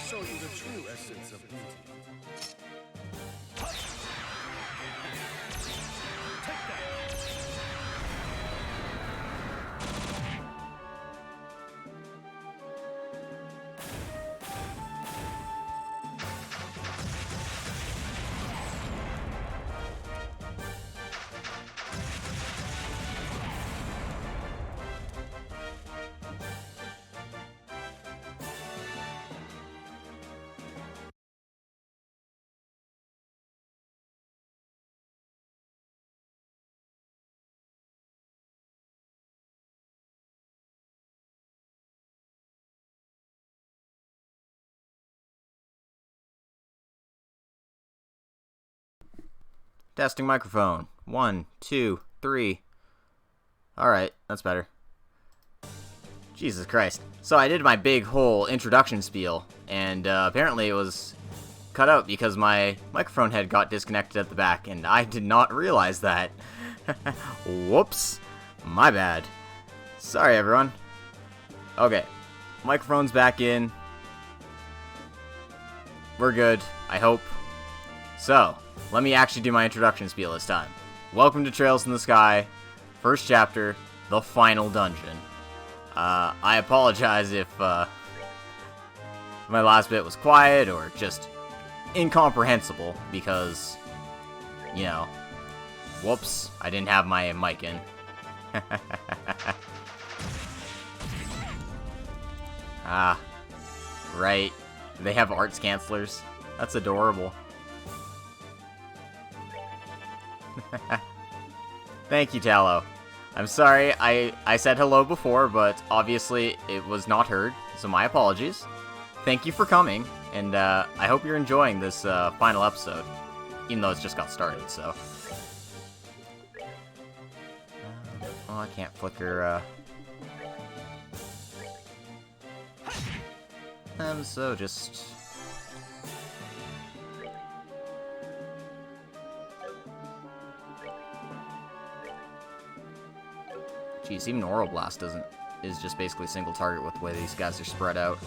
show you the true essence of beauty. Testing microphone. 1, 2, 3. Alright, that's better. Jesus Christ. So I did my big whole introduction spiel, and apparently it was cut out because my microphone head got disconnected at the back, and I did not realize that. Whoops. My bad. Sorry, everyone. Okay. Microphone's back in. We're good, I hope. So, let me actually do my introduction spiel this time. Welcome to Trails in the Sky, first chapter, the final dungeon. I apologize if my last bit was quiet or just incomprehensible because, you know, whoops, I didn't have my mic in. Ah, right, they have arts cancelers. That's adorable. Thank you, Tallow. I'm sorry, I said hello before, but obviously it was not heard, so my apologies. Thank you for coming, and I hope you're enjoying this final episode, even though it's just got started, so. Oh, I can't flicker, so just... Jeez, even Oral Blast is just basically a single target with the way these guys are spread out.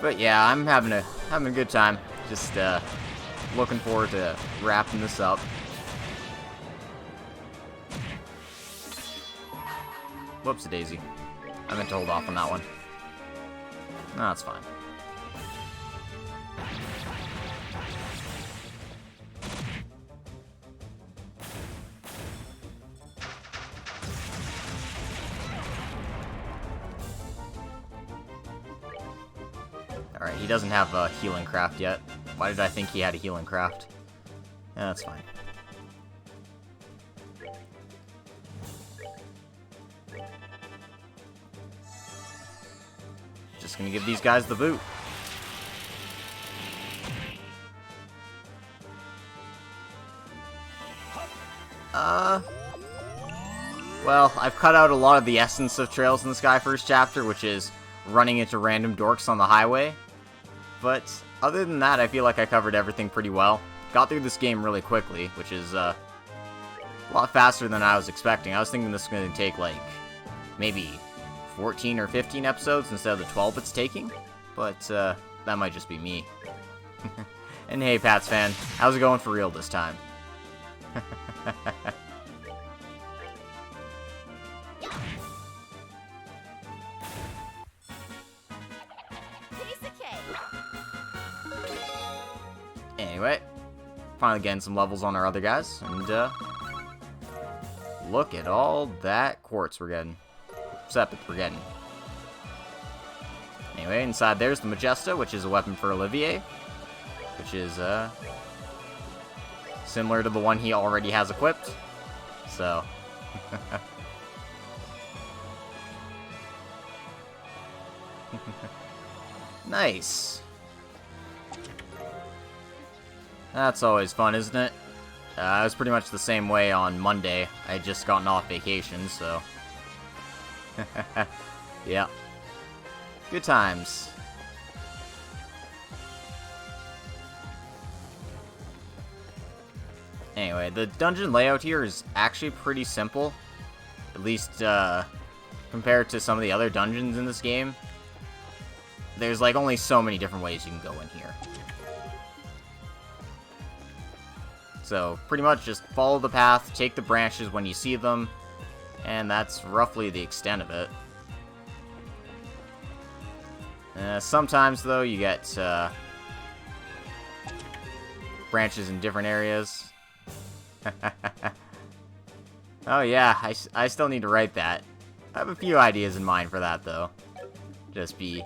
But yeah, I'm having a good time. Just looking forward to wrapping this up. Whoops, daisy. I meant to hold off on that one. No, that's fine. Alright, he doesn't have a healing craft yet. Why did I think he had a healing craft? Yeah, that's fine. Just gonna give these guys the boot. Well, I've cut out a lot of the essence of Trails in the Sky first chapter, which is running into random dorks on the highway. But other than that, I feel like I covered everything pretty well. Got through this game really quickly, which is a lot faster than I was expecting. I was thinking this was going to take, like, maybe 14 or 15 episodes instead of the 12 it's taking. But that might just be me. And hey, Pats fan, how's it going for real this time? Anyway, finally getting some levels on our other guys, and look at all that quartz we're getting. Sepet we're getting. Anyway, inside there's the Majesta, which is a weapon for Olivier, which is similar to the one he already has equipped. So, nice. That's always fun, isn't it? It was pretty much the same way on Monday. I had just gotten off vacation, so... yeah. Good times. Anyway, the dungeon layout here is actually pretty simple. At least, compared to some of the other dungeons in this game, there's like only so many different ways you can go in here. So pretty much just follow the path, take the branches when you see them, and that's roughly the extent of it. Sometimes though you get branches in different areas. Oh yeah, I still need to write that. I have a few ideas in mind for that though. Just be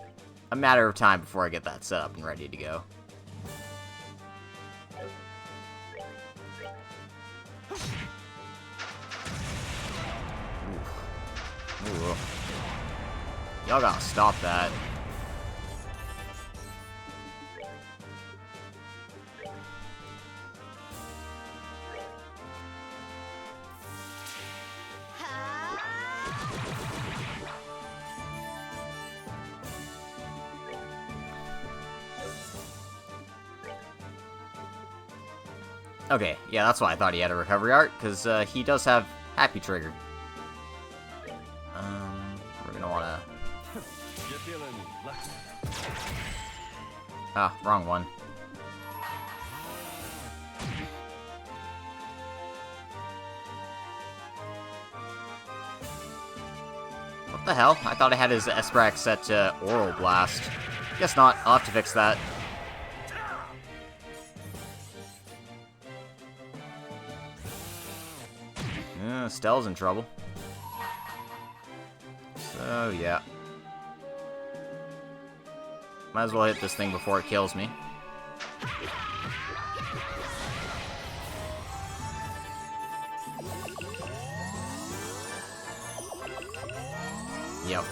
a matter of time before I get that set up and ready to go. Ooh. Y'all gotta stop that. Okay, yeah, that's why I thought he had a recovery art, because he does have Happy triggered. We're gonna wanna... Ah, wrong one. What the hell? I thought I had his Esprak set to Oral Blast. Guess not. I'll have to fix that. Stell's in trouble. So, yeah. Might as well hit this thing before it kills me. Yep.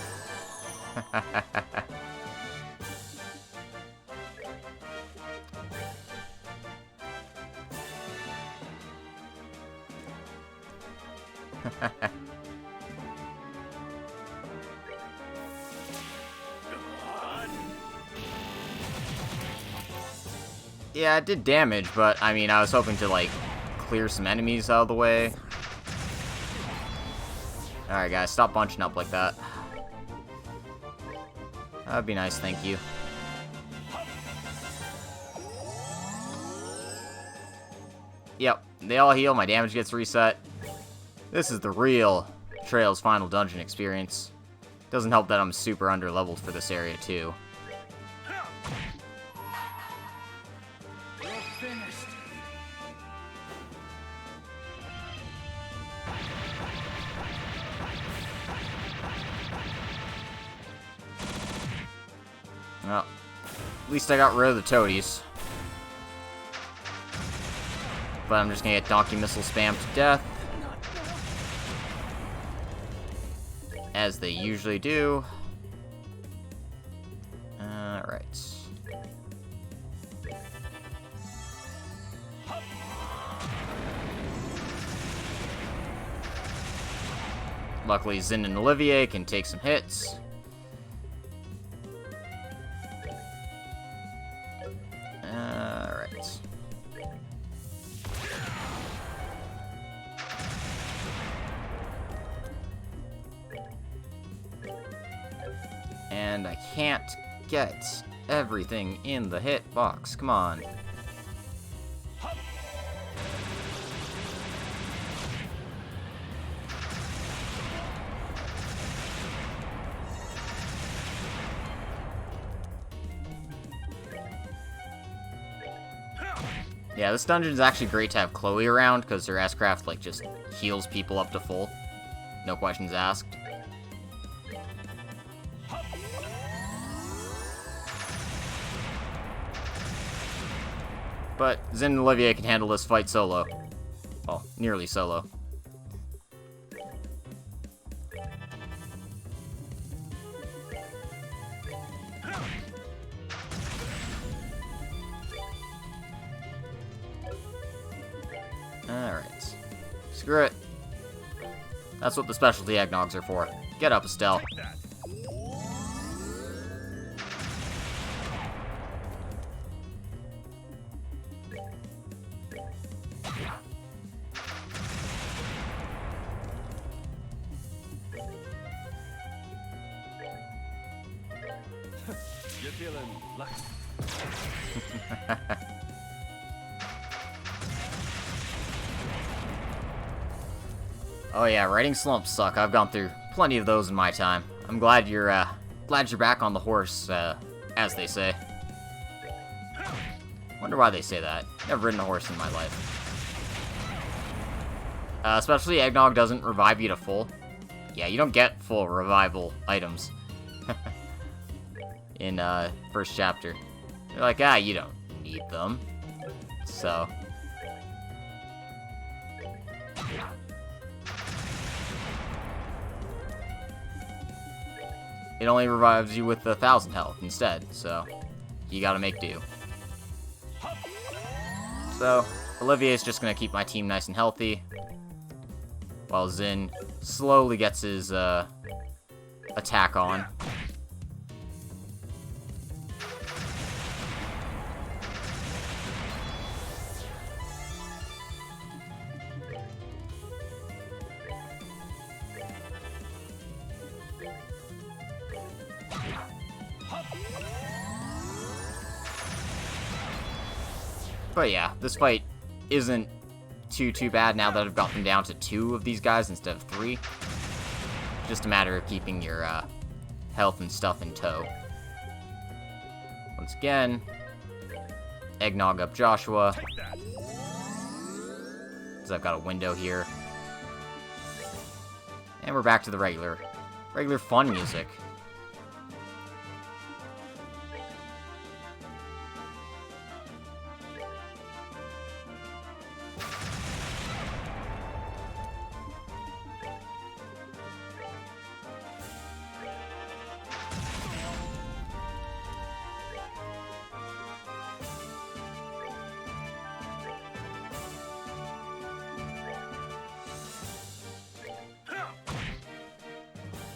Yeah, it did damage, but, I mean, I was hoping to, like, clear some enemies out of the way. Alright, guys, stop bunching up like that. That'd be nice, thank you. Yep, they all heal, my damage gets reset. This is the real Trails final dungeon experience. Doesn't help that I'm super under-leveled for this area, too. Well, at least I got rid of the toadies. But I'm just gonna get Donkey Missile spammed to death. As they usually do. Alright. Luckily, Zin and Olivier can take some hits. Alright. And I can't get everything in the hitbox. Come on. Yeah, this dungeon is actually great to have Chloe around, because her S-Craft, like, just heals people up to full. No questions asked. But Zin and Olivier can handle this fight solo. Well, nearly solo. Alright. Screw it. That's what the specialty eggnogs are for. Get up, Estelle. You're feeling lucky. Oh yeah, writing slumps suck. I've gone through plenty of those in my time. I'm glad you're back on the horse, as they say. Wonder why they say that. Never ridden a horse in my life. Especially eggnog doesn't revive you to full. Yeah, you don't get full revival items in first chapter. They're like, you don't need them. So it only revives you with 1,000 health instead, so you gotta make do. So Olivier's just gonna keep my team nice and healthy, while Zin slowly gets his attack on. But yeah, this fight isn't too bad now that I've got them down to 2 of these guys instead of 3. Just a matter of keeping your health and stuff in tow. Once again, eggnog up Joshua, because I've got a window here. And we're back to the regular fun music.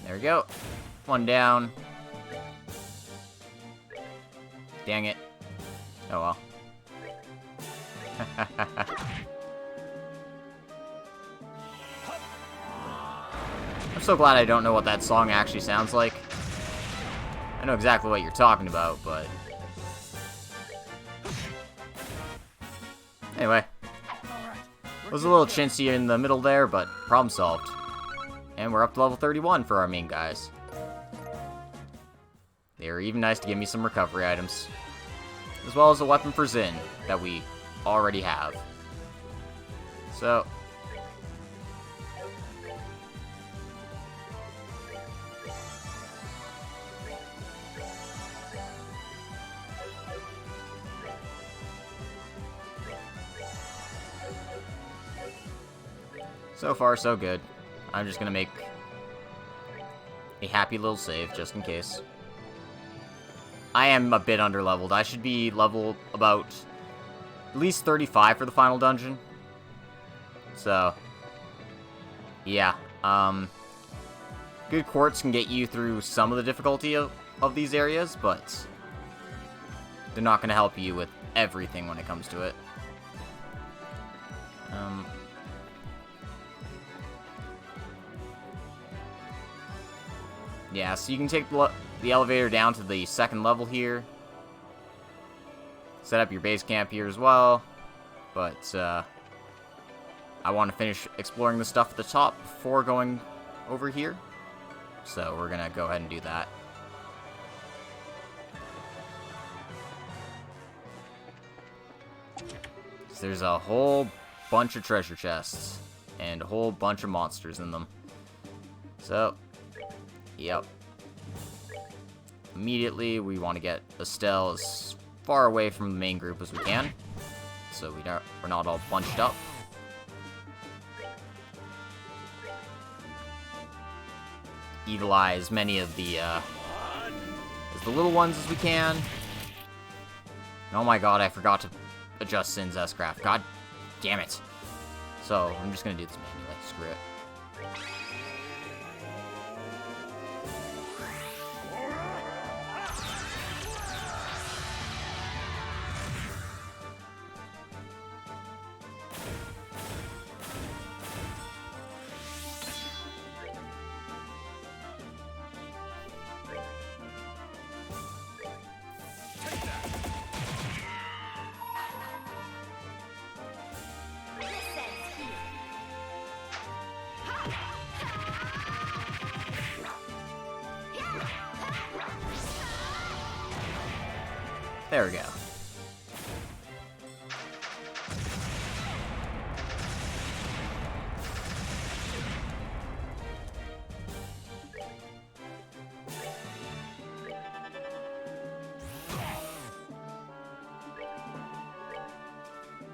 There we go. One down. Dang it. Oh well. I'm so glad I don't know what that song actually sounds like. I know exactly what you're talking about, but... Anyway. Was a little chintzy in the middle there, but problem solved. And we're up to level 31 for our main guys. They were even nice to give me some recovery items. As well as a weapon for Zin that we already have. So... so far, so good. I'm just gonna make a happy little save, just in case. I am a bit under-leveled. I should be level about at least 35 for the final dungeon. So, yeah. Good quartz can get you through some of the difficulty of these areas, but they're not gonna help you with everything when it comes to it. Yeah, so you can take the elevator down to the 2nd level here. Set up your base camp here as well. But, I want to finish exploring the stuff at the top before going over here. So we're going to go ahead and do that. So there's a whole bunch of treasure chests. And a whole bunch of monsters in them. So... yep. Immediately, we want to get Estelle as far away from the main group as we can, so we're not all bunched up. Evil Eye as many of the little ones as we can. Oh my god, I forgot to adjust Sin's S-Craft. God damn it. So, I'm just gonna do this manually. Screw it. There we go.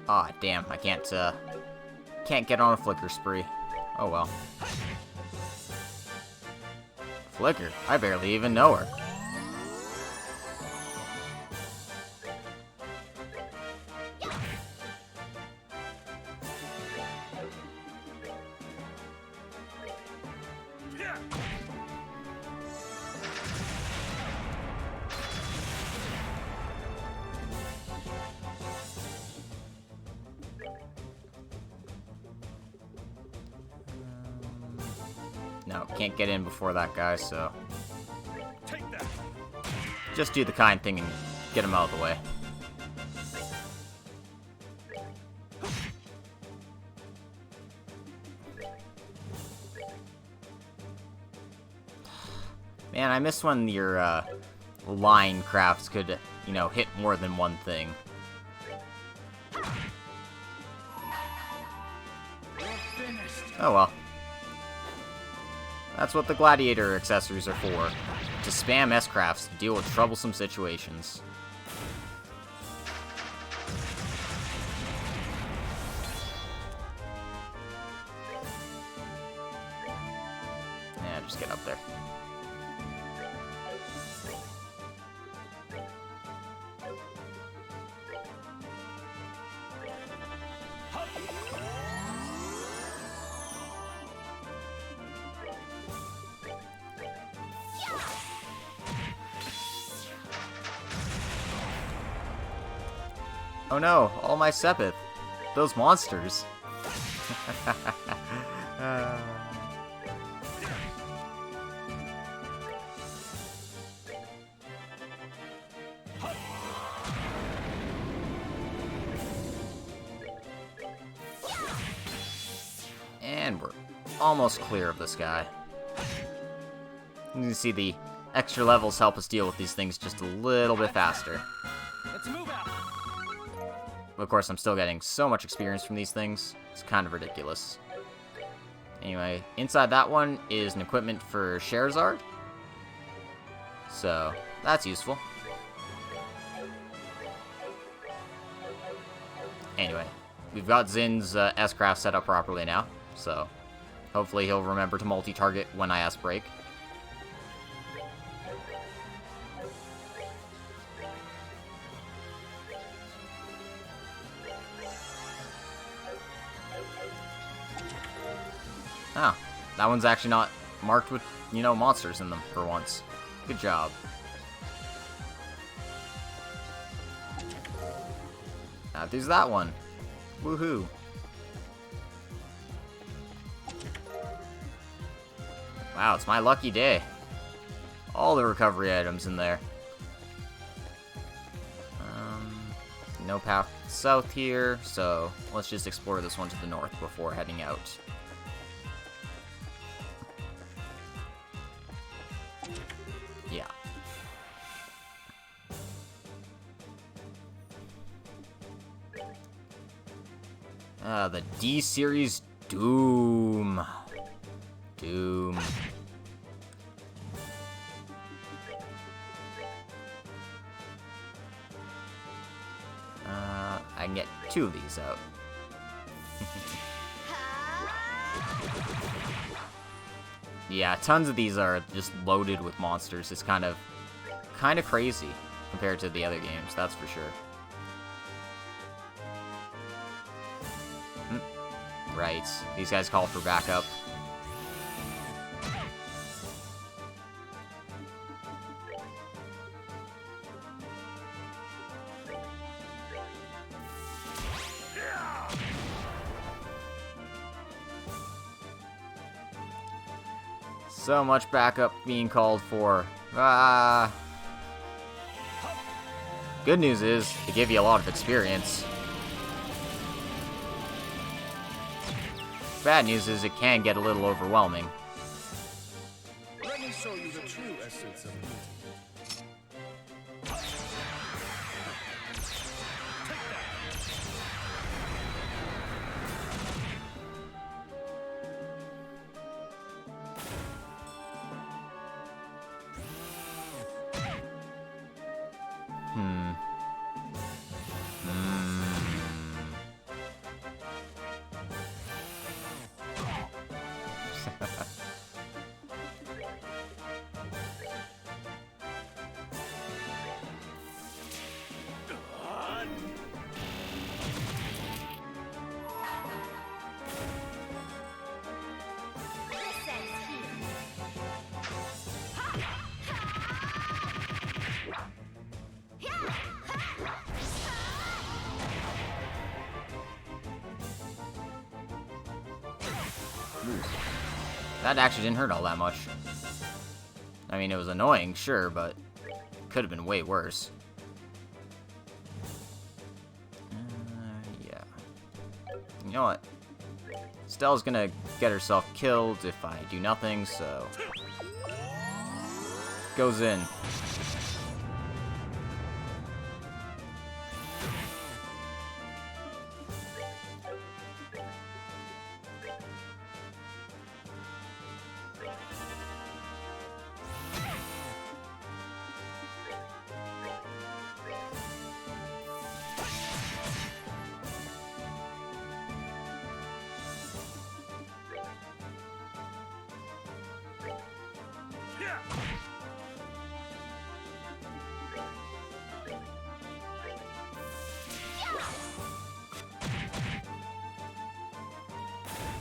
Ah, damn, I can't get on a flicker spree. Oh well. Flicker? I barely even know her. No, can't get in before that guy, so... Just do the kind thing and get him out of the way. Man, I miss when your line crafts could, you know, hit more than one thing. Oh well. That's what the gladiator accessories are for. To spam S-crafts to deal with troublesome situations. Yeah, just get up there. Oh no, all my Sepith. Those monsters. And we're almost clear of this guy. You can see the extra levels help us deal with these things just a little bit faster. Let's move out. Of course, I'm still getting so much experience from these things. It's kind of ridiculous. Anyway, inside that one is an equipment for Scheherazade. So, that's useful. Anyway, we've got Zin's S-Craft set up properly now. So, hopefully he'll remember to multi-target when I ask break. Oh, that one's actually not marked with, you know, monsters in them for once. Good job. There's that one. Woohoo. Wow, it's my lucky day. All the recovery items in there. No path south here, so let's just explore this one to the north before heading out. Yeah. The D-Series Doom. Doom. I can get 2 of these out. Yeah, tons of these are just loaded with monsters. It's kind of crazy compared to the other games, that's for sure. Right, these guys call for backup. So much backup being called for. Good news is, they give you a lot of experience. Bad news is, it can get a little overwhelming. Let me show you the true essence of beauty. Hmm. That actually didn't hurt all that much. I mean, it was annoying, sure, but could have been way worse. Yeah. You know what? Stella's gonna get herself killed if I do nothing, so... Goes in.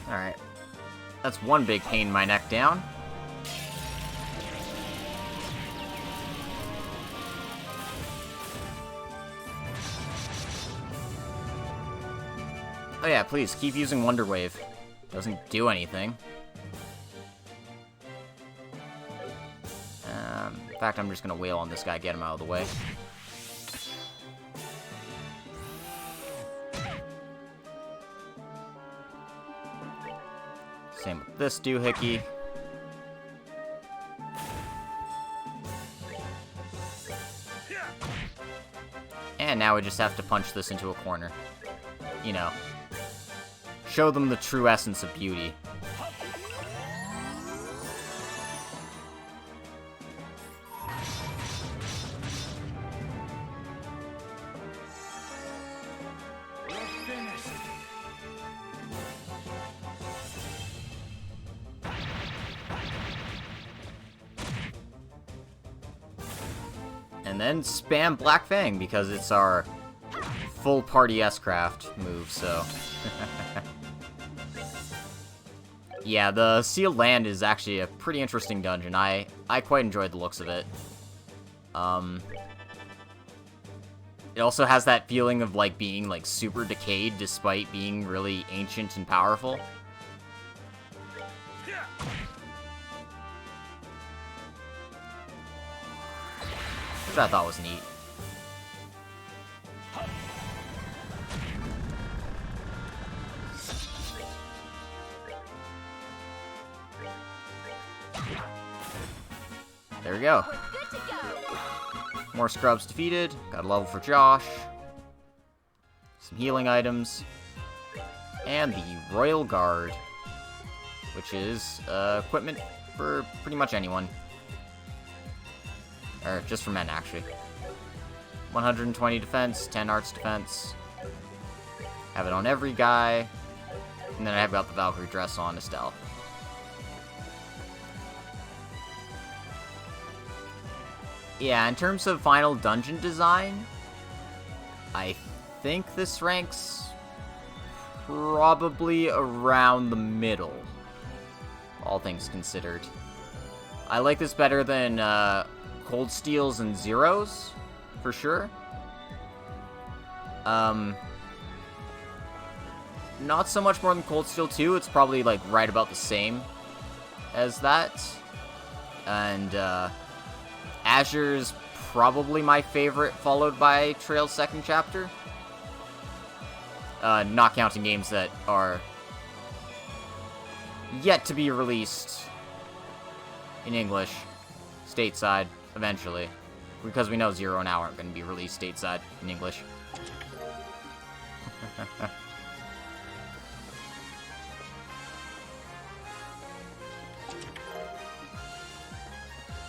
Alright. That's one big pain in my neck down. Oh yeah, please, keep using Wonder Wave. Doesn't do anything. In fact, I'm just gonna wail on this guy, get him out of the way. Same with this doohickey. And now we just have to punch this into a corner. You know. Show them the true essence of beauty. And then spam Black Fang, because it's our full party S-Craft move, so... Yeah, the Sealed Land is actually a pretty interesting dungeon. I quite enjoyed the looks of it. It also has that feeling of, like, being, like, super decayed despite being really ancient and powerful. Which I thought was neat. There we go. More scrubs defeated. Got a level for Josh. Some healing items. And the Royal Guard, which is equipment for pretty much anyone. Or just for men, actually. 120 defense, 10 arts defense. Have it on every guy. And then I've got the Valkyrie dress on Estelle. Yeah, in terms of final dungeon design, I think this ranks probably around the middle, all things considered. I like this better than Cold Steels and Zeros, for sure. Not so much more than Cold Steel 2, it's probably like right about the same as that. And Azure's probably my favorite, followed by Trail's second chapter. Not counting games that are yet to be released in English, stateside, eventually. Because we know Zero and Hour aren't going to be released stateside in English.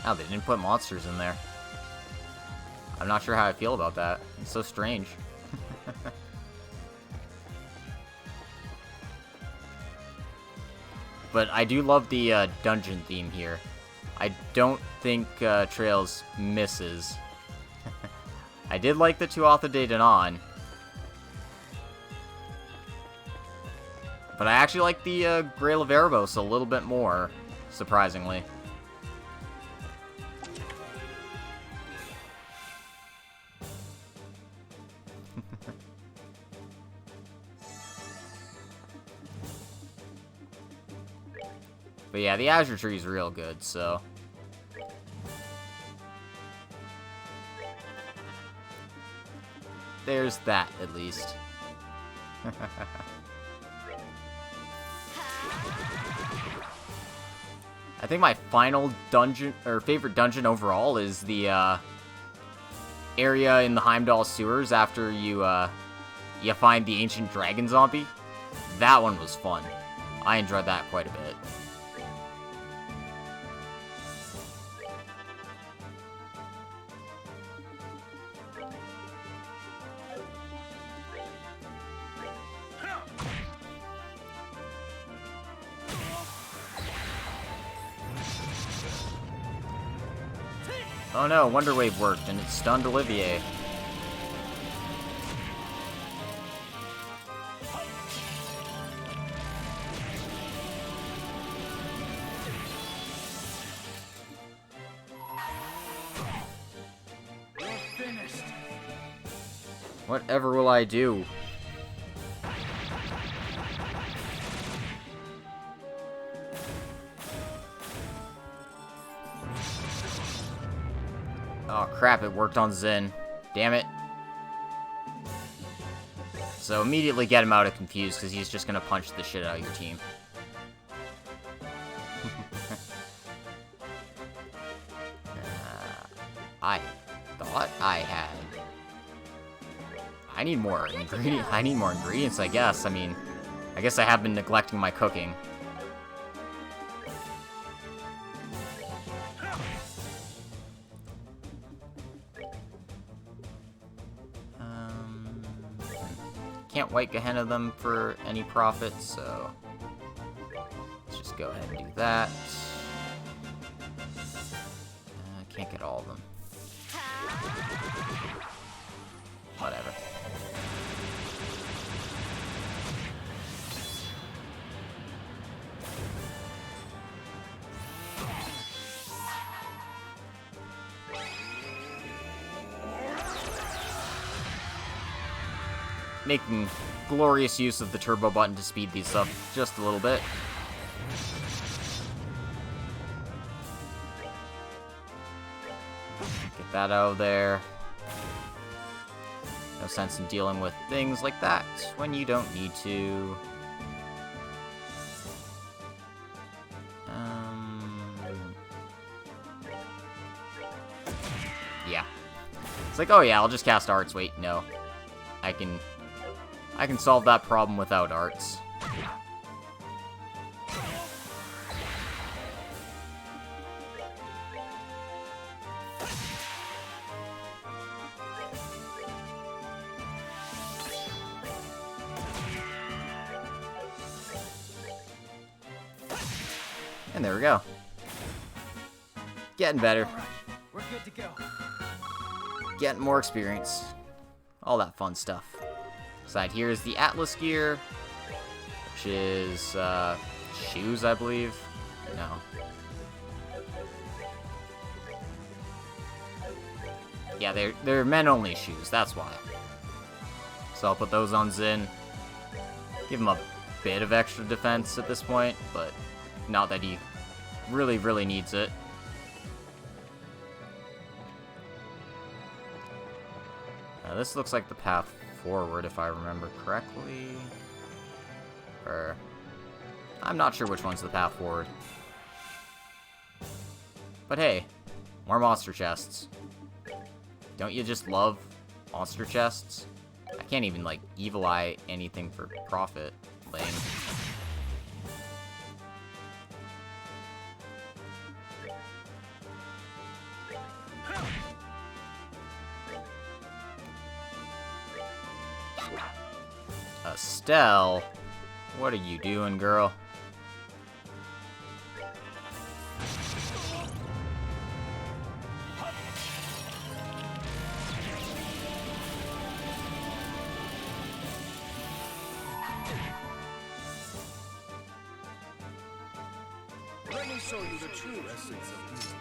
Oh, they didn't put monsters in there. I'm not sure how I feel about that. It's so strange. But I do love the dungeon theme here. I don't think Trails misses. I did like the Tuatha De Danann. But I actually like the Grail of Erebos a little bit more, surprisingly. But yeah, the Azure Tree is real good, so... There's that, at least. I think my final dungeon, or favorite dungeon overall, is the area in the Heimdall sewers after you find the ancient dragon zombie. That one was fun. I enjoyed that quite a bit. Oh no, Wonder Wave worked, and it stunned Olivier. You're finished. Whatever will I do? Oh crap, it worked on Zen. Damn it. So immediately get him out of confused, because he's just gonna punch the shit out of your team. I thought I had... I need more ingredients, I guess. I mean, I guess I have been neglecting my cooking. Can't white Gehenna them for any profit, so let's just go ahead and do that. Can't get all of them. Whatever. Making glorious use of the turbo button to speed these up just a little bit. Get that out of there. No sense in dealing with things like that when you don't need to. Yeah. It's like, oh yeah, I'll just cast arts. Wait, no. I can solve that problem without arts. And there we go. Getting better. We're good to go. Getting more experience. All that fun stuff. Side here is the Atlas gear, which is shoes, I believe. No. Yeah, they're men-only shoes. That's why. So I'll put those on Zin. Give him a bit of extra defense at this point, but not that he really, really needs it. This looks like the path forward, if I remember correctly. Or... I'm not sure which one's the path forward. But hey, more monster chests. Don't you just love monster chests? I can't even, like, evil eye anything for profit. Lame. Stell, what are you doing, girl? Let me show you the true essence of beauty.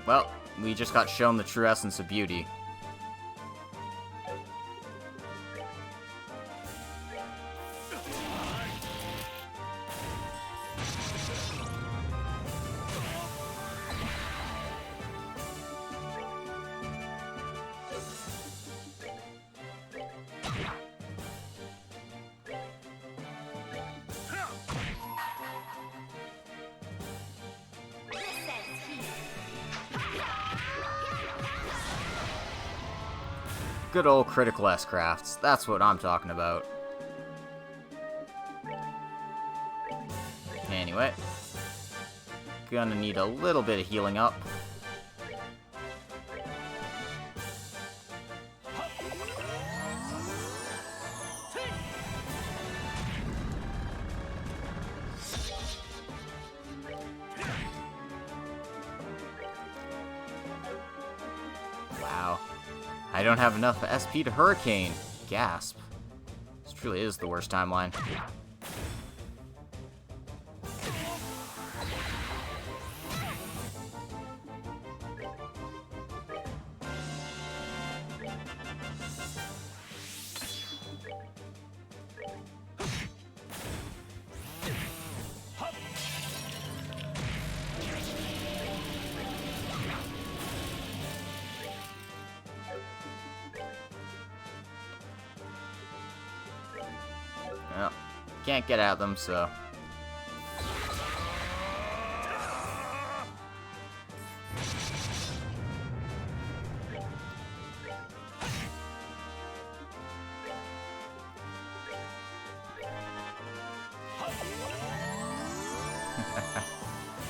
Well, we just got shown the true essence of beauty. Good old critical S-crafts. That's what I'm talking about. Anyway. Gonna need a little bit of healing up. Wow. I don't have enough SP to Hurricane. Gasp. This truly is the worst timeline. Well, can't get at them, so...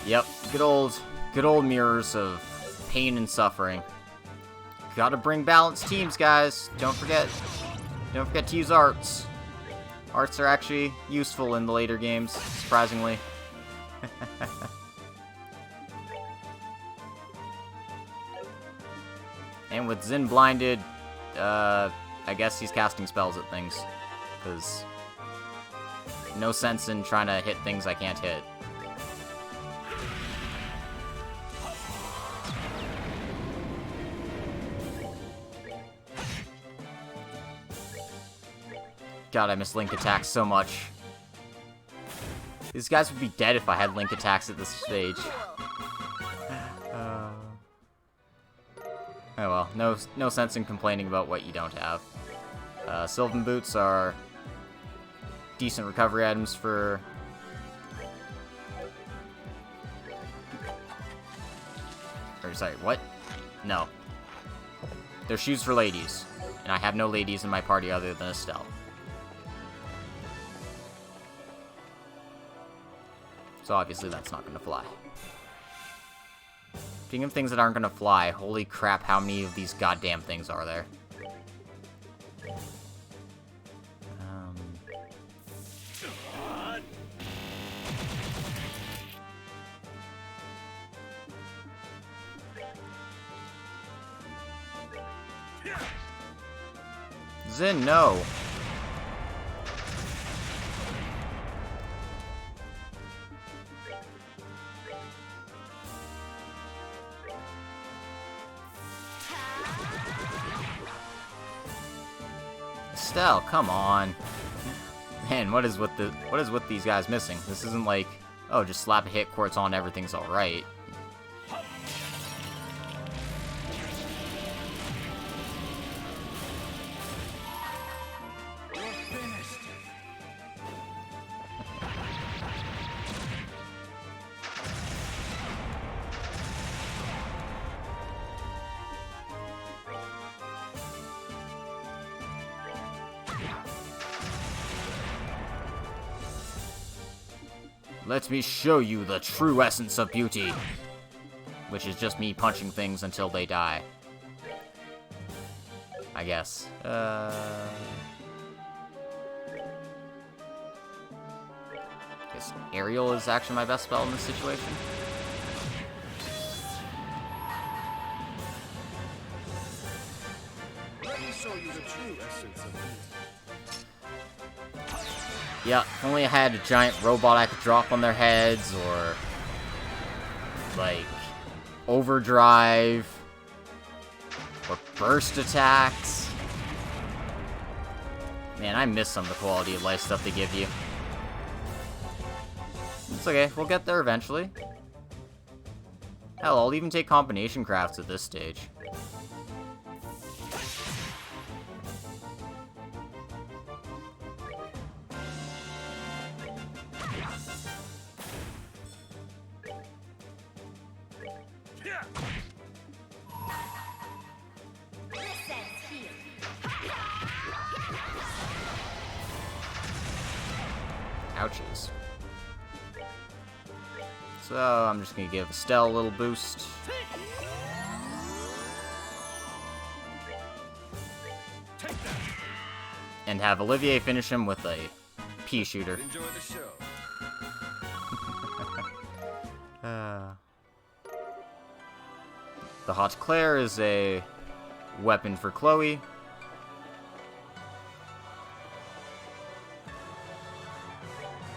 Yep, good old mirrors of pain and suffering. Gotta bring balanced teams, guys. Don't forget to use arts. Arts are actually useful in the later games, surprisingly. And with Zin blinded, I guess he's casting spells at things. Because no sense in trying to hit things I can't hit. God, I miss Link attacks so much. These guys would be dead if I had Link attacks at this stage. Oh well, no sense in complaining about what you don't have. Sylvan Boots are decent recovery items for... Or, sorry, what? No. They're shoes for ladies, and I have no ladies in my party other than Estelle. So obviously that's not going to fly. Speaking of things that aren't going to fly, holy crap, how many of these goddamn things are there? Zin, no! Estelle, come on. Man, what is with these guys missing? This isn't like, oh, just slap a hit quartz on, everything's alright. Let me show you the true essence of beauty. Which is just me punching things until they die. I guess. Guess Aerial is actually my best spell in this situation. Let me show you the true essence of heat. Yeah, if only I had a giant robot I could drop on their heads, or like overdrive, or burst attacks. Man, I miss some of the quality of life stuff they give you. It's okay, we'll get there eventually. Hell, I'll even take combination crafts at this stage. Ouchies. So, I'm just gonna give Estelle a little boost. And have Olivier finish him with a pea shooter. Enjoy the show. The Haute Claire is a weapon for Chloe.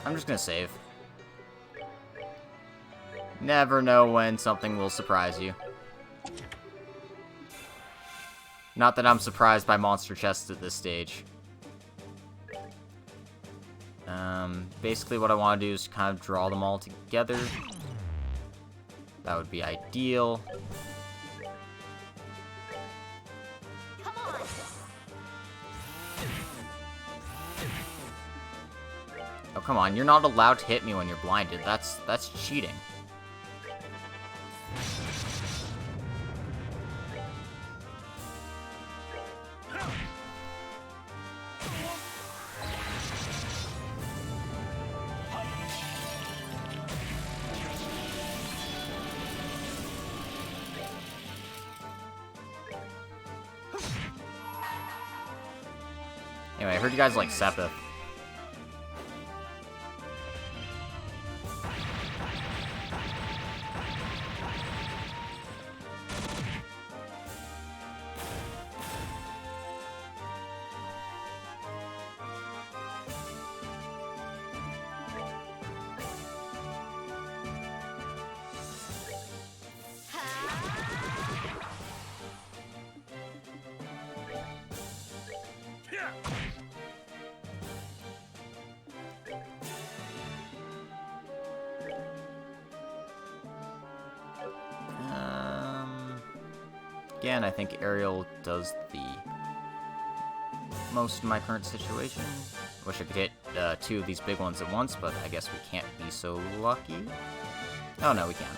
I'm just gonna save. Never know when something will surprise you. Not that I'm surprised by monster chests at this stage. Basically what I want to do is kind of draw them all together. That would be ideal. Oh, come on, you're not allowed to hit me when you're blinded. That's cheating. Anyway, I heard you guys like Seppa. Again, I think Aerial does the most in my current situation. Wish I could hit 2 of these big ones at once, but I guess we can't be so lucky. Oh no, we can.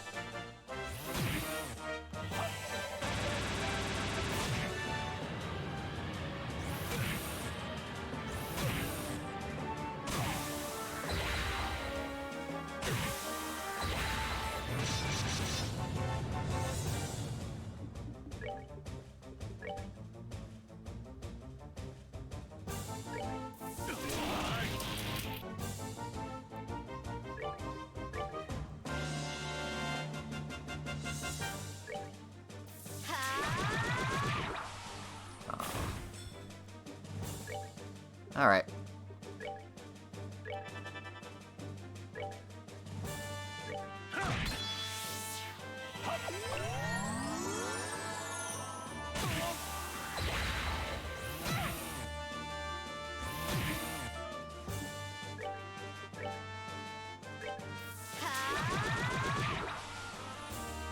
Alright.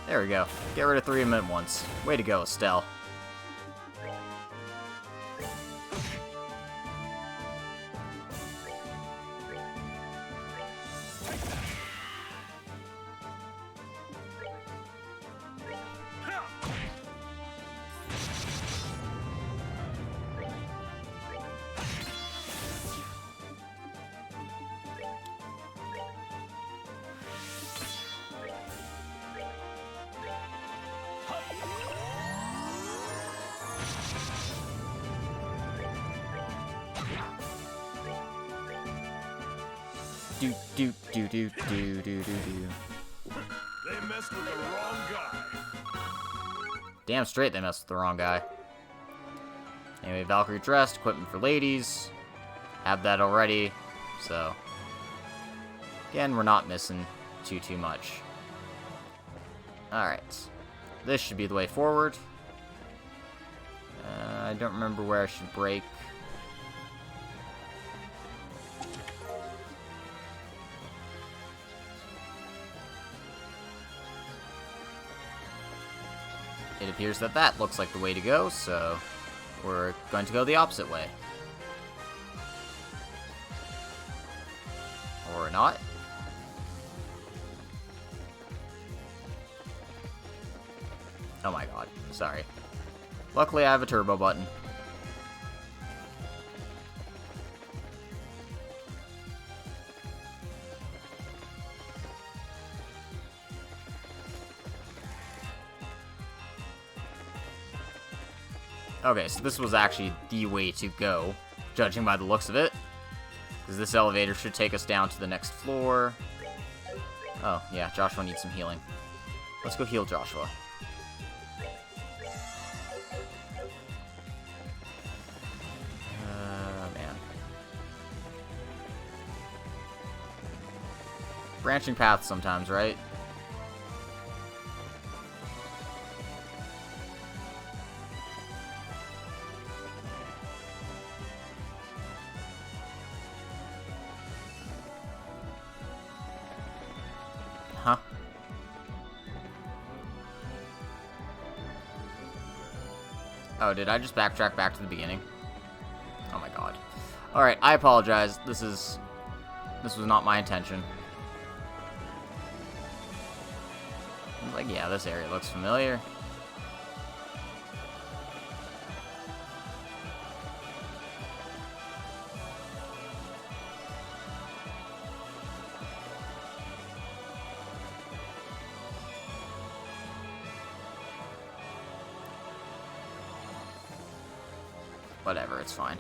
There we go. Get rid of 3 of them at once. Way to go, Estelle. do do do do do do do do. They messed with the wrong guy. Damn straight they messed with the wrong guy. Anyway, Valkyrie dressed, equipment for ladies. Have that already, so... Again, we're not missing too much. Alright. This should be the way forward. I don't remember where I should break. It appears that that looks like the way to go, so we're going to go the opposite way. Or not. Oh my god, sorry. Luckily I have a turbo button. Okay, so this was actually the way to go, judging by the looks of it. Because this elevator should take us down to the next floor. Oh, yeah, Joshua needs some healing. Let's go heal Joshua. Man. Branching paths sometimes, right? Huh? Oh, did I just backtrack back to the beginning? Oh my god. Alright, I apologize. This was not my intention. I was like, yeah, this area looks familiar. Whatever, it's fine.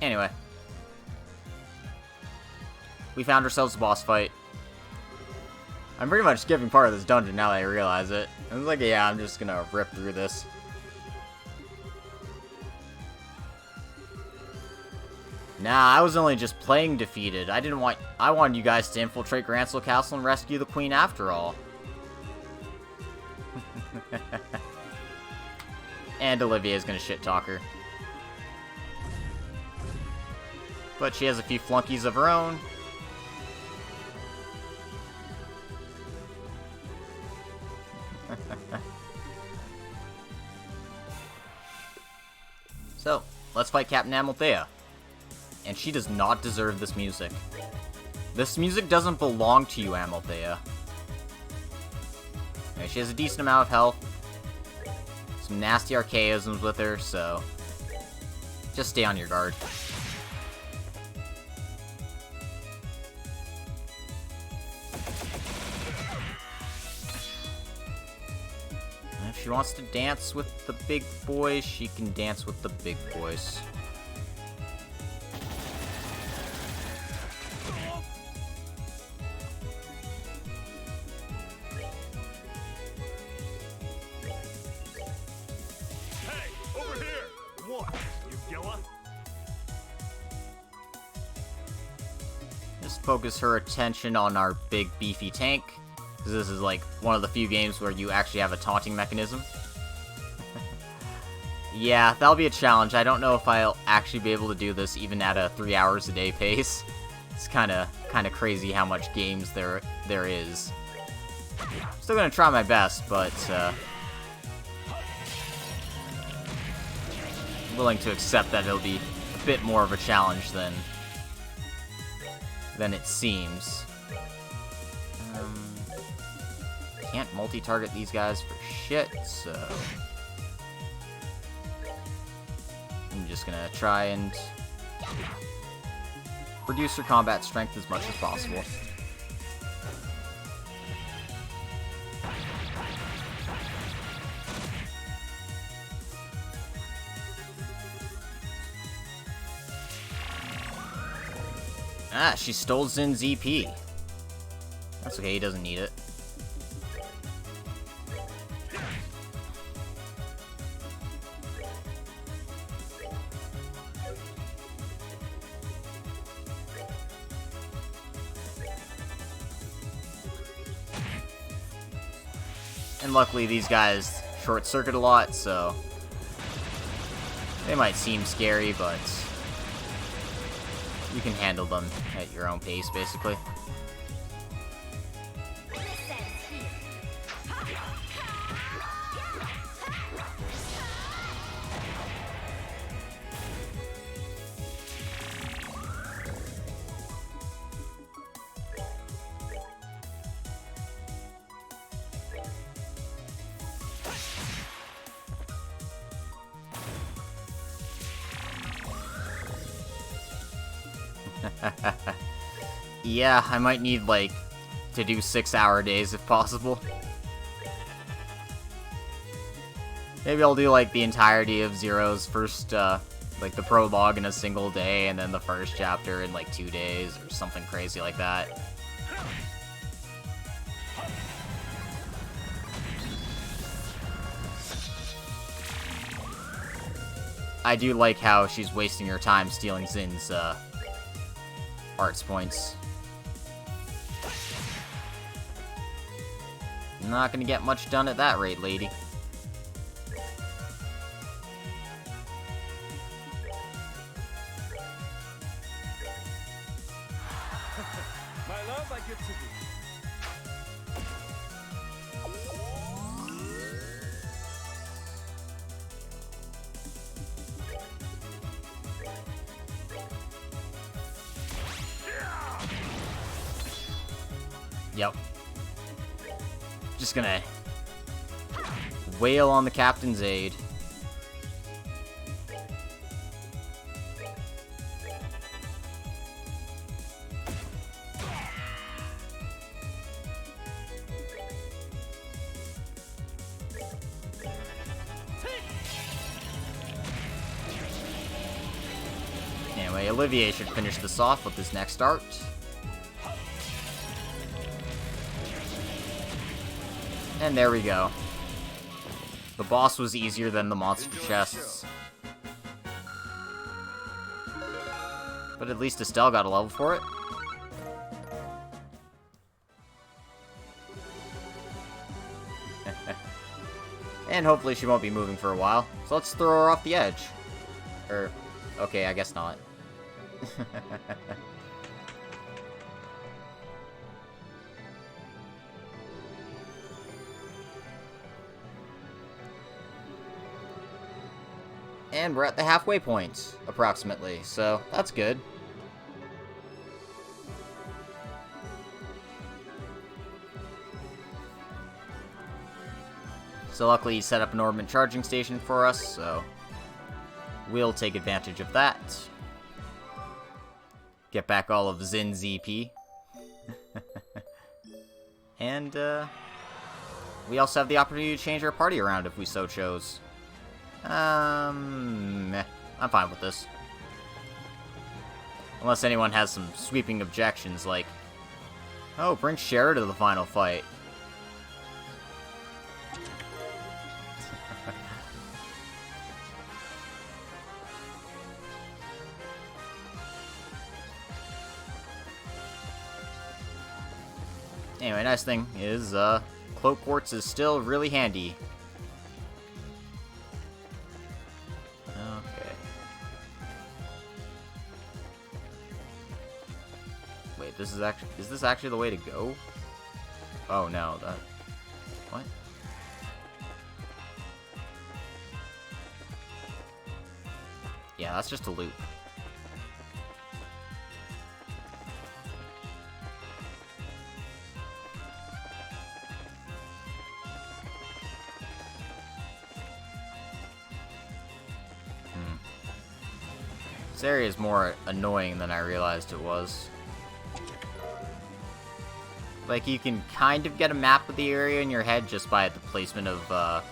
Anyway. We found ourselves a boss fight. I'm pretty much skipping part of this dungeon now that I realize it. I was like, yeah, I'm just gonna rip through this. Nah, I was only just playing defeated. I wanted you guys to infiltrate Grancel Castle and rescue the Queen after all. And Olivia's gonna shit-talk her. But she has a few flunkies of her own. So, let's fight Captain Amalthea. And she does not deserve this music. This music doesn't belong to you, Amalthea. Okay, she has a decent amount of health. Some nasty archaisms with her, so... just stay on your guard. If she wants to dance with the big boys, she can dance with the big boys. Hey, over here! What, you Gilla? Just focus her attention on our big beefy tank. Because this is like one of the few games where you actually have a taunting mechanism. Yeah, that'll be a challenge. I don't know if I'll actually be able to do this even at a 3 hours a day pace. It's kind of crazy how much games there is. Still gonna try my best, but willing to accept that it'll be a bit more of a challenge than it seems. Can't multi-target these guys for shit, so... I'm just gonna try and Reduce your combat strength as much as possible. Ah, she stole Zin's EP. That's okay, he doesn't need it. And luckily these guys short-circuit a lot, so they might seem scary, but you can handle them at your own pace, basically. Yeah, I might need, like, to do 6-hour days if possible. Maybe I'll do, like, the entirety of Zero's first, like, the prologue in a single day, and then the first chapter in, like, 2 days, or something crazy like that. I do like how she's wasting her time stealing Zin's, arts points. Not gonna get much done at that rate, lady. My love, I get to be. Yep. Just gonna wail on the captain's aid. Anyway, Olivier should finish this off with his next art. And there we go. The boss was easier than the monster chests. But at least Estelle got a level for it. And hopefully she won't be moving for a while. So let's throw her off the edge. Okay, I guess not. And we're at the halfway point, approximately, so that's good. So luckily he set up an orbit charging station for us, so we'll take advantage of that. Get back all of Zin's EP. And, we also have the opportunity to change our party around if we so chose. Meh. I'm fine with this. Unless anyone has some sweeping objections, like, oh, bring Cher to the final fight. Anyway, nice thing is, Cloak Quartz is still really handy. Okay. Wait, is this actually the way to go? Oh no, what? Yeah, that's just a loop. This area is more annoying than I realized it was. Like, you can kind of get a map of the area in your head just by the placement of,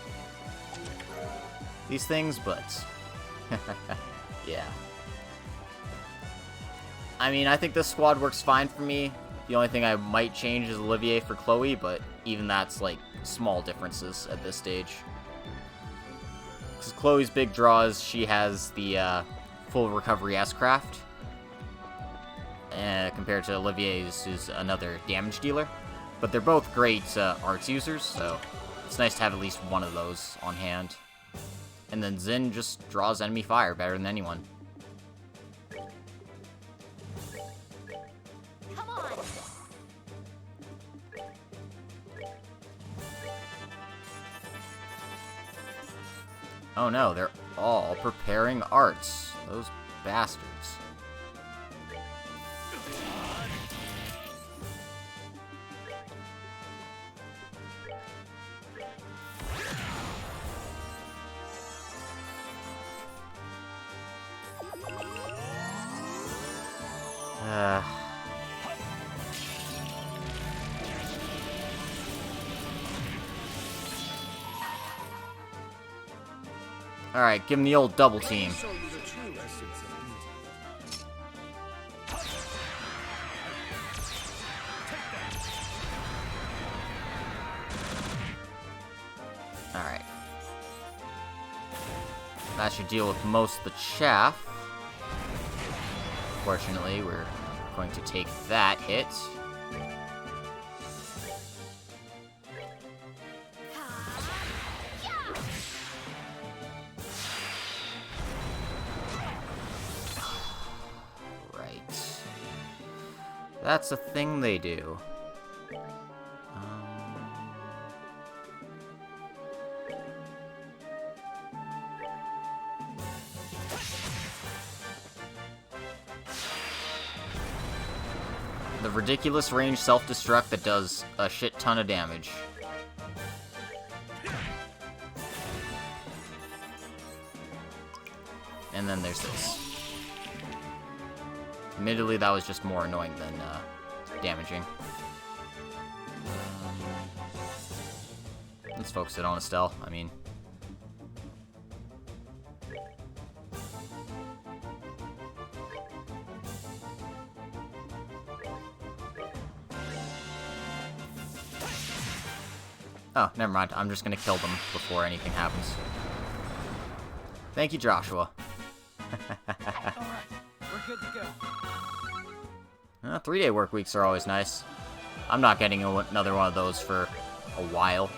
these things, but... yeah. I mean, I think this squad works fine for me. The only thing I might change is Olivier for Chloe, but even that's, like, small differences at this stage. Because Chloe's big draw is she has the, full recovery S-Craft. Compared to Olivier's, who's another damage dealer. But they're both great, arts users, so it's nice to have at least one of those on hand. And then Zin just draws enemy fire better than anyone. Come on. Oh no, they're all preparing arts. Those bastards. Alright, give him the old double team. Show you the true essence of beauty. Alright. That should deal with most of the chaff. Fortunately, we're going to take that hit. Right. That's a thing they do. The ridiculous range self-destruct that does a shit ton of damage. And then there's this. Admittedly, that was just more annoying than damaging. Let's focus it on Estelle, I mean. Oh, never mind. I'm just gonna kill them before anything happens. Thank you, Joshua. Alright, we're good to go. 3-day work weeks are always nice. I'm not getting another one of those for a while.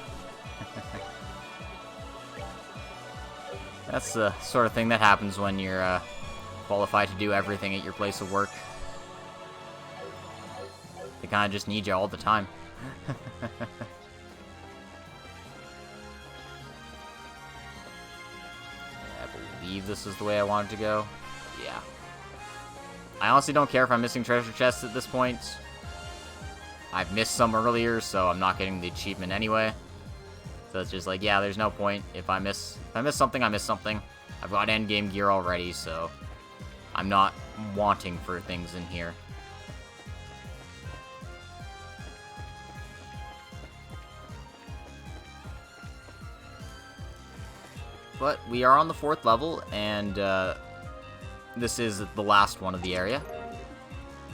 That's the sort of thing that happens when you're qualified to do everything at your place of work. They kind of just need you all the time. I believe this is the way I wanted to go. Yeah. I honestly don't care if I'm missing treasure chests at this point. I've missed some earlier, so I'm not getting the achievement anyway. So it's just like, yeah, there's no point. If I miss something, I miss something. I've got endgame gear already, so I'm not wanting for things in here. But we are on the 4th level, and this is the last one of the area.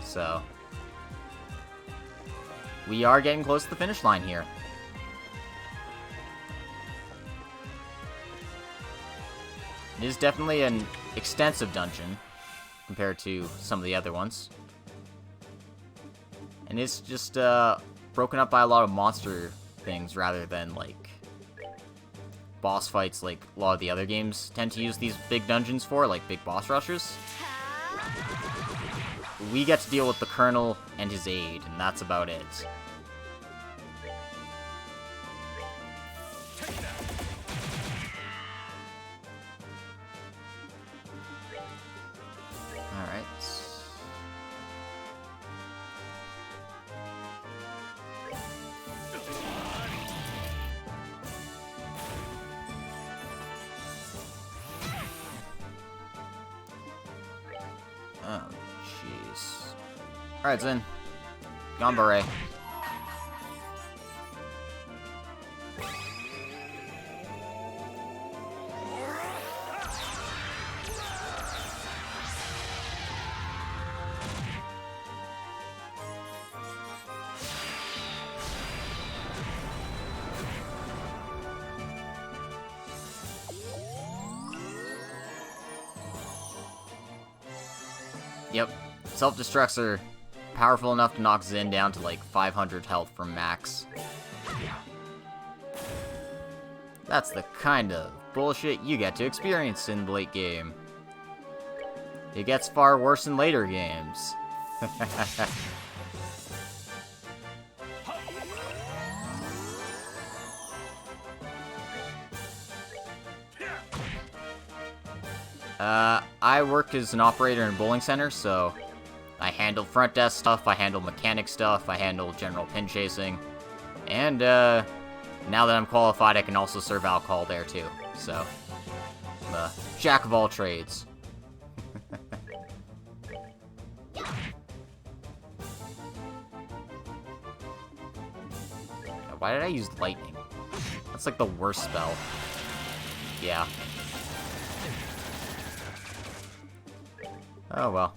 So we are getting close to the finish line here. It is definitely an extensive dungeon compared to some of the other ones. And it's just broken up by a lot of monster things rather than, like, boss fights like a lot of the other games tend to use these big dungeons for, like big boss rushes. We get to deal with the Colonel and his aide, and that's about it. Alright. Oh, jeez. Alright, Zen. Gambare. Yep. Self-destructs are powerful enough to knock Zen down to like 500 health from max. That's the kind of bullshit you get to experience in the late game. It gets far worse in later games. I work as an operator in a bowling center, so I handle front desk stuff, I handle mechanic stuff, I handle general pin chasing, and now that I'm qualified, I can also serve alcohol there too. So, I'm a jack of all trades. Why did I use lightning? That's like the worst spell. Yeah. Oh well.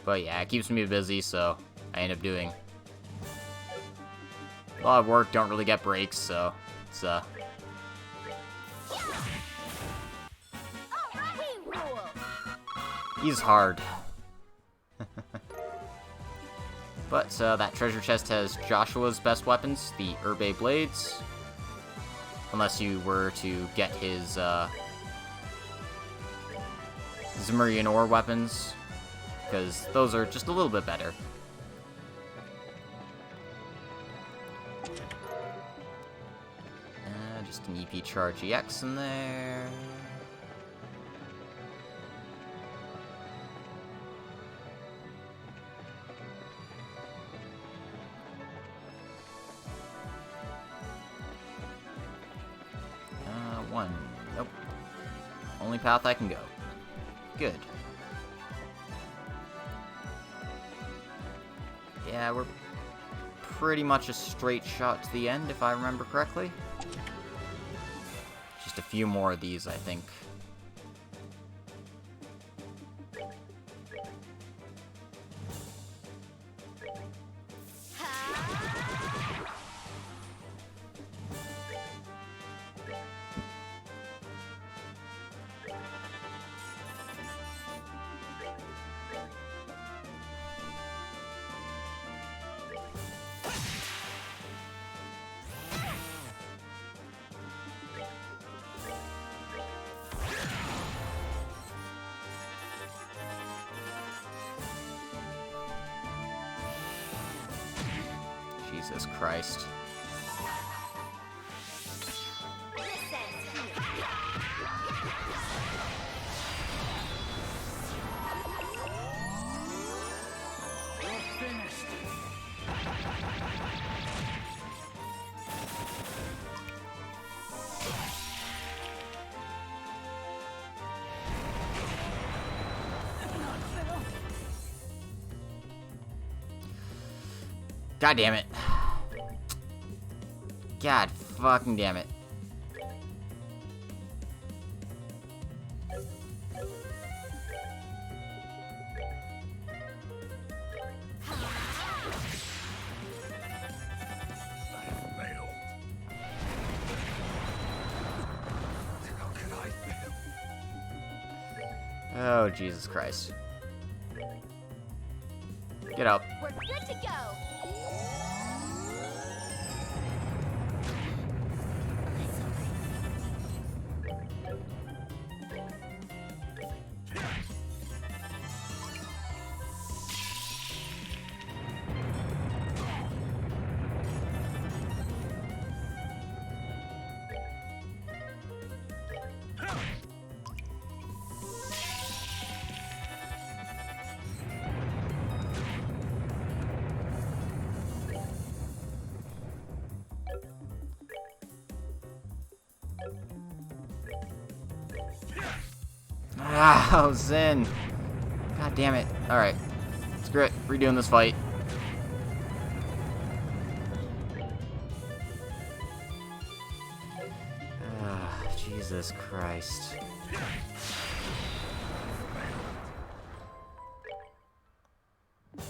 But yeah, it keeps me busy, so I end up doing a lot of work, don't really get breaks, so it's he's hard. But that treasure chest has Joshua's best weapons, the Herbe Blades. Unless you were to get his Zemuria ore weapons, because those are just a little bit better. Just an EP Charge EX in there. One. Nope. Only path I can go. Good. Yeah, we're pretty much a straight shot to the end, if I remember correctly. Just a few more of these, I think. Jesus Christ. God damn it. God fucking damn it. Oh, Jesus Christ. Get up. We're good to go. Oh, Zen. God damn it. Alright. Screw it. Redoing this fight. Jesus Christ.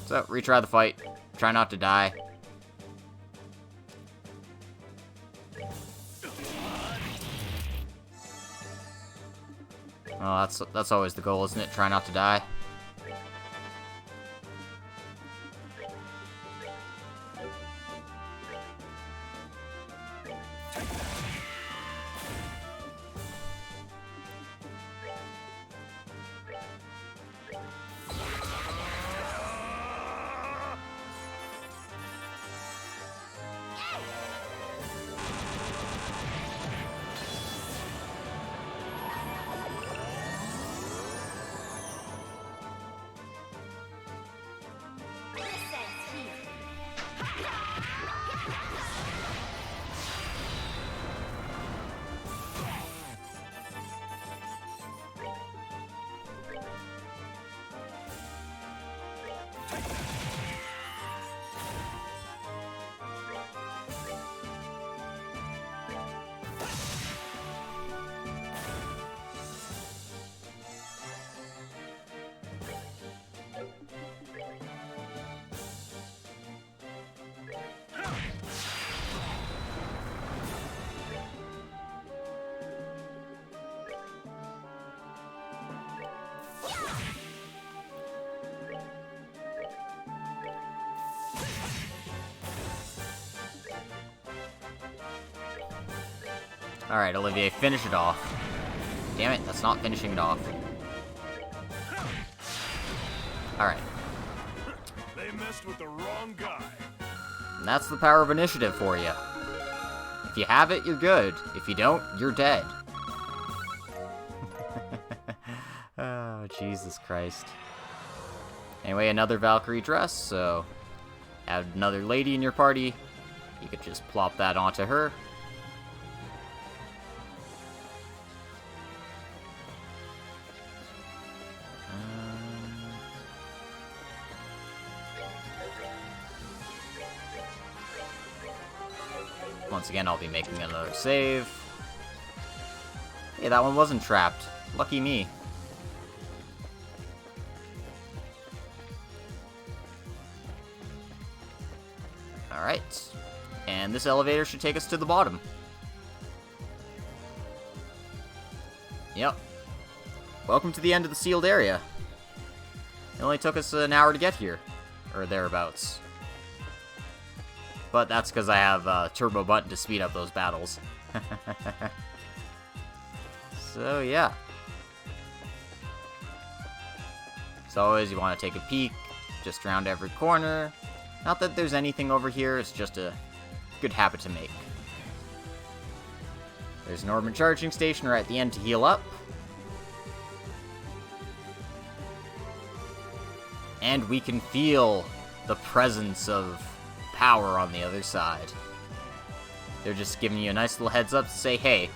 So, retry the fight. Try not to die. Well, that's always the goal, isn't it? Try not to die. Alright, Olivier, finish it off. Damn it, that's not finishing it off. Alright. They messed with the wrong guy. And that's the power of initiative for you. If you have it, you're good. If you don't, you're dead. Oh, Jesus Christ. Anyway, another Valkyrie dress, so add another lady in your party. You could just plop that onto her. Once again, I'll be making another save. Hey, that one wasn't trapped. Lucky me. Alright. And this elevator should take us to the bottom. Yep. Welcome to the end of the sealed area. It only took us an hour to get here. Or thereabouts. But that's because I have a turbo button to speed up those battles. So, yeah. As always, you want to take a peek, just around every corner. Not that there's anything over here, it's just a good habit to make. There's an orbit charging station right at the end to heal up. And we can feel the presence of power on the other side. They're just giving you a nice little heads up to say, hey,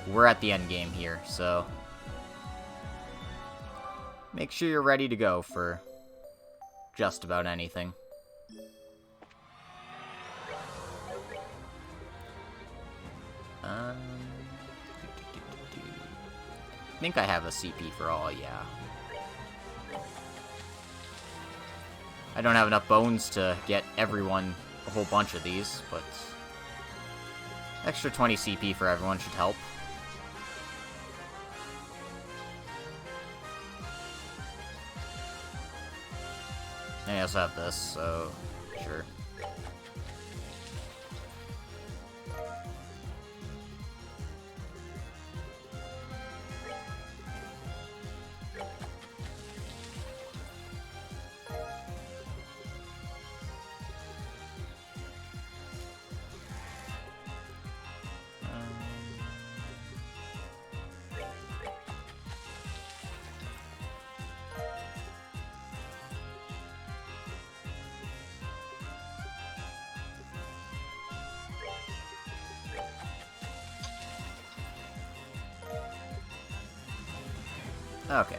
we're at the end game here, so make sure you're ready to go for just about anything. I think I have a CP for all, yeah. I don't have enough bones to get everyone a whole bunch of these, but extra 20 CP for everyone should help. And I also have this, so sure. Okay.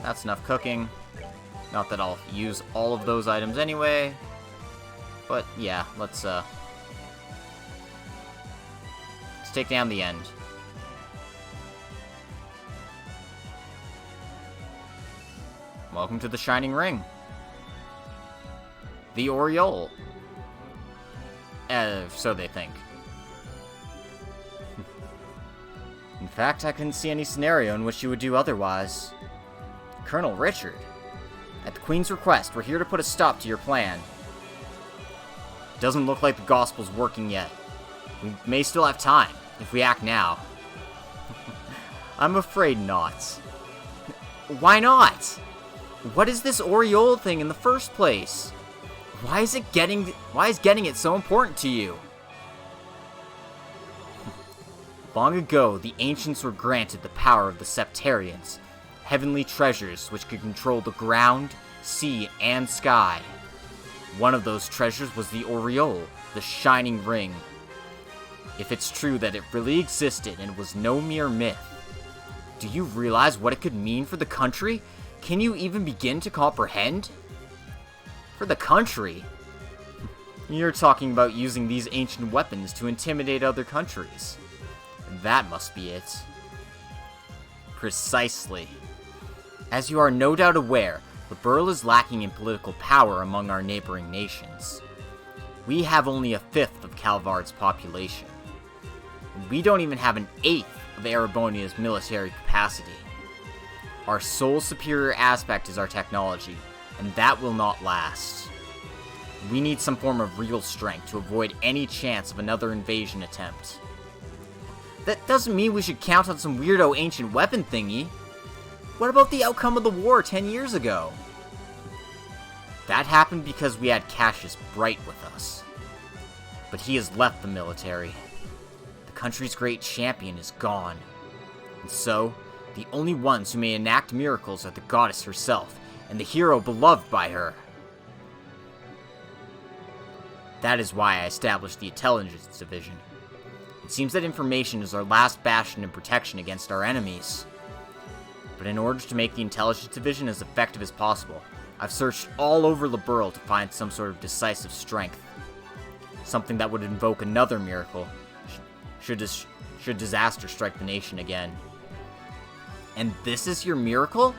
That's enough cooking. Not that I'll use all of those items anyway. But yeah, let's take down the end. Welcome to the Shining Ring. The Aureole. So they think. In fact, I couldn't see any scenario in which you would do otherwise. Colonel Richard, at the Queen's request, we're here to put a stop to your plan. Doesn't look like the gospel's working yet. We may still have time, if we act now. I'm afraid not. Why not? What is this Aureole thing in the first place? Why is getting it so important to you? Long ago, the ancients were granted the power of the Sept-Terrions, heavenly treasures which could control the ground, sea, and sky. One of those treasures was the Aureole, the Shining Ring. If it's true that it really existed and was no mere myth, do you realize what it could mean for the country? Can you even begin to comprehend? For the country? You're talking about using these ancient weapons to intimidate other countries. That must be it. Precisely. As you are no doubt aware, Liberl is lacking in political power among our neighboring nations. We have only a fifth of Calvard's population. We don't even have an eighth of Erebonia's military capacity. Our sole superior aspect is our technology, and that will not last. We need some form of real strength to avoid any chance of another invasion attempt. That doesn't mean we should count on some weirdo ancient weapon thingy. What about the outcome of the war 10 years ago? That happened because we had Cassius Bright with us. But he has left the military. The country's great champion is gone. And so, the only ones who may enact miracles are the goddess herself, and the hero beloved by her. That is why I established the Intelligence Division. It seems that information is our last bastion of protection against our enemies. But in order to make the Intelligence Division as effective as possible, I've searched all over Liberl to find some sort of decisive strength. Something that would invoke another miracle, should disaster strike the nation again. And this is your miracle?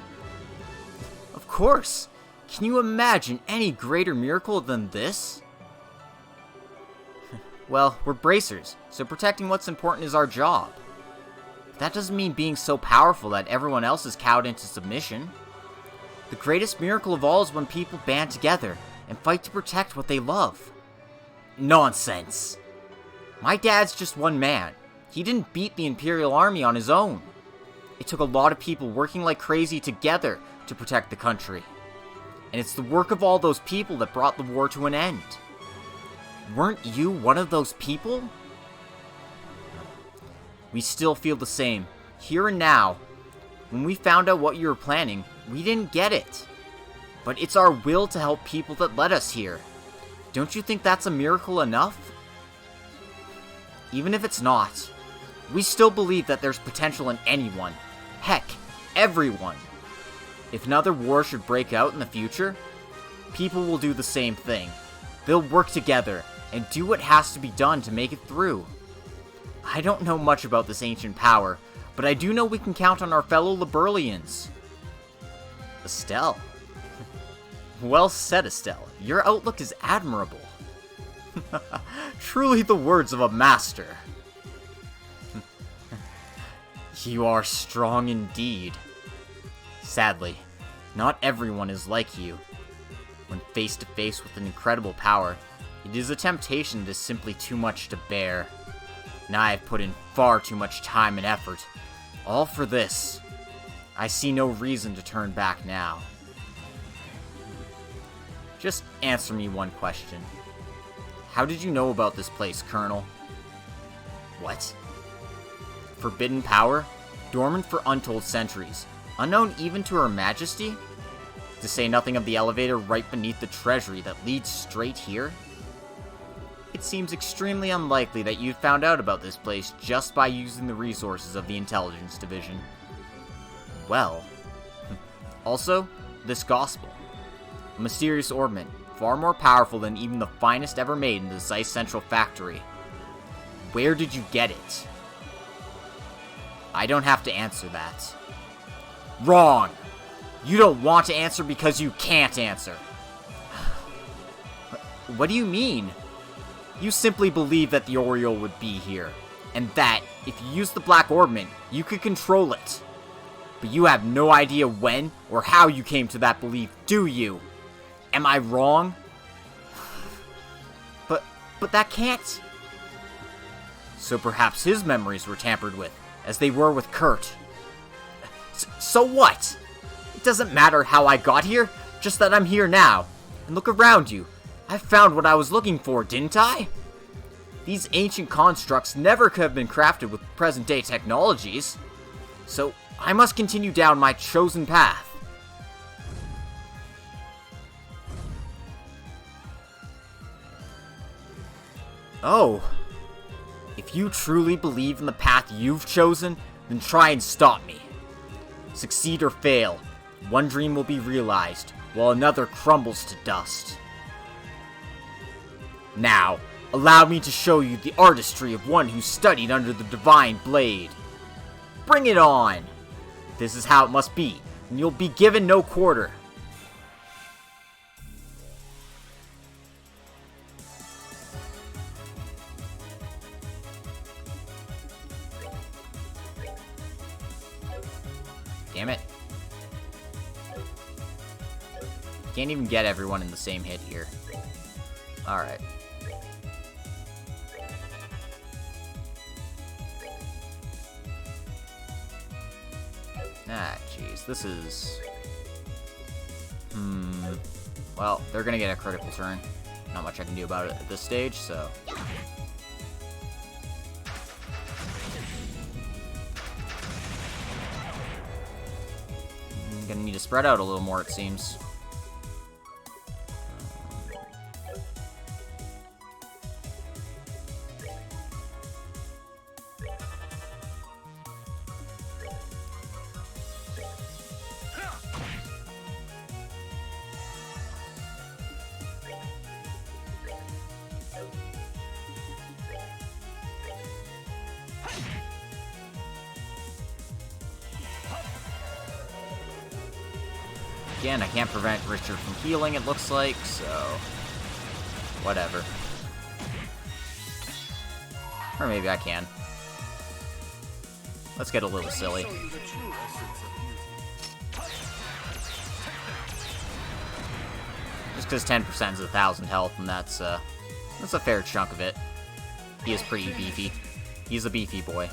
Of course! Can you imagine any greater miracle than this? Well, we're bracers, so protecting what's important is our job. But that doesn't mean being so powerful that everyone else is cowed into submission. The greatest miracle of all is when people band together and fight to protect what they love. Nonsense! My dad's just one man. He didn't beat the Imperial Army on his own. It took a lot of people working like crazy together to protect the country. And it's the work of all those people that brought the war to an end. Weren't you one of those people? We still feel the same, here and now. When we found out what you were planning, we didn't get it. But it's our will to help people that led us here. Don't you think that's a miracle enough? Even if it's not, we still believe that there's potential in anyone. Heck, everyone. If another war should break out in the future, people will do the same thing. They'll work together and do what has to be done to make it through. I don't know much about this ancient power, but I do know we can count on our fellow Liberlians. Estelle. Well said, Estelle. Your outlook is admirable. Truly the words of a master. You are strong indeed. Sadly, not everyone is like you. When face to face with an incredible power, it is a temptation that is simply too much to bear. And I have put in far too much time and effort, all for this. I see no reason to turn back now. Just answer me one question. How did you know about this place, Colonel? What? Forbidden power? Dormant for untold centuries. Unknown even to Her Majesty? To say nothing of the elevator right beneath the treasury that leads straight here? It seems extremely unlikely that you'd found out about this place just by using the resources of the Intelligence Division. well. Also, this gospel. A mysterious ornament, far more powerful than even the finest ever made in the Zeiss Central factory. Where did you get it? I don't have to answer that. Wrong! You don't want to answer because you can't answer. What do you mean? You simply believe that the Oriole would be here, and that, if you use the Black Ornament, you could control it. But you have no idea when or how you came to that belief, do you? Am I wrong? But that can't... So perhaps his memories were tampered with, as they were with Kurt. So what? It doesn't matter how I got here, just that I'm here now. And look around you. I found what I was looking for, didn't I? These ancient constructs never could have been crafted with present-day technologies. So I must continue down my chosen path. Oh. If you truly believe in the path you've chosen, then try and stop me. Succeed or fail, one dream will be realized, while another crumbles to dust. Now, allow me to show you the artistry of one who studied under the divine blade. Bring it on! This is how it must be, and you'll be given no quarter. Damn it. Can't even get everyone in the same hit here. Alright. Ah, jeez. This is... Well, they're gonna get a critical turn. Not much I can do about it at this stage, so... I'm gonna need to spread out a little more, it seems. Again, I can't prevent Richard from healing, it looks like, so... whatever. Or maybe I can. Let's get a little silly. Just because 10% is 1,000 health, and that's a fair chunk of it. He is pretty beefy. He's a beefy boy.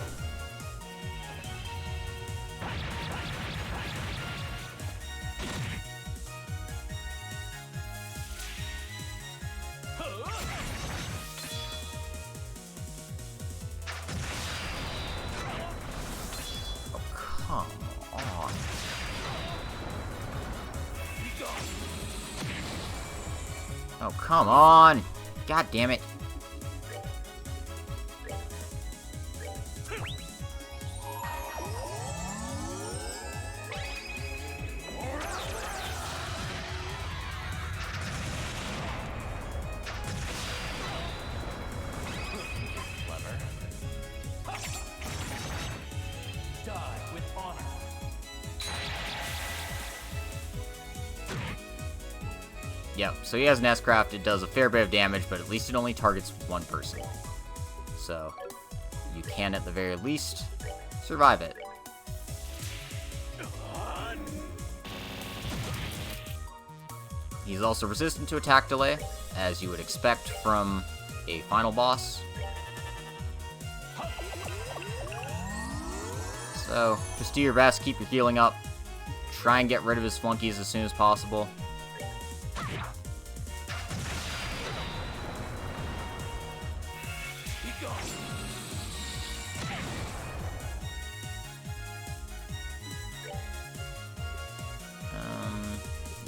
Oh, come on! God damn it. Yep, so he has an S-Craft, it does a fair bit of damage, but at least it only targets one person. So, you can at the very least survive it. He's also resistant to attack delay, as you would expect from a final boss. So, just do your best, keep your healing up, try and get rid of his flunkies as soon as possible.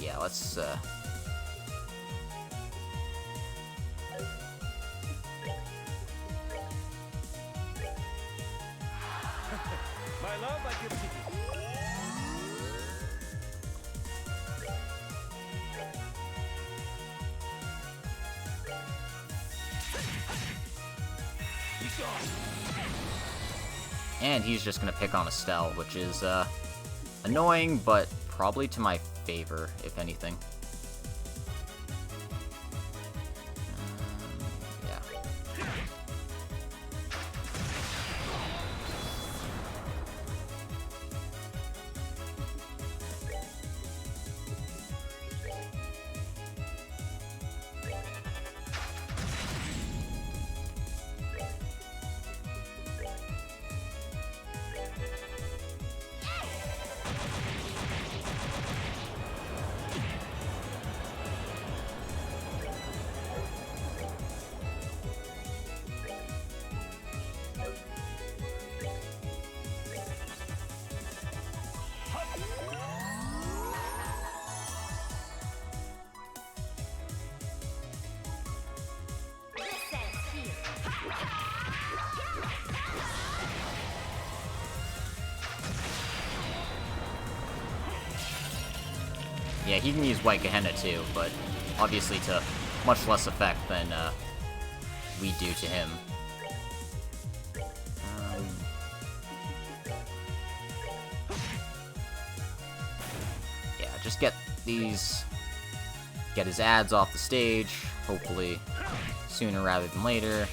Yeah, let's, My love, I give to you. And he's just gonna pick on Estelle, which is, annoying, but probably to my favor, if anything. Yeah. Yeah, he can use White Gehenna too, but obviously to much less effect than we do to him. Yeah, just get his ads off the stage, hopefully sooner rather than later.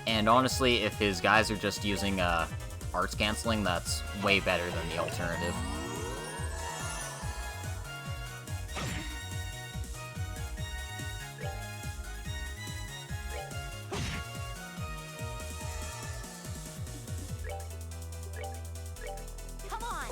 And honestly, if his guys are just using arts canceling, that's way better than the alternative. Come on.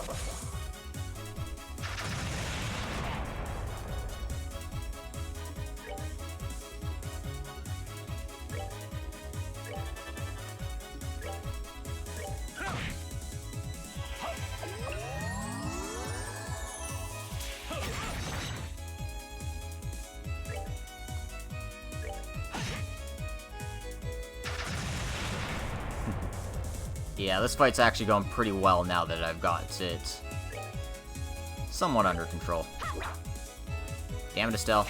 Yeah, this fight's actually going pretty well now that I've got it somewhat under control. Damn it, Estelle.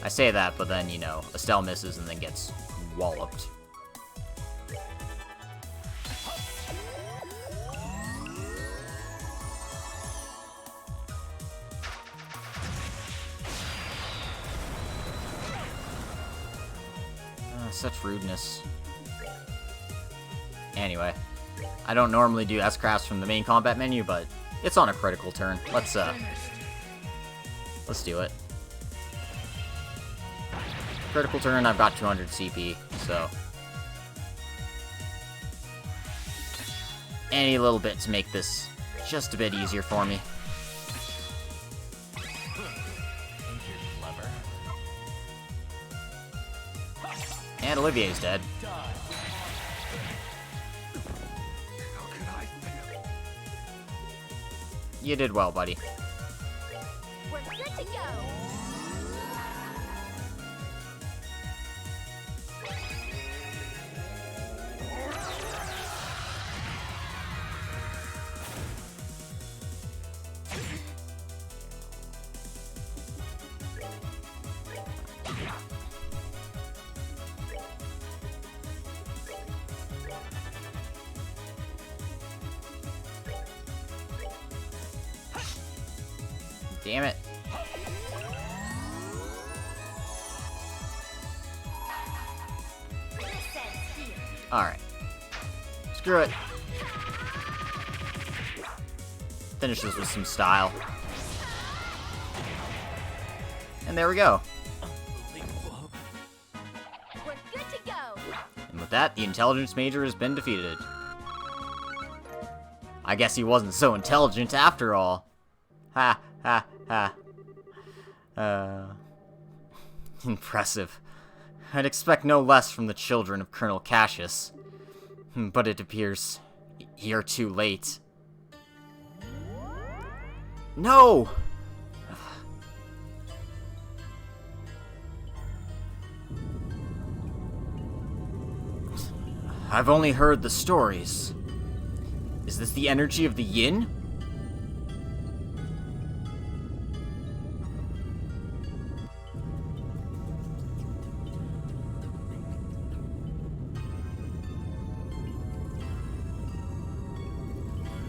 I say that, but then, you know, Estelle misses and then gets walloped. Such rudeness. Anyway, I don't normally do S-Crafts from the main combat menu, but it's on a critical turn. Let's do it. Critical turn, I've got 200 CP, so any little bit to make this just a bit easier for me. And Olivier's dead. How could I fail? You did well, buddy. We're good to go. Damn it. Alright. Screw it. Finish this with some style. And there we go. We're good to go. And with that, the intelligence major has been defeated. I guess he wasn't so intelligent after all. Ha, ha, ha. Impressive. I'd expect no less from the children of Colonel Cassius. But it appears you're too late. No! I've only heard the stories. Is this the energy of the yin?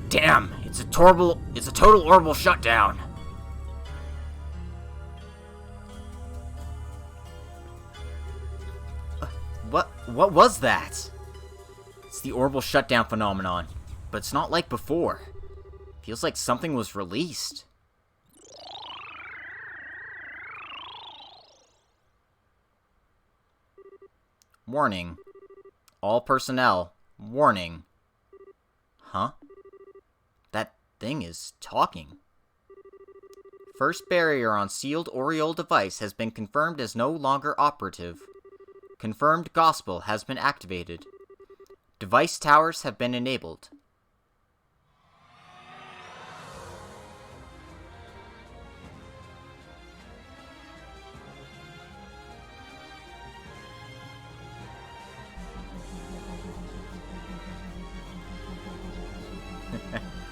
Damn, it's a total orbital shutdown. What was that? It's the orbital shutdown phenomenon, but it's not like before. Feels like something was released. Warning. All personnel. Warning. Huh? That thing is talking. First barrier on sealed Oriole device has been confirmed as no longer operative. Confirmed gospel has been activated. Device towers have been enabled.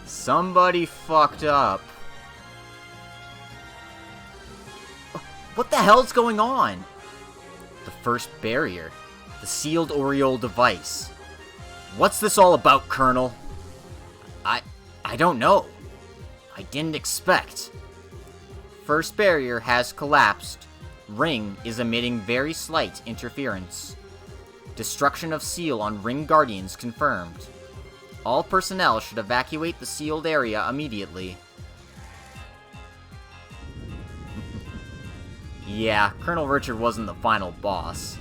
Somebody fucked up. What the hell's going on? The first barrier. The sealed Oriole device. What's this all about, Colonel? I don't know. I didn't expect. First barrier has collapsed. Ring is emitting very slight interference. Destruction of seal on Ring Guardians confirmed. All personnel should evacuate the sealed area immediately. Yeah, Colonel Richard wasn't the final boss.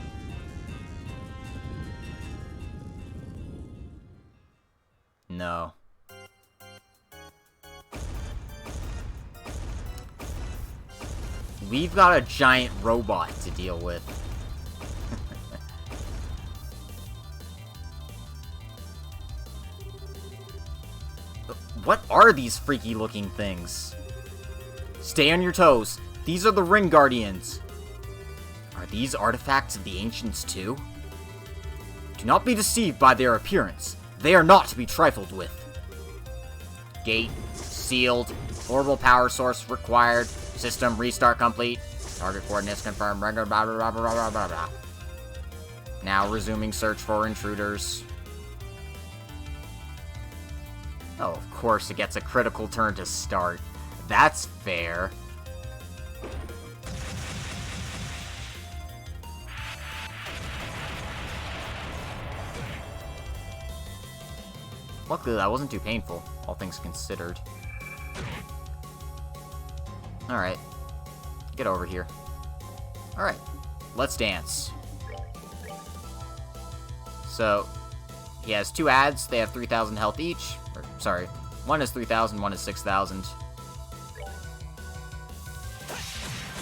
No. We've got a giant robot to deal with. What are these freaky looking things? Stay on your toes. These are the Ring Guardians. Are these artifacts of the Ancients too? Do not be deceived by their appearance. They are not to be trifled with. Gate sealed. Orbital power source required. System restart complete. Target coordinates confirmed. Blah, blah, blah, blah, blah, blah, blah. Now resuming search for intruders. Oh, of course it gets a critical turn to start. That's fair. Luckily, that wasn't too painful, all things considered. Alright. Get over here. Alright. Let's dance. So, he has two ads. They have 3,000 health each. Or, sorry. One is 3,000, one is 6,000.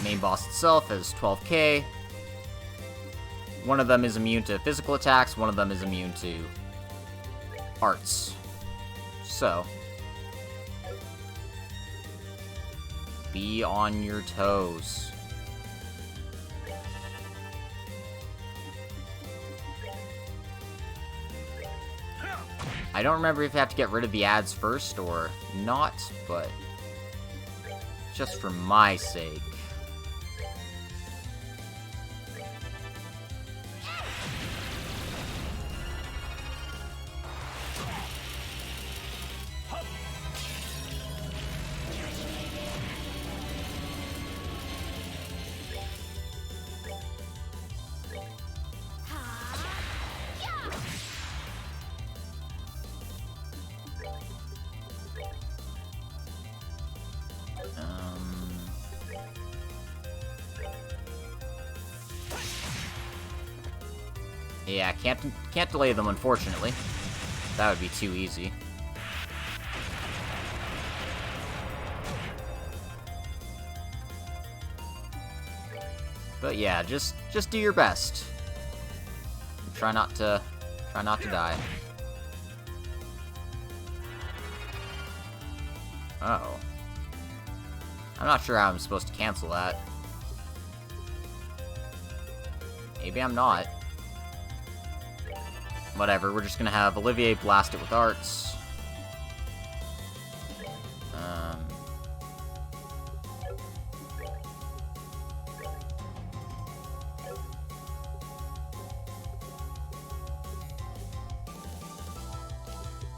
Main boss itself has 12k. One of them is immune to physical attacks, one of them is immune to arts. So, be on your toes. I don't remember if you have to get rid of the ads first or not, but just for my sake. Yeah, can't delay them, unfortunately. That would be too easy. But yeah, just do your best. Try not to die. Uh-oh. I'm not sure how I'm supposed to cancel that. Maybe I'm not. Whatever, we're just gonna have Olivier blast it with arts.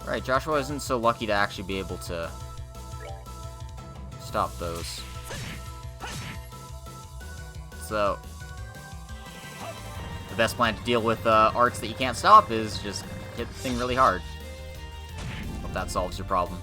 Right, Joshua isn't so lucky to actually be able to stop those. So, the best plan to deal with arts that you can't stop is just hit the thing really hard. Hope that solves your problem.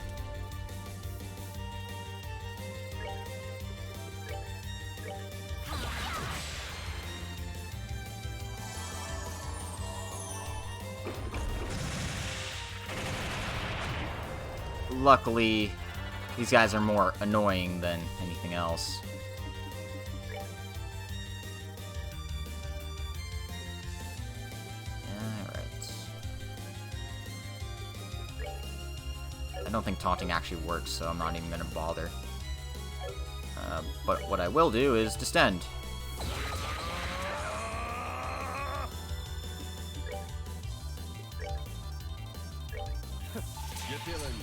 Luckily, these guys are more annoying than anything else. Alright. I don't think taunting actually works, so I'm not even going to bother. But what I will do is distend. You're feeling...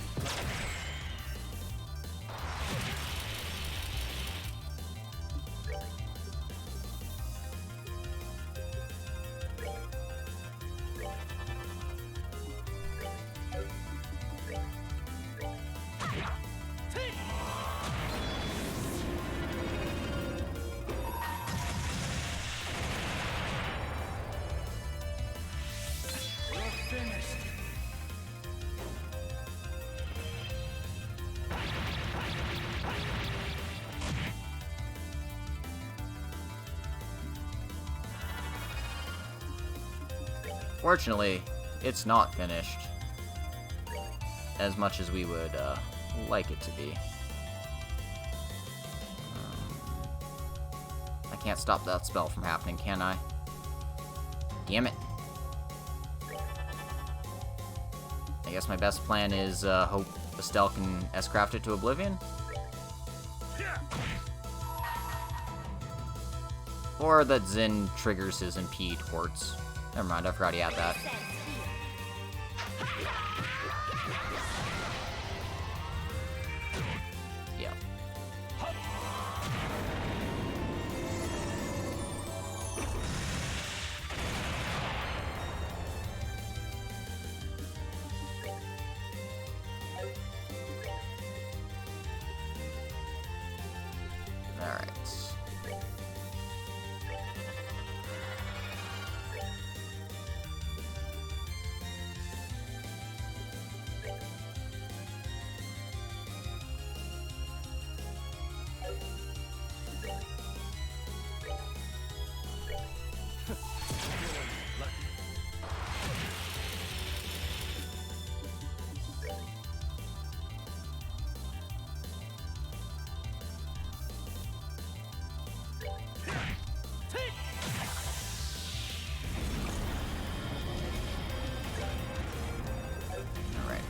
You're finished. Fortunately, it's not finished. As much as we would like it to be. I can't stop that spell from happening, can I? Damn it. I guess my best plan is hope Estelle can S-craft it to oblivion? Or that Zin triggers his impede quartz. Never mind, I forgot he had that. Yeah. Alright.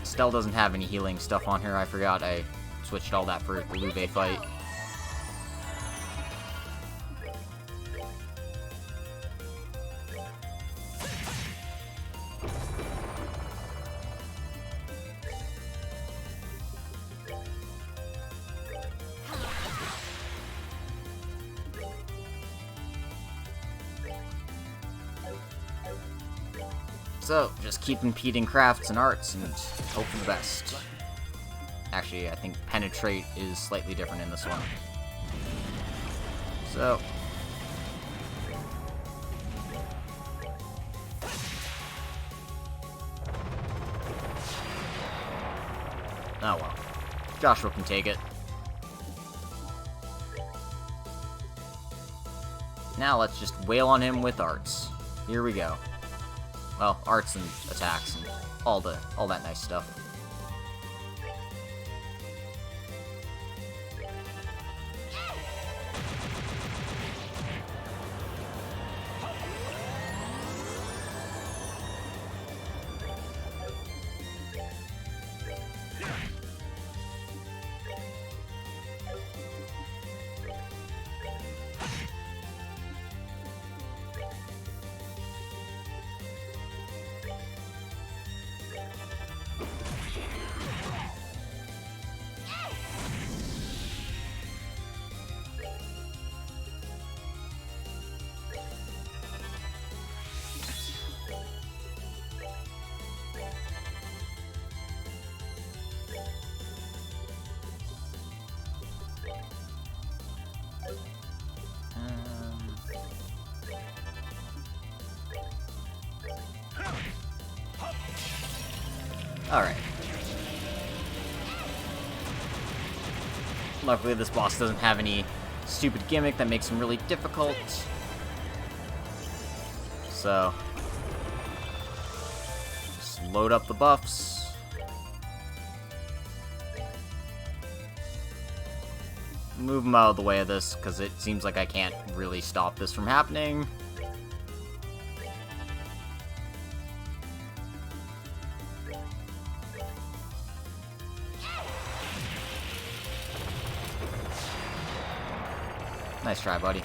Estelle doesn't have any healing stuff on her. I forgot I switched all that for the Lube fight. So, just keep impeding crafts and arts and hope for the best. Actually, I think penetrate is slightly different in this one. So... oh well. Joshua can take it. Now let's just wail on him with arts. Here we go. Well, arts and attacks and all that nice stuff. Alright. Luckily, this boss doesn't have any stupid gimmick that makes him really difficult. So, just load up the buffs. Move him out of the way of this, because it seems like I can't really stop this from happening. Nice try, buddy.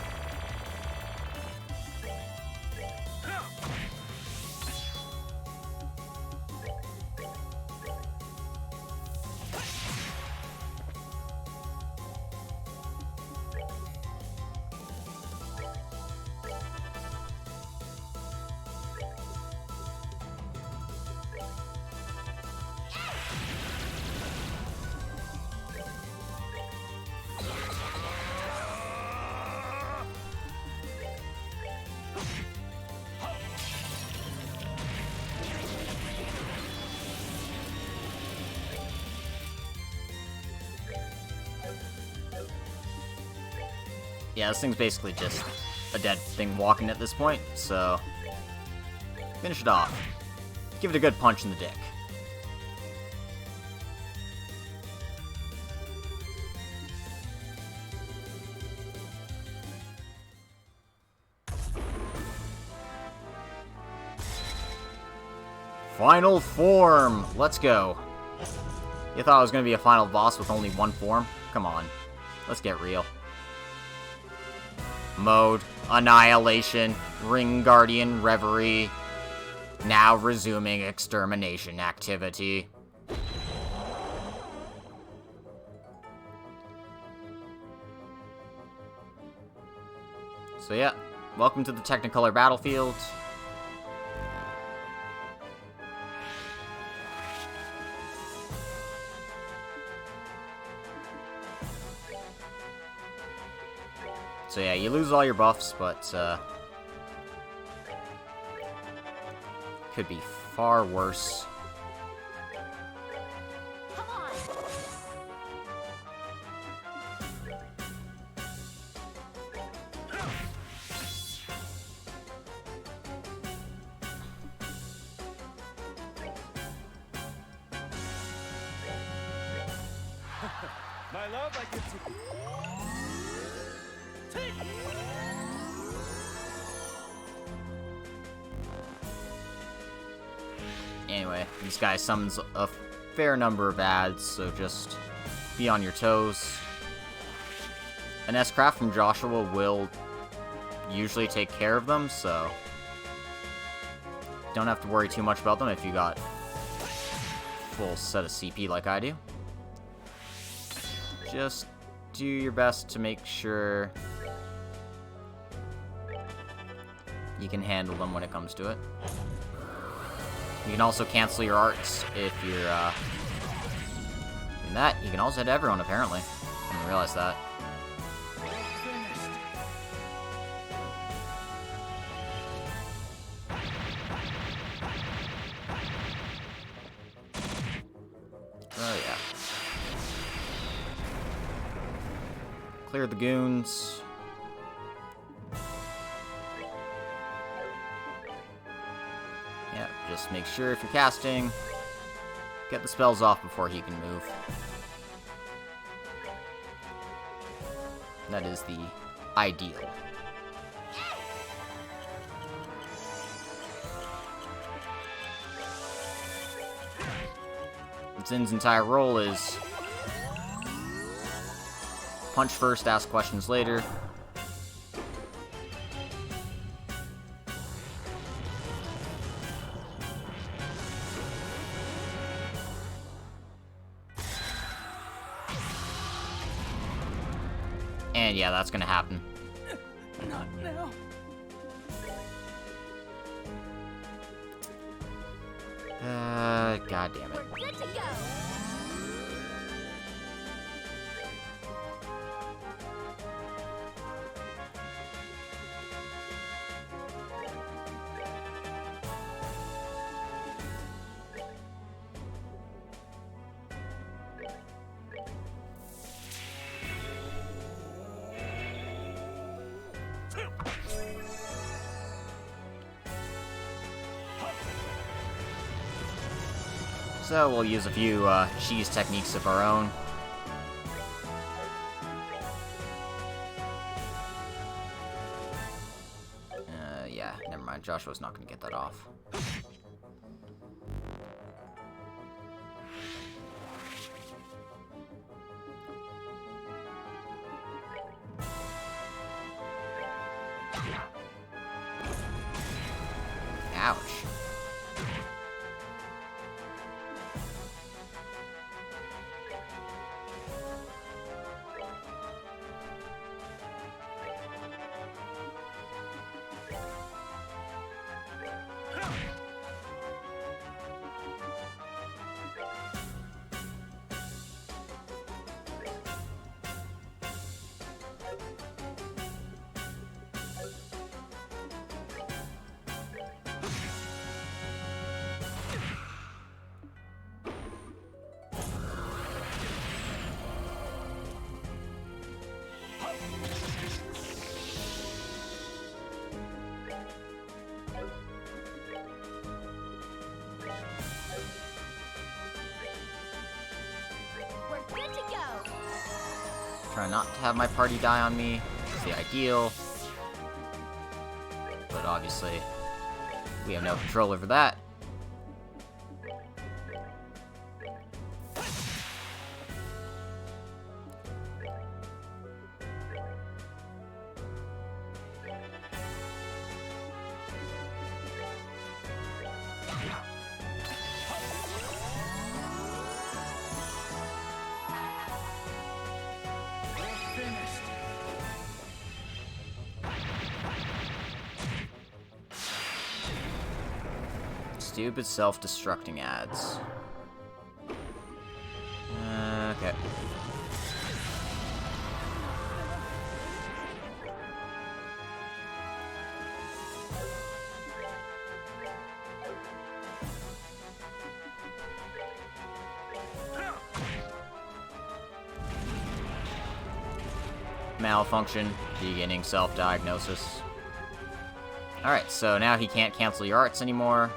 Yeah, this thing's basically just a dead thing walking at this point, so finish it off. Give it a good punch in the dick. Final form! Let's go. You thought it was going to be a final boss with only one form? Come on. Let's get real. Mode, Annihilation, Ring Guardian Reverie, now resuming extermination activity. So yeah, welcome to the Technicolor battlefield. So yeah, you lose all your buffs, but could be far worse. Come on. My love, I get to... Anyway, this guy summons a fair number of ads, so just be on your toes. An S-Craft from Joshua will usually take care of them, so don't have to worry too much about them if you got full set of CP like I do. Just do your best to make sure you can handle them when it comes to it. You can also cancel your arts if you're doing that. You can also hit everyone, apparently. I didn't realize that. Oh, yeah. Clear the goons. Yeah, just make sure if you're casting, get the spells off before he can move. That is the ideal. Zin's entire role is punch first, ask questions later. And yeah, that's gonna happen. Not now. God damn it. We're good to go. So we'll use a few cheese techniques of our own. Yeah, never mind. Joshua's not going to get that off. Ouch. We're good to go. Try not to have my party die on me. It's the ideal. But obviously, we have no control over that. Stupid self-destructing ads. Okay. Malfunction, beginning self-diagnosis. Alright, so now he can't cancel your arts anymore.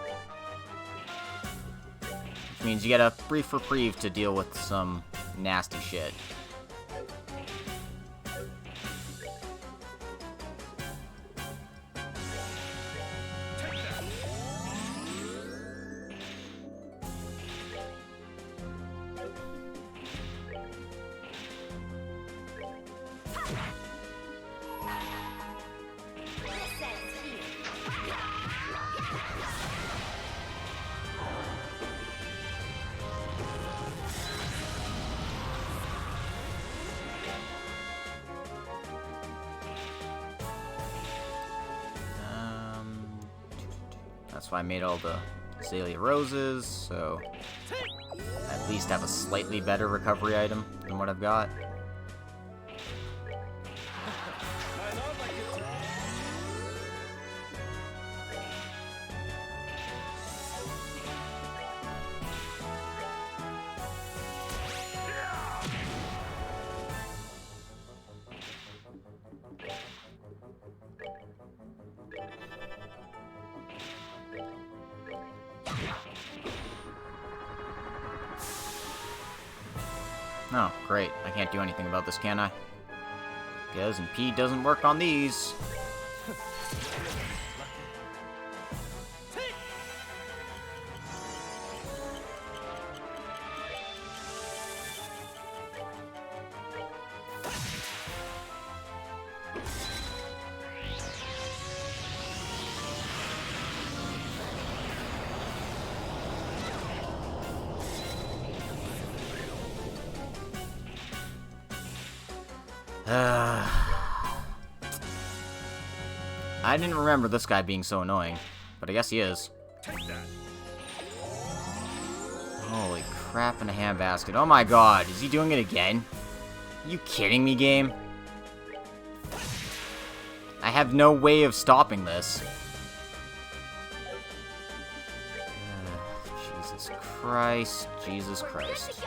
Which means you get a brief reprieve to deal with some nasty shit. That's why I made all the Azalea Roses, so I at least have a slightly better recovery item than what I've got. Oh, great. I can't do anything about this, can I? Because P doesn't work on these. I didn't remember this guy being so annoying, but I guess he is. Holy crap in a handbasket. Oh my god, is he doing it again? Are you kidding me, game? I have no way of stopping this. Jesus Christ, Jesus Christ.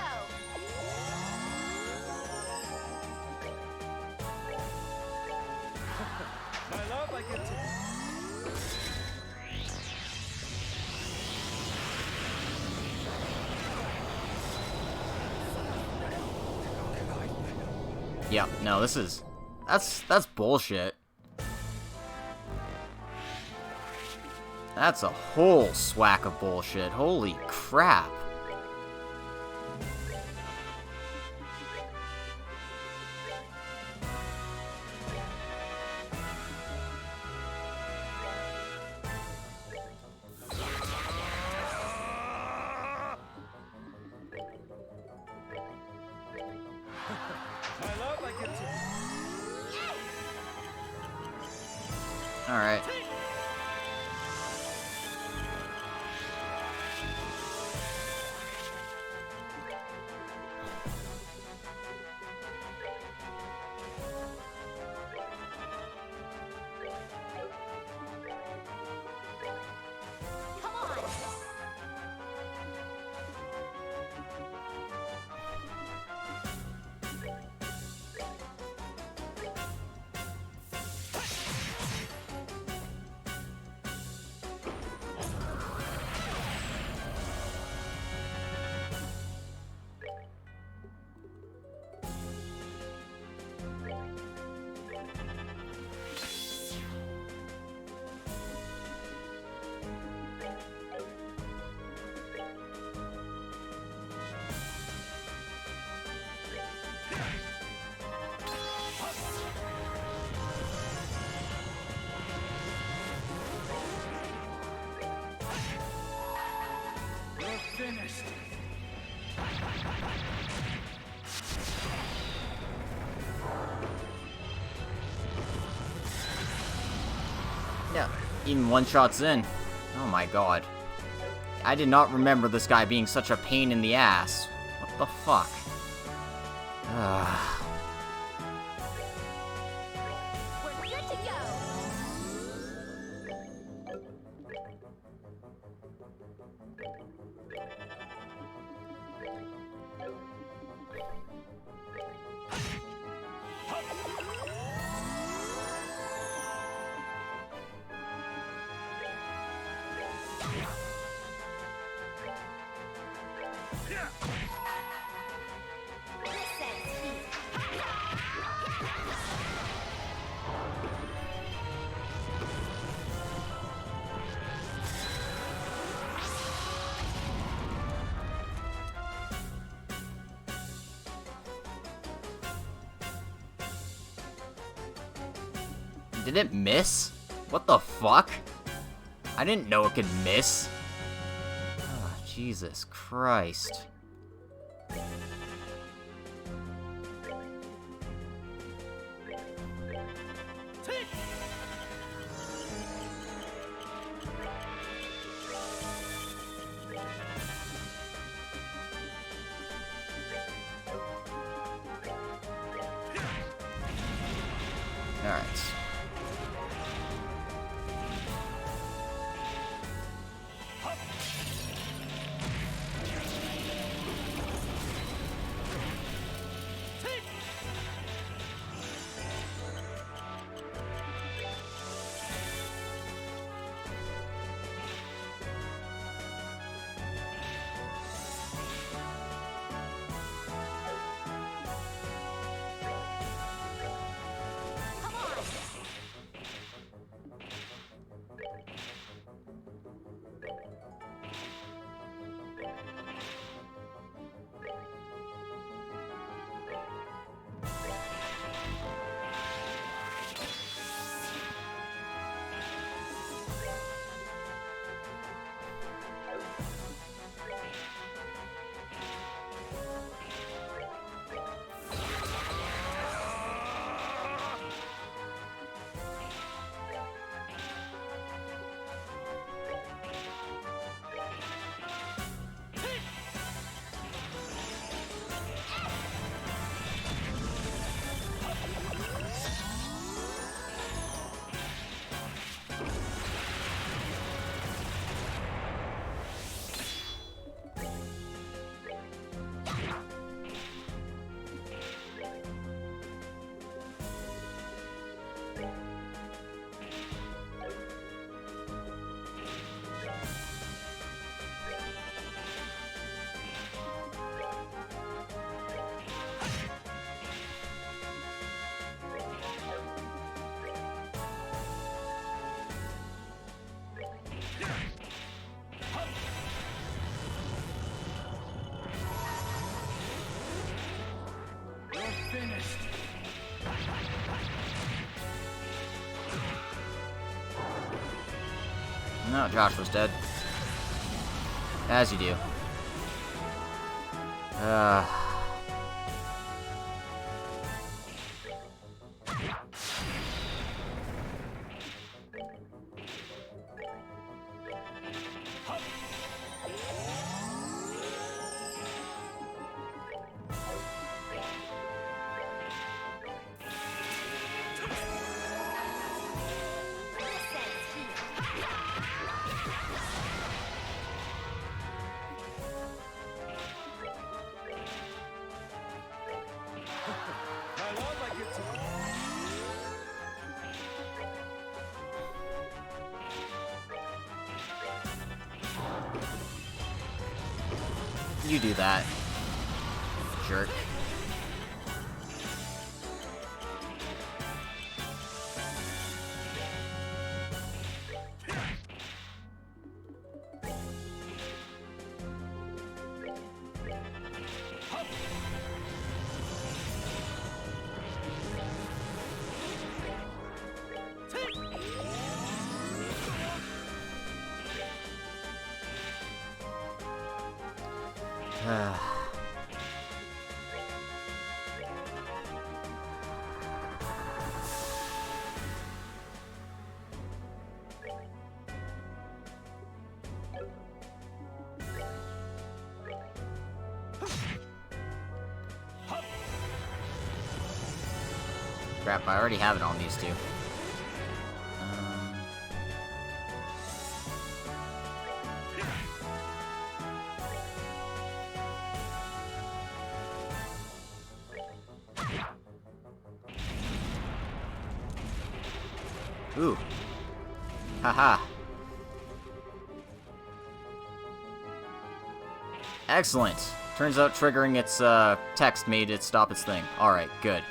Yep, no, this is... That's bullshit. That's a whole swack of bullshit. Holy crap. Alright. Come on. Finished. Yeah, even one shots in. Oh my god. I did not remember this guy being such a pain in the ass. What the fuck? We're good to go. Did it miss? What the fuck? I didn't know it could miss. Oh, Jesus Christ. Alright. Come on. No, Josh was dead. As you do. My love, I get to... You do that. Jerk. Crap, I already have it on these two. Ooh. Haha. Excellent. Turns out triggering its text made it stop its thing. Alright, good.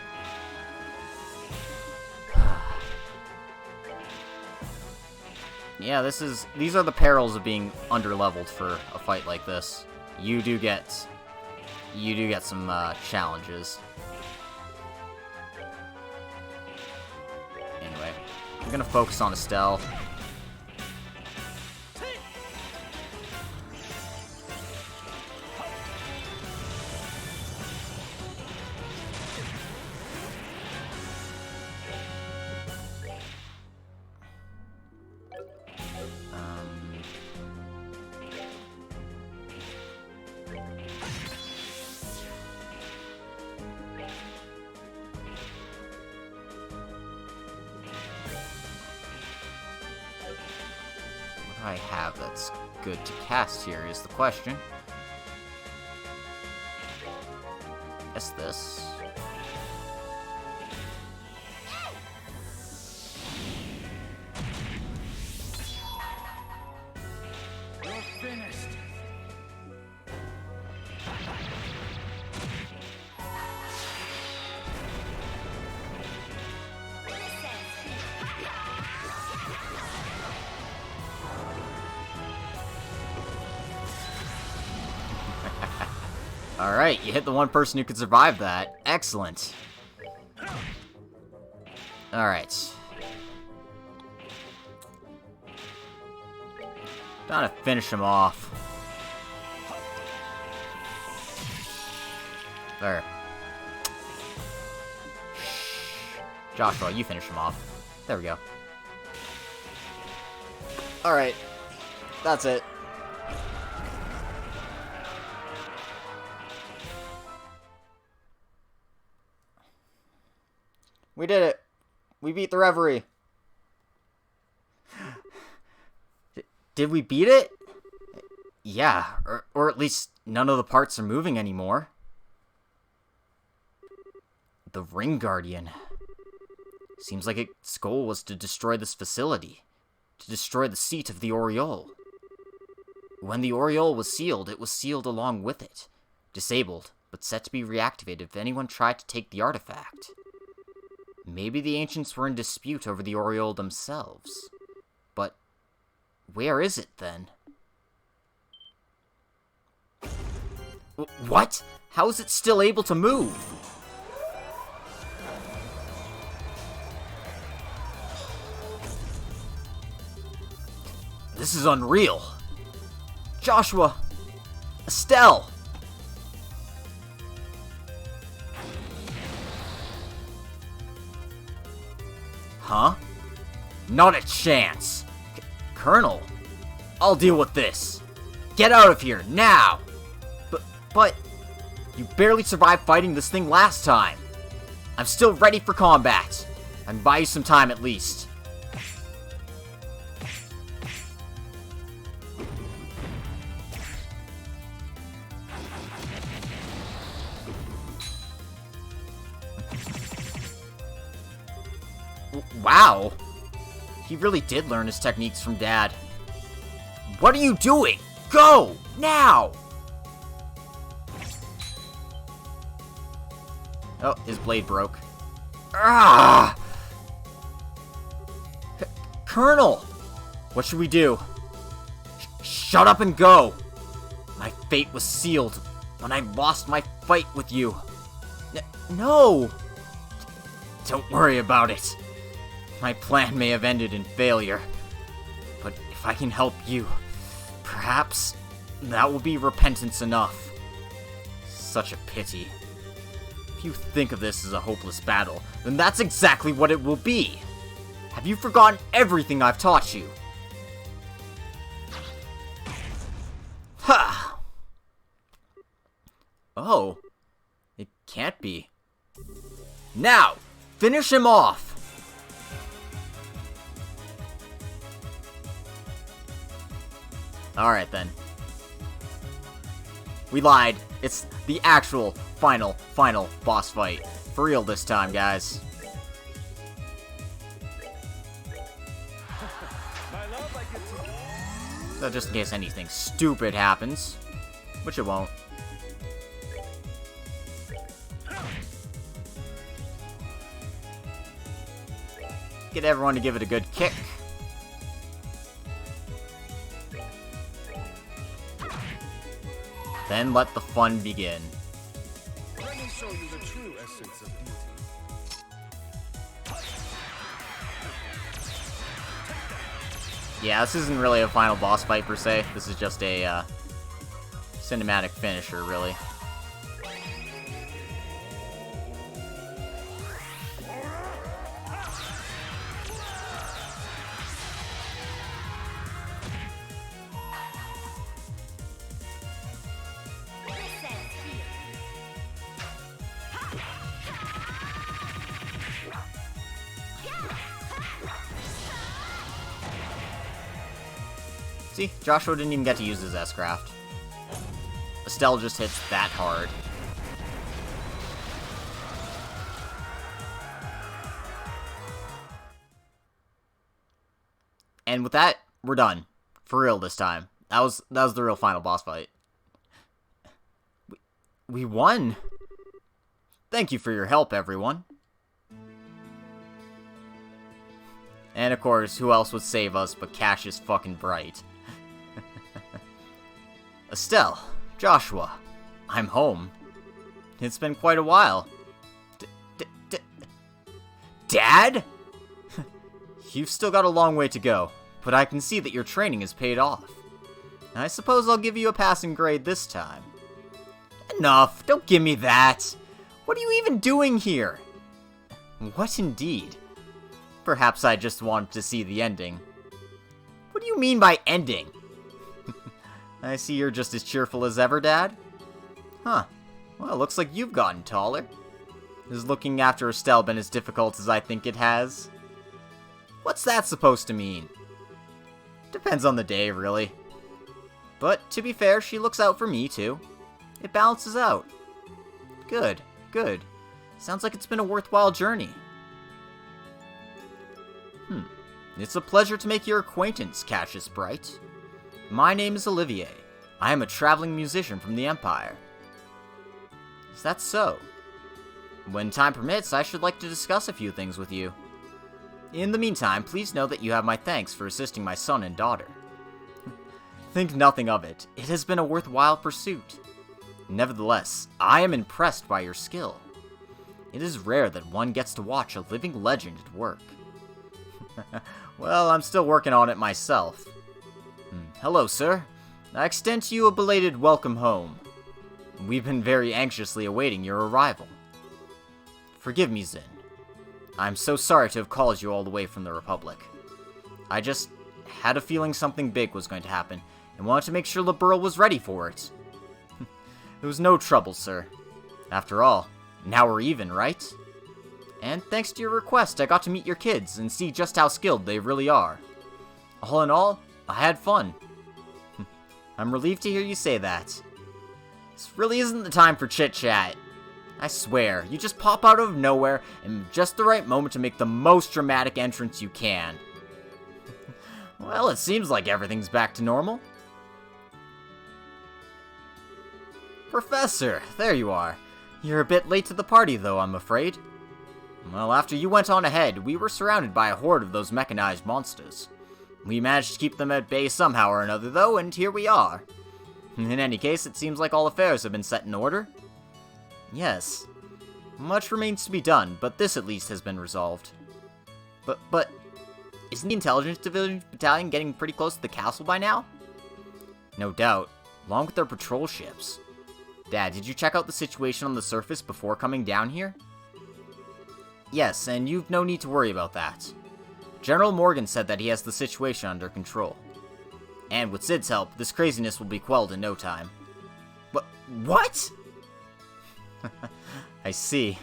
Yeah, these are the perils of being underleveled for a fight like this. You do get some challenges. Anyway, we're gonna focus on Estelle. I have that's good to cast here is the question. Guess this. You're finished. Alright, you hit the one person who could survive that. Excellent. Alright. Gotta finish him off. There. Joshua, you finish him off. There we go. Alright. That's it. We did it. We beat the Reverie. Did we beat it? Yeah, or at least none of the parts are moving anymore. The Ring Guardian. Seems like its goal was to destroy this facility. To destroy the seat of the Aureole. When the Aureole was sealed, it was sealed along with it. Disabled, but set to be reactivated if anyone tried to take the artifact. Maybe the ancients were in dispute over the Aureole themselves. But where is it, then? What? How is it still able to move? This is unreal. Joshua! Estelle! Huh? Not a chance. Colonel, I'll deal with this. Get out of here, now! But, you barely survived fighting this thing last time. I'm still ready for combat. I can buy you some time at least. Wow! He really did learn his techniques from Dad. What are you doing? Go! Now! Oh, his blade broke. Ah! Colonel! What should we do? Shut up and go! My fate was sealed when I lost my fight with you. No! Don't worry about it. My plan may have ended in failure, but if I can help you, perhaps that will be repentance enough. Such a pity. If you think of this as a hopeless battle, then that's exactly what it will be. Have you forgotten everything I've taught you? Ha! Oh, it can't be. Now, finish him off! Alright then. We lied. It's the actual final boss fight. For real this time, guys. So just in case anything stupid happens. Which it won't. Get everyone to give it a good kick. Then let the fun begin. Let me show you the true essence of beauty. Yeah, this isn't really a final boss fight per se. This is just a cinematic finisher, really. See, Joshua didn't even get to use his S-Craft. Estelle just hits that hard. And with that, we're done. For real this time. That was the real final boss fight. We won! Thank you for your help, everyone. And of course, who else would save us but Cassius fucking Bright? Estelle, Joshua, I'm home. It's been quite a while. Dad? You've still got a long way to go, but I can see that your training has paid off. I suppose I'll give you a passing grade this time. Enough, don't give me that. What are you even doing here? What indeed? Perhaps I just wanted to see the ending. What do you mean by ending? I see you're just as cheerful as ever, Dad. Huh. Well, it looks like you've gotten taller. Has looking after Estelle been as difficult as I think it has? What's that supposed to mean? Depends on the day, really. But, to be fair, she looks out for me, too. It balances out. Good, good. Sounds like it's been a worthwhile journey. It's a pleasure to make your acquaintance, Cassius Bright. My name is Olivier. I am a traveling musician from the Empire. Is that so? When time permits, I should like to discuss a few things with you. In the meantime, please know that you have my thanks for assisting my son and daughter. Think nothing of it. It has been a worthwhile pursuit. Nevertheless, I am impressed by your skill. It is rare that one gets to watch a living legend at work. Well, I'm still working on it myself. Hello, sir. I extend to you a belated welcome home. We've been very anxiously awaiting your arrival. Forgive me, Zin. I'm so sorry to have called you all the way from the Republic. I just had a feeling something big was going to happen, and wanted to make sure Liberl was ready for it. It was no trouble, sir. After all, now we're even, right? And thanks to your request, I got to meet your kids and see just how skilled they really are. All in all, I had fun. I'm relieved to hear you say that. This really isn't the time for chit-chat. I swear, you just pop out of nowhere in just the right moment to make the most dramatic entrance you can. Well, it seems like everything's back to normal. Professor, there you are. You're a bit late to the party, though, I'm afraid. Well, after you went on ahead, we were surrounded by a horde of those mechanized monsters. We managed to keep them at bay somehow or another, though, and here we are. In any case, it seems like all affairs have been set in order. Yes. Much remains to be done, but this at least has been resolved. But, isn't the Intelligence Division Battalion getting pretty close to the castle by now? No doubt, along with their patrol ships. Dad, did you check out the situation on the surface before coming down here? Yes, and you've no need to worry about that. General Morgan said that he has the situation under control. And with Sid's help, this craziness will be quelled in no time. What? I see.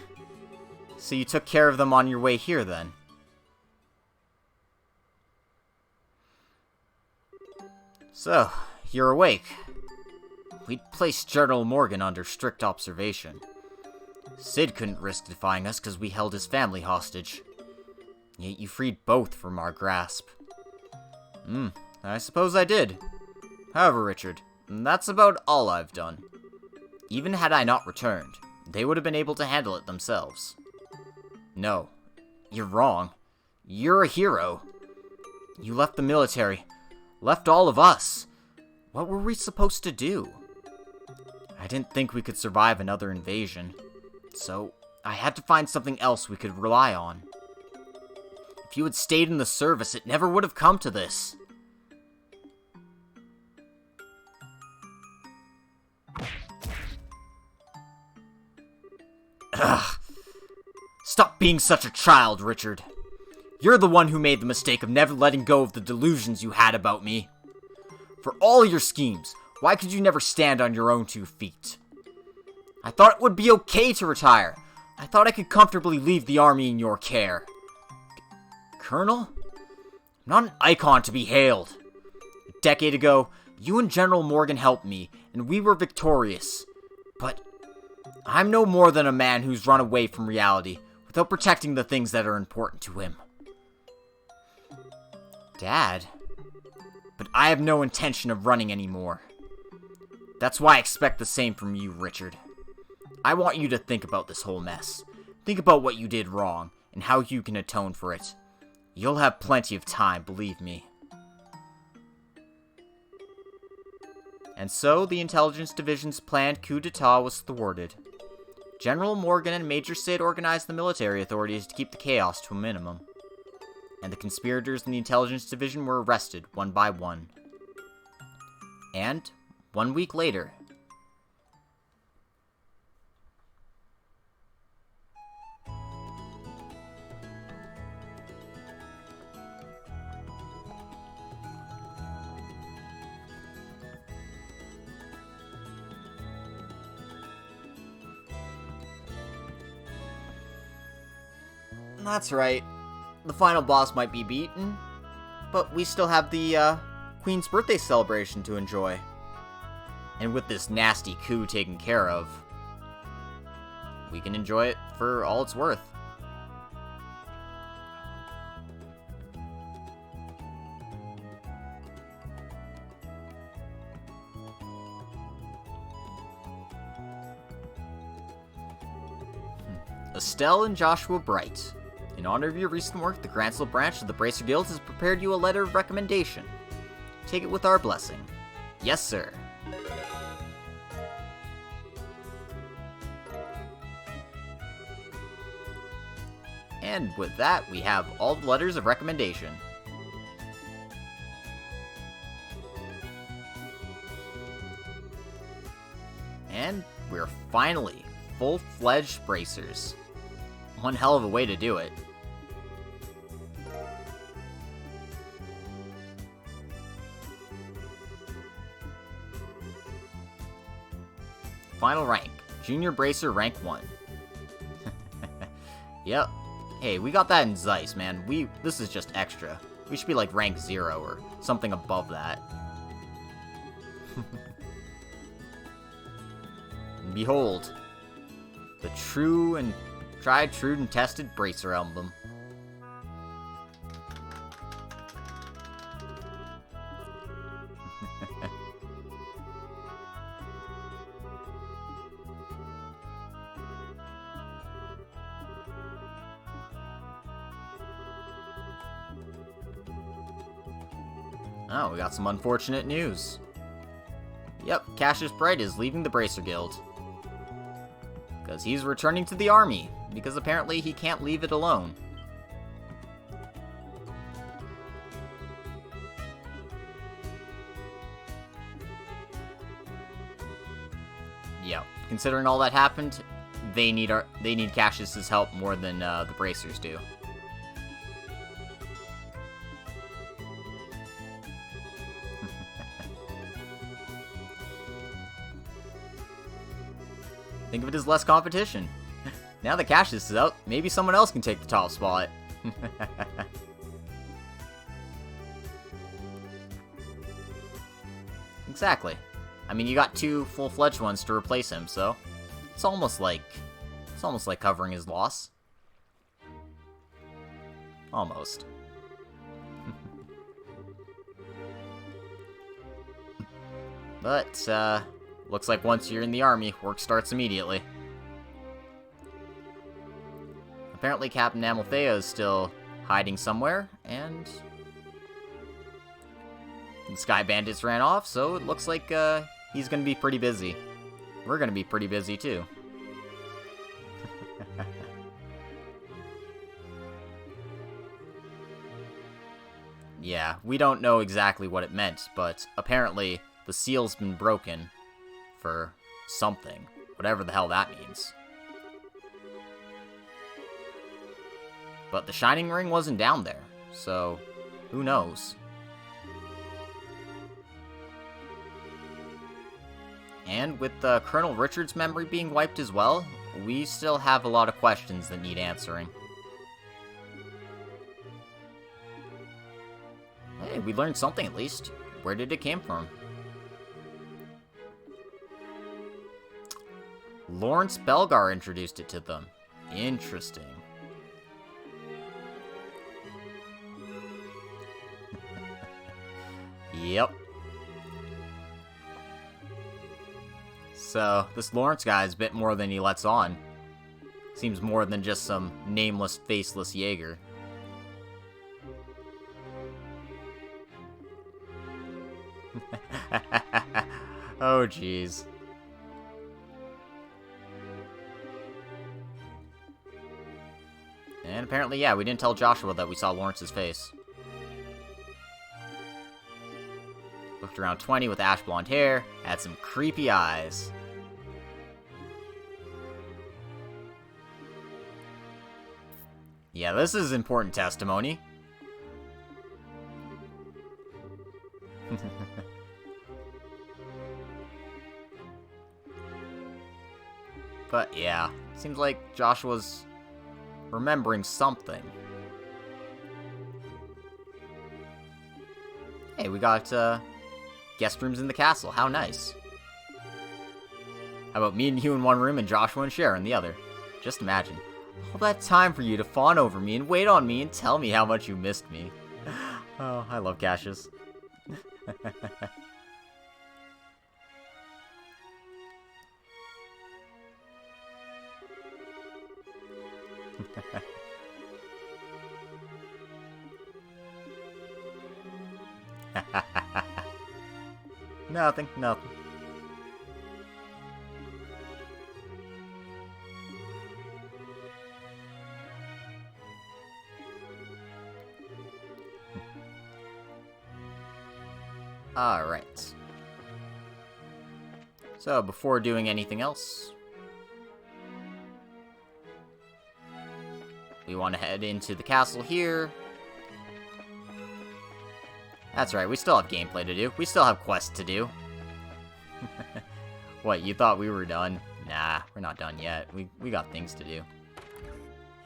So you took care of them on your way here, then? So, you're awake. We'd placed General Morgan under strict observation. Sid couldn't risk defying us because we held his family hostage. Yet you freed both from our grasp. I suppose I did. However, Richard, that's about all I've done. Even had I not returned, they would have been able to handle it themselves. No, you're wrong. You're a hero. You left the military, left all of us. What were we supposed to do? I didn't think we could survive another invasion, so I had to find something else we could rely on. If you had stayed in the service, it never would have come to this. Ugh. Stop being such a child, Richard. You're the one who made the mistake of never letting go of the delusions you had about me. For all your schemes, why could you never stand on your own 2 feet? I thought it would be okay to retire. I thought I could comfortably leave the army in your care. Colonel? I'm not an icon to be hailed. A decade ago, you and General Morgan helped me, and we were victorious. But I'm no more than a man who's run away from reality without protecting the things that are important to him. Dad? But I have no intention of running anymore. That's why I expect the same from you, Richard. I want you to think about this whole mess. Think about what you did wrong, and how you can atone for it. You'll have plenty of time, believe me. And so, the Intelligence Division's planned coup d'etat was thwarted. General Morgan and Major Sid organized the military authorities to keep the chaos to a minimum. And the conspirators in the Intelligence Division were arrested one by one. And 1 week later, that's right. The final boss might be beaten, but we still have the Queen's birthday celebration to enjoy. And with this nasty coup taken care of, we can enjoy it for all it's worth. Estelle and Joshua Bright. In honor of your recent work, the Gransel branch of the Bracer Guild has prepared you a letter of recommendation. Take it with our blessing. Yes, sir. And with that, we have all the letters of recommendation. And we're finally full-fledged bracers. One hell of a way to do it. Final rank. Junior Bracer rank 1. Yep. Hey, we got that in Zeiss, man. This is just extra. We should be like rank 0 or something above that. And behold, the true and tried, true, and tested Bracer emblem. Oh, we got some unfortunate news. Yep, Cassius Bright is leaving the Bracer Guild. Because he's returning to the army, because apparently he can't leave it alone. Yep, considering all that happened, they need Cassius's help more than the Bracers do. Think of it as less competition. Now that Cassius is out, maybe someone else can take the top spot. Exactly. I mean, you got 2 full-fledged ones to replace him, so it's almost like covering his loss. Almost. But, looks like once you're in the army, work starts immediately. Apparently Captain Amalthea is still hiding somewhere, and the Sky Bandits ran off, so it looks like he's gonna be pretty busy. We're gonna be pretty busy too. Yeah, we don't know exactly what it meant, but apparently the seal's been broken for something, whatever the hell that means. But the Shining Ring wasn't down there, so who knows? And with Colonel Richard's memory being wiped as well, we still have a lot of questions that need answering. Hey, we learned something at least. Where did it come from? Lawrence Belgar introduced it to them. Interesting. Yep. So, this Lawrence guy is a bit more than he lets on. Seems more than just some nameless, faceless Jaeger. Oh, jeez. And apparently, yeah, we didn't tell Joshua that we saw Lawrence's face. Looked around 20 with ash blonde hair, had some creepy eyes. Yeah, this is important testimony. But yeah, seems like Joshua's remembering something. Hey, we got guest rooms in the castle. How nice. How about me and you in one room and Joshua and Cher in the other? Just imagine. All that time for you to fawn over me and wait on me and tell me how much you missed me. Oh, I love Cassius. Nothing. Alright. So, before doing anything else, we want to head into the castle here. That's right, we still have gameplay to do. We still have quests to do. What, you thought we were done? Nah, we're not done yet. We got things to do.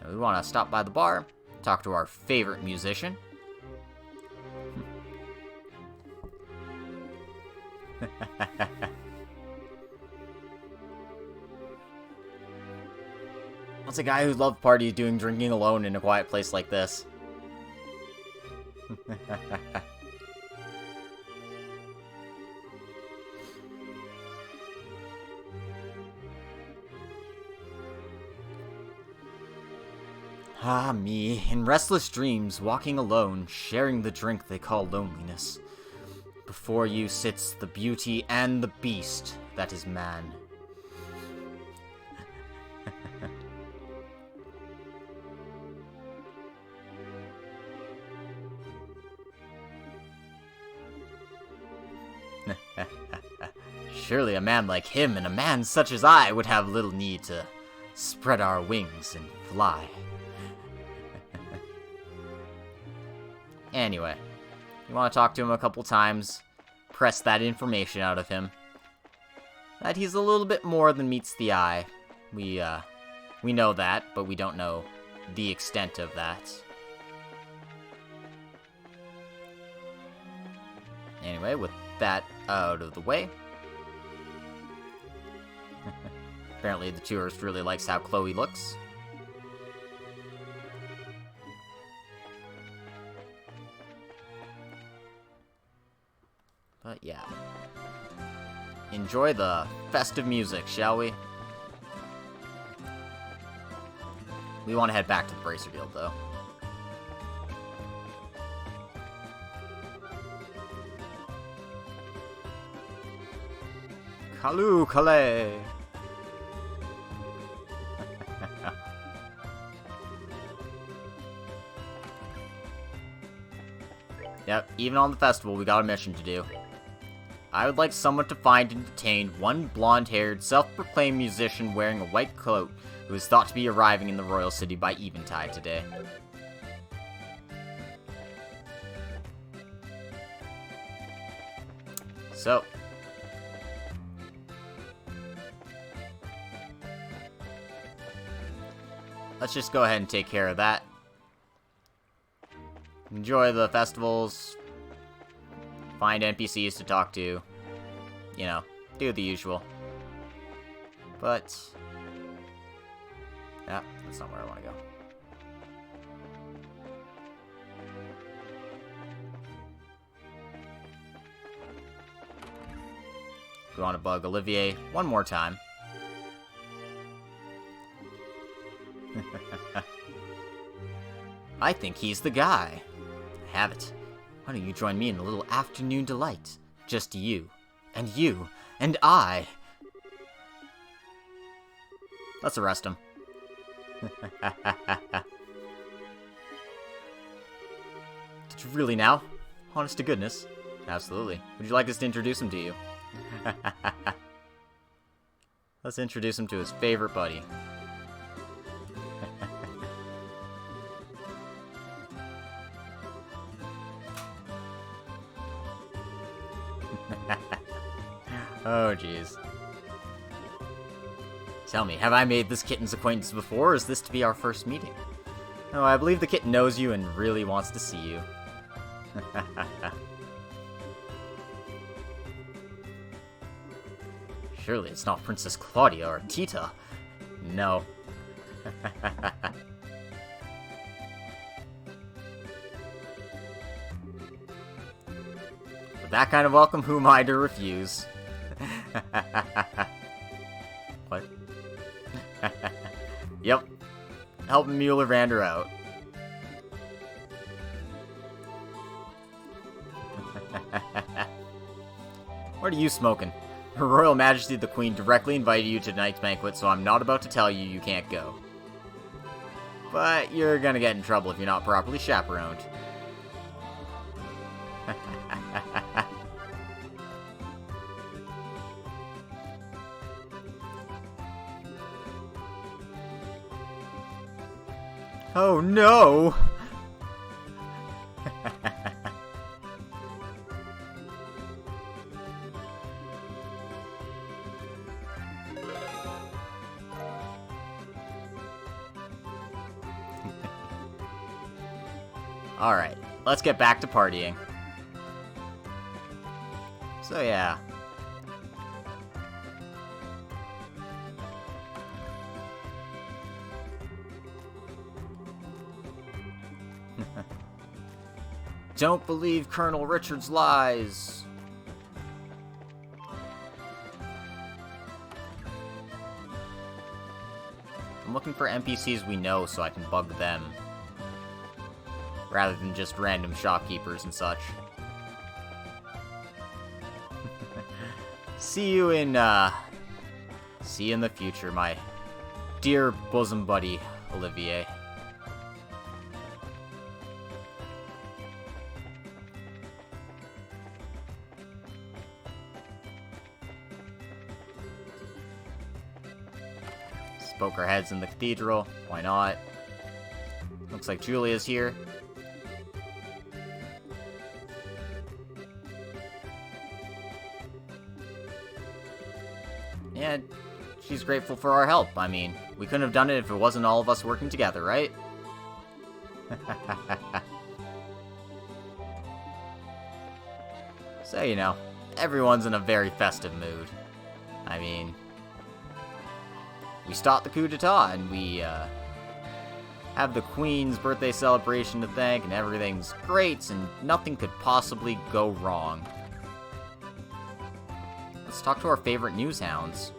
And we want to stop by the bar, talk to our favorite musician. What's a guy who loves parties doing drinking alone in a quiet place like this? Ah, me, in restless dreams, walking alone, sharing the drink they call loneliness. Before you sits the beauty and the beast that is man. Surely a man like him and a man such as I would have little need to spread our wings and fly. Anyway, you want to talk to him a couple times, press that information out of him. That he's a little bit more than meets the eye. We know that, but we don't know the extent of that. Anyway, with that out of the way. Apparently the tourist really likes how Chloe looks. But yeah. Enjoy the festive music, shall we? We want to head back to the Bracer Guild, though. Kalu Kale! Yep, even on the festival, we got a mission to do. I would like someone to find and detain one blonde-haired, self-proclaimed musician wearing a white coat who is thought to be arriving in the royal city by eventide today. So, let's just go ahead and take care of that. Enjoy the festivals. Find NPCs to talk to. You know, do the usual. But yeah, that's not where I want to go. We want to bug Olivier one more time. I think he's the guy. I have it. Why don't you join me in a little afternoon delight? Just you, and I. Let's arrest him. Did you really now? Honest to goodness. Absolutely. Would you like us to introduce him to you? Let's introduce him to his favorite buddy. Oh, jeez. Tell me, have I made this kitten's acquaintance before, or is this to be our first meeting? Oh, I believe the kitten knows you and really wants to see you. Surely it's not Princess Claudia or Tita. No. With that kind of welcome, who am I to refuse? What? Yep. Helping Mueller Vander out. What are you smoking? Her Royal Majesty the Queen directly invited you to tonight's banquet, so I'm not about to tell you you can't go. But you're gonna get in trouble if you're not properly chaperoned. Oh no! Alright, let's get back to partying. So yeah. Don't believe Colonel Richard's lies. I'm looking for NPCs we know so I can bug them, rather than just random shopkeepers and such. See you in the future, my dear bosom buddy, Olivier. Poke our heads in the cathedral. Why not? Looks like Julia's here. And she's grateful for our help. I mean, we couldn't have done it if it wasn't all of us working together, right? So, you know, everyone's in a very festive mood. I mean, we stopped the coup d'etat, and we have the Queen's birthday celebration to thank, and everything's great, and nothing could possibly go wrong. Let's talk to our favorite news hounds.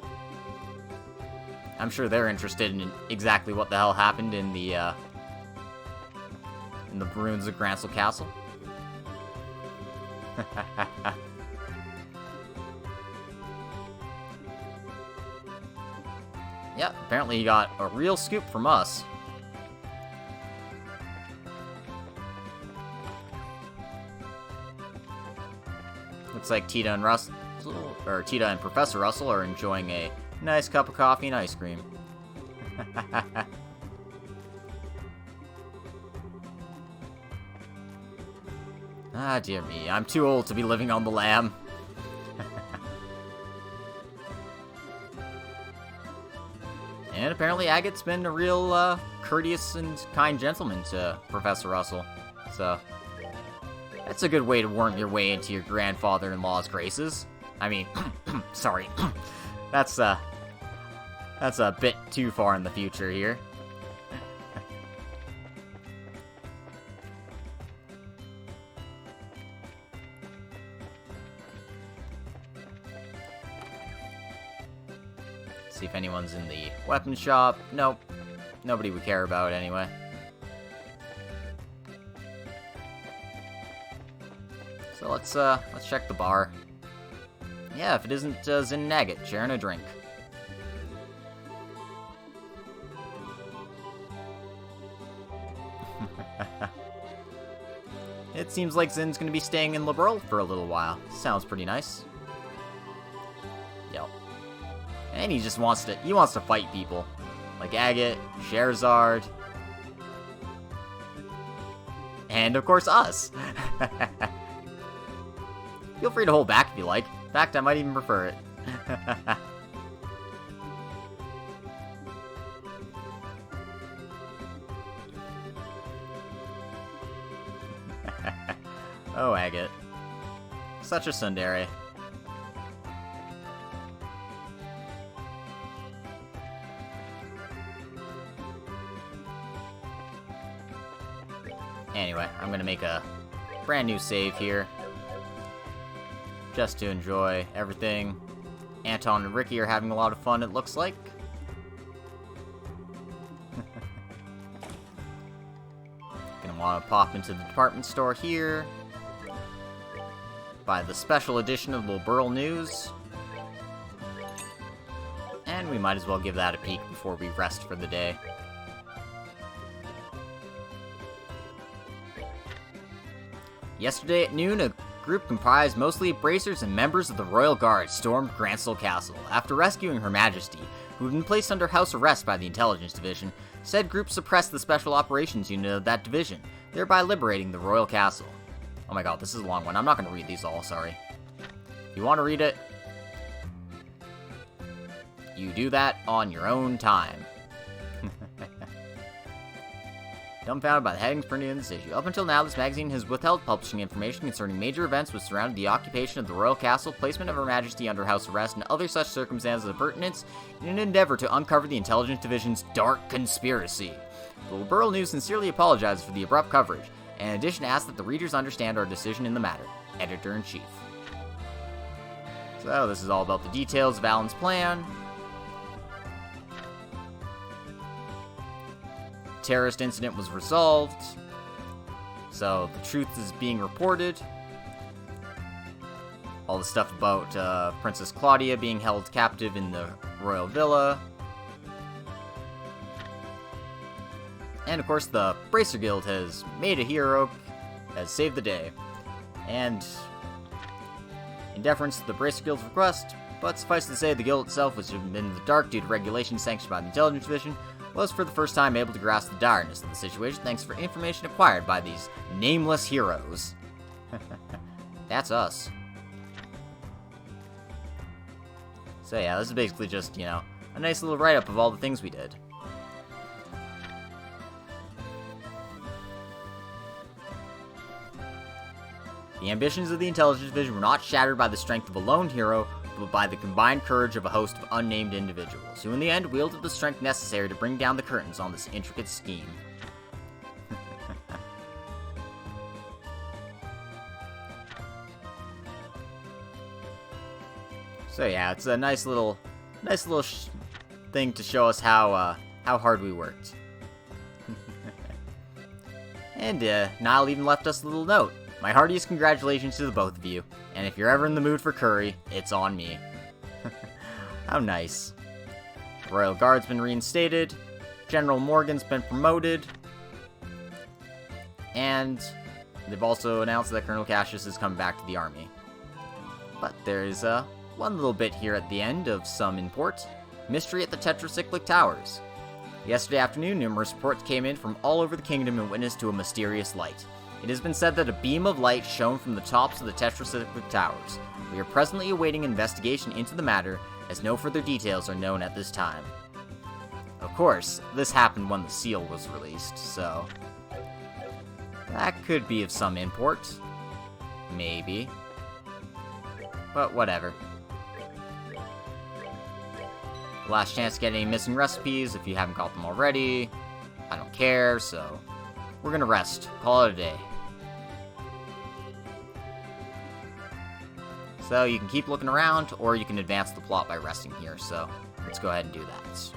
I'm sure they're interested in exactly what the hell happened in the ruins of Grancel Castle. Yep, apparently you got a real scoop from us. Looks like Tita and Professor Russell are enjoying a nice cup of coffee and ice cream. Ah, dear me, I'm too old to be living on the lam. And apparently Agate's been a real courteous and kind gentleman to Professor Russell. So, that's a good way to worm your way into your grandfather-in-law's graces. I mean, sorry. That's a bit too far in the future here. See if anyone's in the weapon shop. Nope. Nobody we care about anyway. So let's check the bar. Yeah, if it isn't Zin Nagget sharing a drink. It seems like Zin's gonna be staying in Liberl for a little while. Sounds pretty nice. Yep. And he just wants to fight people. Like Agate, Scheherazade, and of course us. Feel free to hold back if you like. In fact, I might even prefer it. Oh, Agate. Such a tsundere. Anyway, I'm gonna make a brand new save here. Just to enjoy everything. Anton and Ricky are having a lot of fun, it looks like. Gonna want to pop into the department store here. Buy the special edition of Liberl News. And we might as well give that a peek before we rest for the day. Yesterday at noon, a group comprised mostly of bracers and members of the Royal Guard stormed Grancel Castle. After rescuing Her Majesty, who had been placed under house arrest by the Intelligence Division, said group suppressed the Special Operations Unit of that division, thereby liberating the Royal Castle. Oh my god, this is a long one. I'm not going to read these all, sorry. If you want to read it, you do that on your own time. Dumbfounded by the headings printed in this issue. Up until now, this magazine has withheld publishing information concerning major events which surrounded the occupation of the Royal Castle, placement of Her Majesty under house arrest, and other such circumstances of pertinence in an endeavor to uncover the Intelligence Division's dark conspiracy. The Liberal News sincerely apologizes for the abrupt coverage, and in addition asks that the readers understand our decision in the matter. Editor-in-Chief. So, this is all about the details of Alan's plan. Terrorist incident was resolved, so the truth is being reported. All the stuff about Princess Claudia being held captive in the royal villa. And of course the Bracer Guild has made a hero, has saved the day. And in deference to the Bracer Guild's request, but suffice to say the guild itself, which had been in the dark due to regulations sanctioned by the Intelligence Division, was for the first time able to grasp the direness of the situation thanks for information acquired by these nameless heroes. That's us. So yeah, this is basically just, you know, a nice little write-up of all the things we did. The ambitions of the Intelligence Division were not shattered by the strength of a lone hero, but by the combined courage of a host of unnamed individuals, who in the end wielded the strength necessary to bring down the curtains on this intricate scheme. So yeah, it's a nice little thing to show us how hard we worked. And Niall even left us a little note. My heartiest congratulations to the both of you, and if you're ever in the mood for curry, it's on me. How nice. The Royal Guard's been reinstated, General Morgan's been promoted, and they've also announced that Colonel Cassius is coming back to the army. But there's one little bit here at the end of some import. Mystery at the Tetracyclic Towers. Yesterday afternoon, numerous reports came in from all over the kingdom in witness to a mysterious light. It has been said that a beam of light shone from the tops of the Tetracyclic Towers. We are presently awaiting investigation into the matter, as no further details are known at this time. Of course, this happened when the seal was released, so that could be of some import. Maybe. But whatever. Last chance to get any missing recipes if you haven't got them already. I don't care, so we're gonna rest. Call it a day. So you can keep looking around, or you can advance the plot by resting here, so let's go ahead and do that.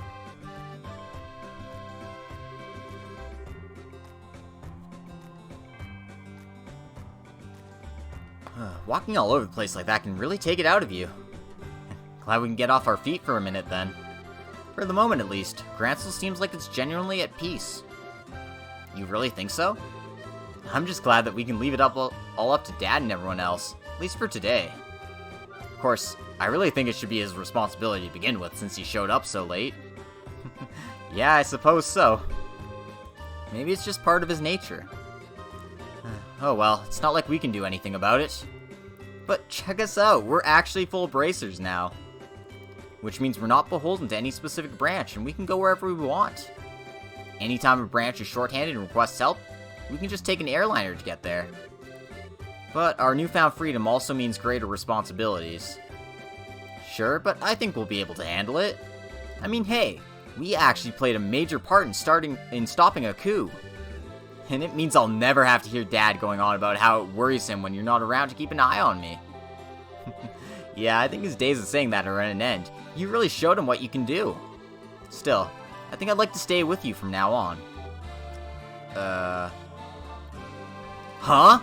Walking all over the place like that can really take it out of you. Glad we can get off our feet for a minute then. For the moment at least, Grancel seems like it's genuinely at peace. You really think so? I'm just glad that we can leave it all up to Dad and everyone else, at least for today. Of course, I really think it should be his responsibility to begin with since he showed up so late. Yeah, I suppose so. Maybe it's just part of his nature. Oh well, it's not like we can do anything about it. But check us out, we're actually full bracers now. Which means we're not beholden to any specific branch, and we can go wherever we want. Anytime a branch is shorthanded and requests help, we can just take an airliner to get there. But our newfound freedom also means greater responsibilities. Sure, but I think we'll be able to handle it. I mean, hey, we actually played a major part in stopping a coup. And it means I'll never have to hear Dad going on about how it worries him when you're not around to keep an eye on me. Yeah, I think his days of saying that are at an end. You really showed him what you can do. Still, I think I'd like to stay with you from now on. Huh?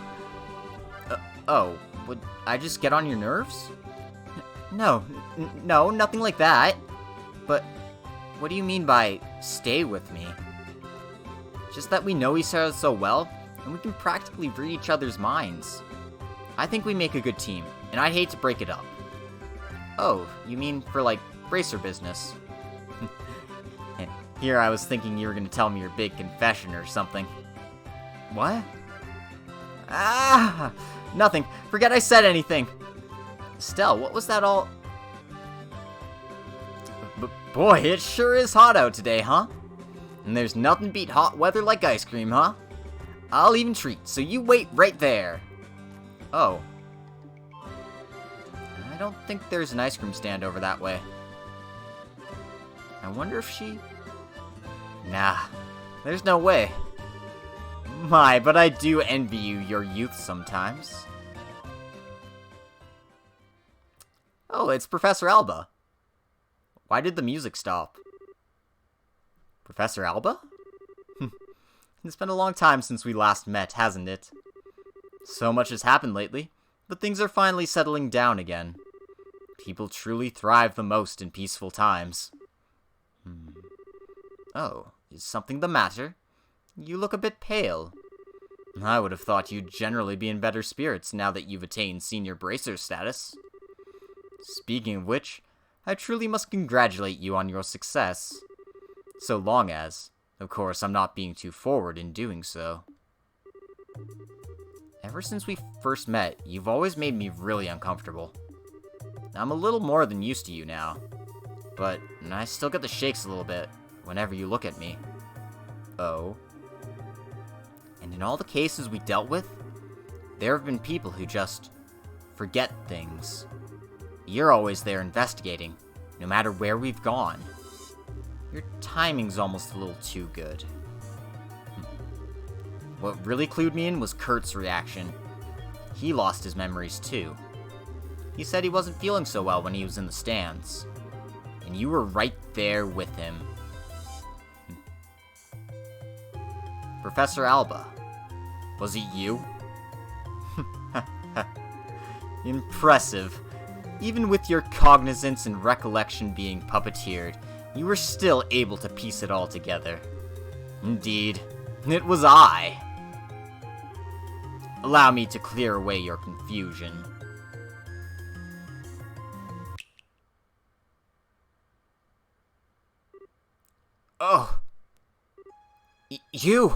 Oh, would I just get on your nerves? No, nothing like that. But what do you mean by stay with me? Just that we know each other so well, and we can practically read each other's minds. I think we make a good team, and I'd hate to break it up. Oh, you mean for, like, bracer business? Here I was thinking you were gonna tell me your big confession or something. What? Ah! Nothing. Forget I said anything. Estelle, what was that all... Boy, it sure is hot out today, huh? And there's nothing beat hot weather like ice cream, huh? I'll even treat, so you wait right there. Oh. I don't think there's an ice cream stand over that way. I wonder if she... Nah, there's no way. My, but I do envy you your youth sometimes. Oh, it's Professor Alba. Why did the music stop? Professor Alba? It's been a long time since we last met, hasn't it? So much has happened lately, but things are finally settling down again. People truly thrive the most in peaceful times. Oh, is something the matter? You look a bit pale. I would have thought you'd generally be in better spirits now that you've attained senior bracer status. Speaking of which, I truly must congratulate you on your success. So long as, of course, I'm not being too forward in doing so. Ever since we first met, you've always made me really uncomfortable. I'm a little more than used to you now, but I still get the shakes a little bit whenever you look at me. Oh. And in all the cases we dealt with, there have been people who just forget things. You're always there investigating, no matter where we've gone. Your timing's almost a little too good. What really clued me in was Kurt's reaction. He lost his memories too. He said he wasn't feeling so well when he was in the stands. And you were right there with him. Professor Alba, was it you? Impressive. Even with your cognizance and recollection being puppeteered, you were still able to piece it all together. Indeed, it was I. Allow me to clear away your confusion. Oh. You're...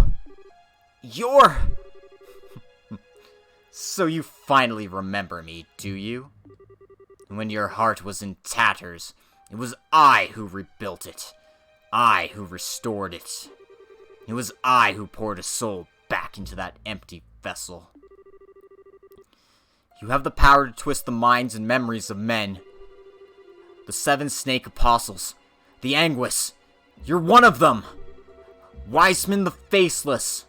So you finally remember me, do you? When your heart was in tatters, it was I who rebuilt it. I who restored it. It was I who poured a soul back into that empty vessel. You have the power to twist the minds and memories of men. The 7 snake apostles. The Anguis. You're one of them! Wiseman the Faceless.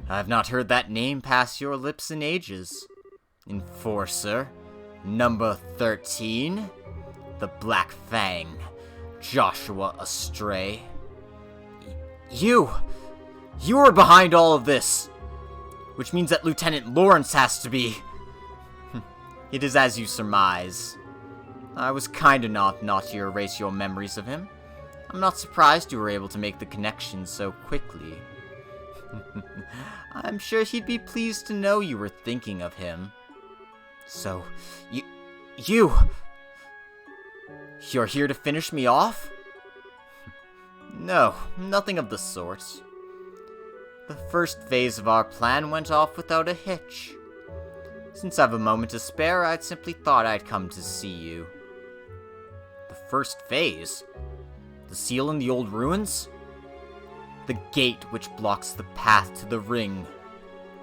I've not heard that name pass your lips in ages. Enforcer. Number 13. The Black Fang. Joshua Astray. You are behind all of this! Which means that Lieutenant Lawrence has to be... It is as you surmise. I was kind enough not to erase your memories of him. I'm not surprised you were able to make the connection so quickly. I'm sure he'd be pleased to know you were thinking of him. So, you're here to finish me off? No, nothing of the sort. The first phase of our plan went off without a hitch. Since I've a moment to spare, I'd simply thought I'd come to see you. The first phase? The seal in the old ruins? The gate which blocks the path to the ring.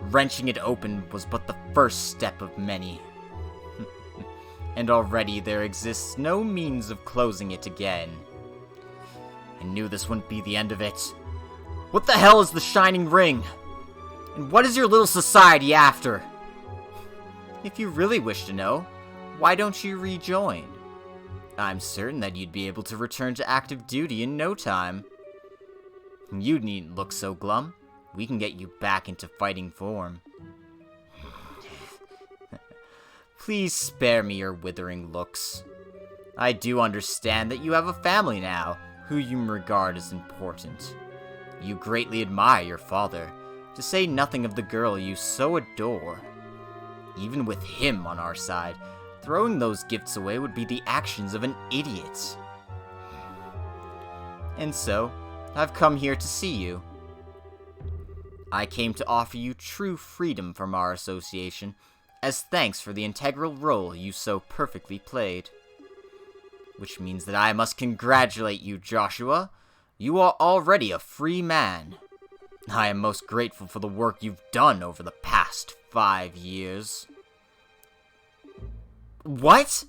Wrenching it open was but the first step of many. And already there exists no means of closing it again. I knew this wouldn't be the end of it. What the hell is the Shining Ring? And what is your little society after? If you really wish to know, why don't you rejoin? I'm certain that you'd be able to return to active duty in no time. You needn't look so glum. We can get you back into fighting form. Please spare me your withering looks. I do understand that you have a family now, who you regard as important. You greatly admire your father, to say nothing of the girl you so adore. Even with him on our side, throwing those gifts away would be the actions of an idiot. And so, I've come here to see you. I came to offer you true freedom from our association, as thanks for the integral role you so perfectly played. Which means that I must congratulate you, Joshua. You are already a free man. I am most grateful for the work you've done over the past 5 years. What?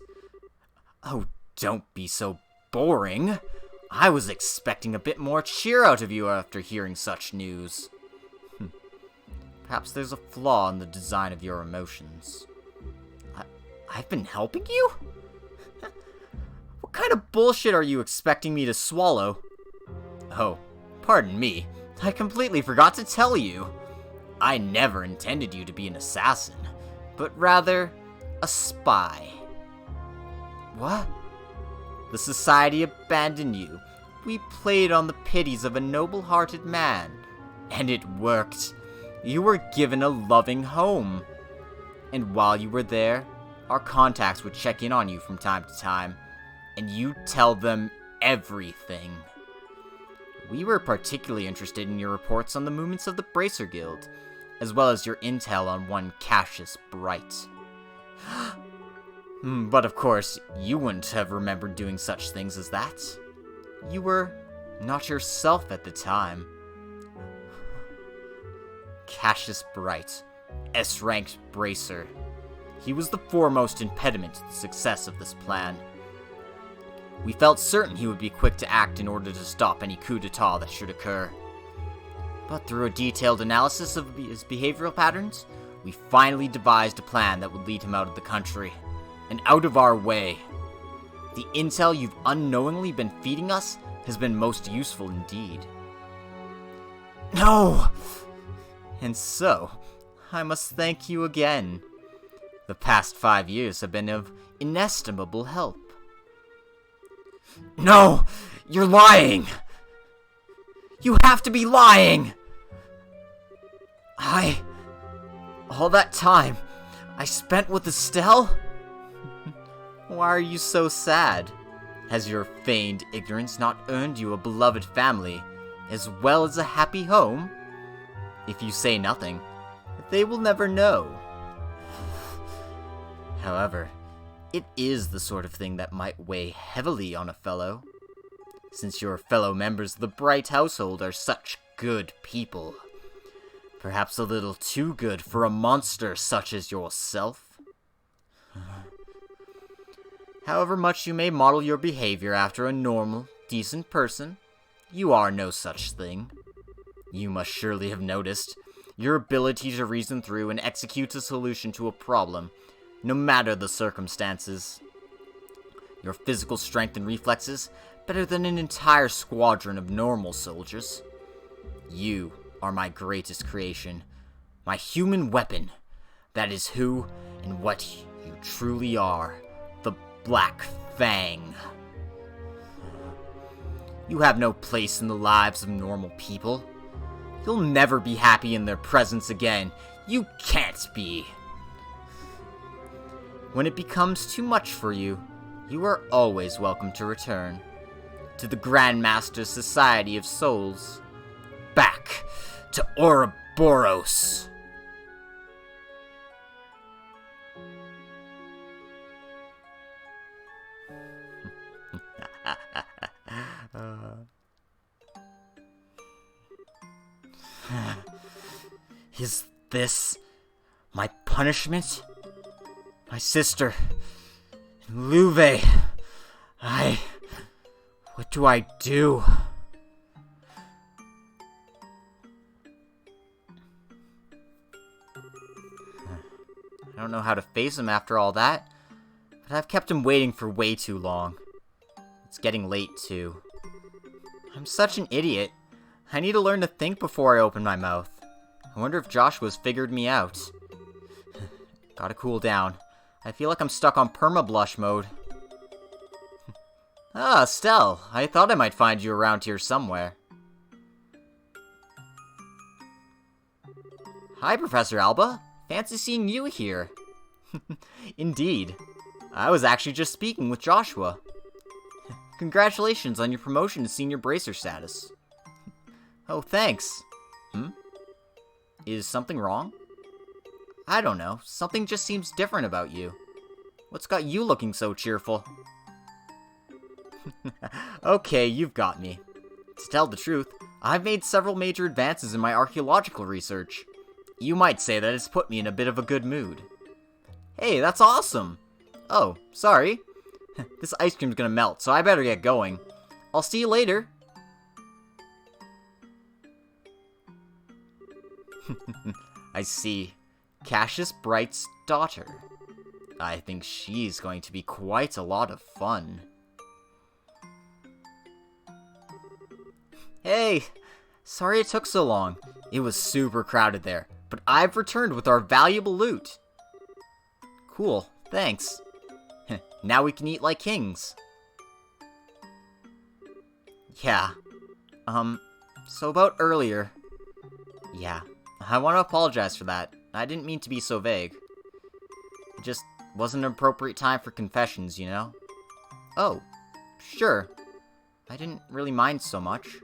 Oh, don't be so boring. I was expecting a bit more cheer out of you after hearing such news. Perhaps there's a flaw in the design of your emotions. I've been helping you? What kind of bullshit are you expecting me to swallow? Oh, pardon me. I completely forgot to tell you. I never intended you to be an assassin, but rather a spy. What? The society abandoned you. We played on the pities of a noble-hearted man, and it worked. You were given a loving home. And while you were there, our contacts would check in on you from time to time, and you'd tell them everything. We were particularly interested in your reports on the movements of the Bracer Guild, as well as your intel on one Cassius Bright. But of course, you wouldn't have remembered doing such things as that. You were not yourself at the time. Cassius Bright, S-ranked Bracer. He was the foremost impediment to the success of this plan. We felt certain he would be quick to act in order to stop any coup d'etat that should occur. But through a detailed analysis of his behavioral patterns, we finally devised a plan that would lead him out of the country, and out of our way. The intel you've unknowingly been feeding us has been most useful indeed. No! And so, I must thank you again. The past 5 years have been of inestimable help. No! You're lying! You have to be lying! All that time I spent with Estelle? Why are you so sad? Has your feigned ignorance not earned you a beloved family, as well as a happy home? If you say nothing, they will never know. However, it is the sort of thing that might weigh heavily on a fellow, since your fellow members of the Bright household are such good people. Perhaps a little too good for a monster such as yourself. However much you may model your behavior after a normal, decent person, you are no such thing. You must surely have noticed your ability to reason through and execute a solution to a problem, no matter the circumstances. Your physical strength and reflexes, better than an entire squadron of normal soldiers. You are my greatest creation, my human weapon. That is who and what you truly are, the Black Fang. You have no place in the lives of normal people. You'll never be happy in their presence again. You can't be. When it becomes too much for you, you are always welcome to return to the Grandmaster Society of Souls. Back to Ouroboros. Is this my punishment? My sister, Louve. What do I do? I don't know how to face him after all that, but I've kept him waiting for way too long. It's getting late, too. I'm such an idiot. I need to learn to think before I open my mouth. I wonder if Joshua's figured me out. Gotta cool down. I feel like I'm stuck on perma-blush mode. Ah, Estelle. I thought I might find you around here somewhere. Hi, Professor Alba. Fancy seeing you here. Indeed. I was actually just speaking with Joshua. Congratulations on your promotion to senior bracer status. Oh, thanks. Is something wrong? I don't know. Something just seems different about you. What's got you looking so cheerful? Okay, you've got me. To tell the truth, I've made several major advances in my archaeological research. You might say that it's put me in a bit of a good mood. Hey, that's awesome! Oh, sorry. This ice cream's gonna melt, so I better get going. I'll see you later. I see. Cassius Bright's daughter. I think she's going to be quite a lot of fun. Hey! Sorry it took so long. It was super crowded there, but I've returned with our valuable loot. Cool, thanks. Now we can eat like kings. Yeah. So about earlier. Yeah, I want to apologize for that. I didn't mean to be so vague. It just wasn't an appropriate time for confessions, you know? Oh, sure. I didn't really mind so much.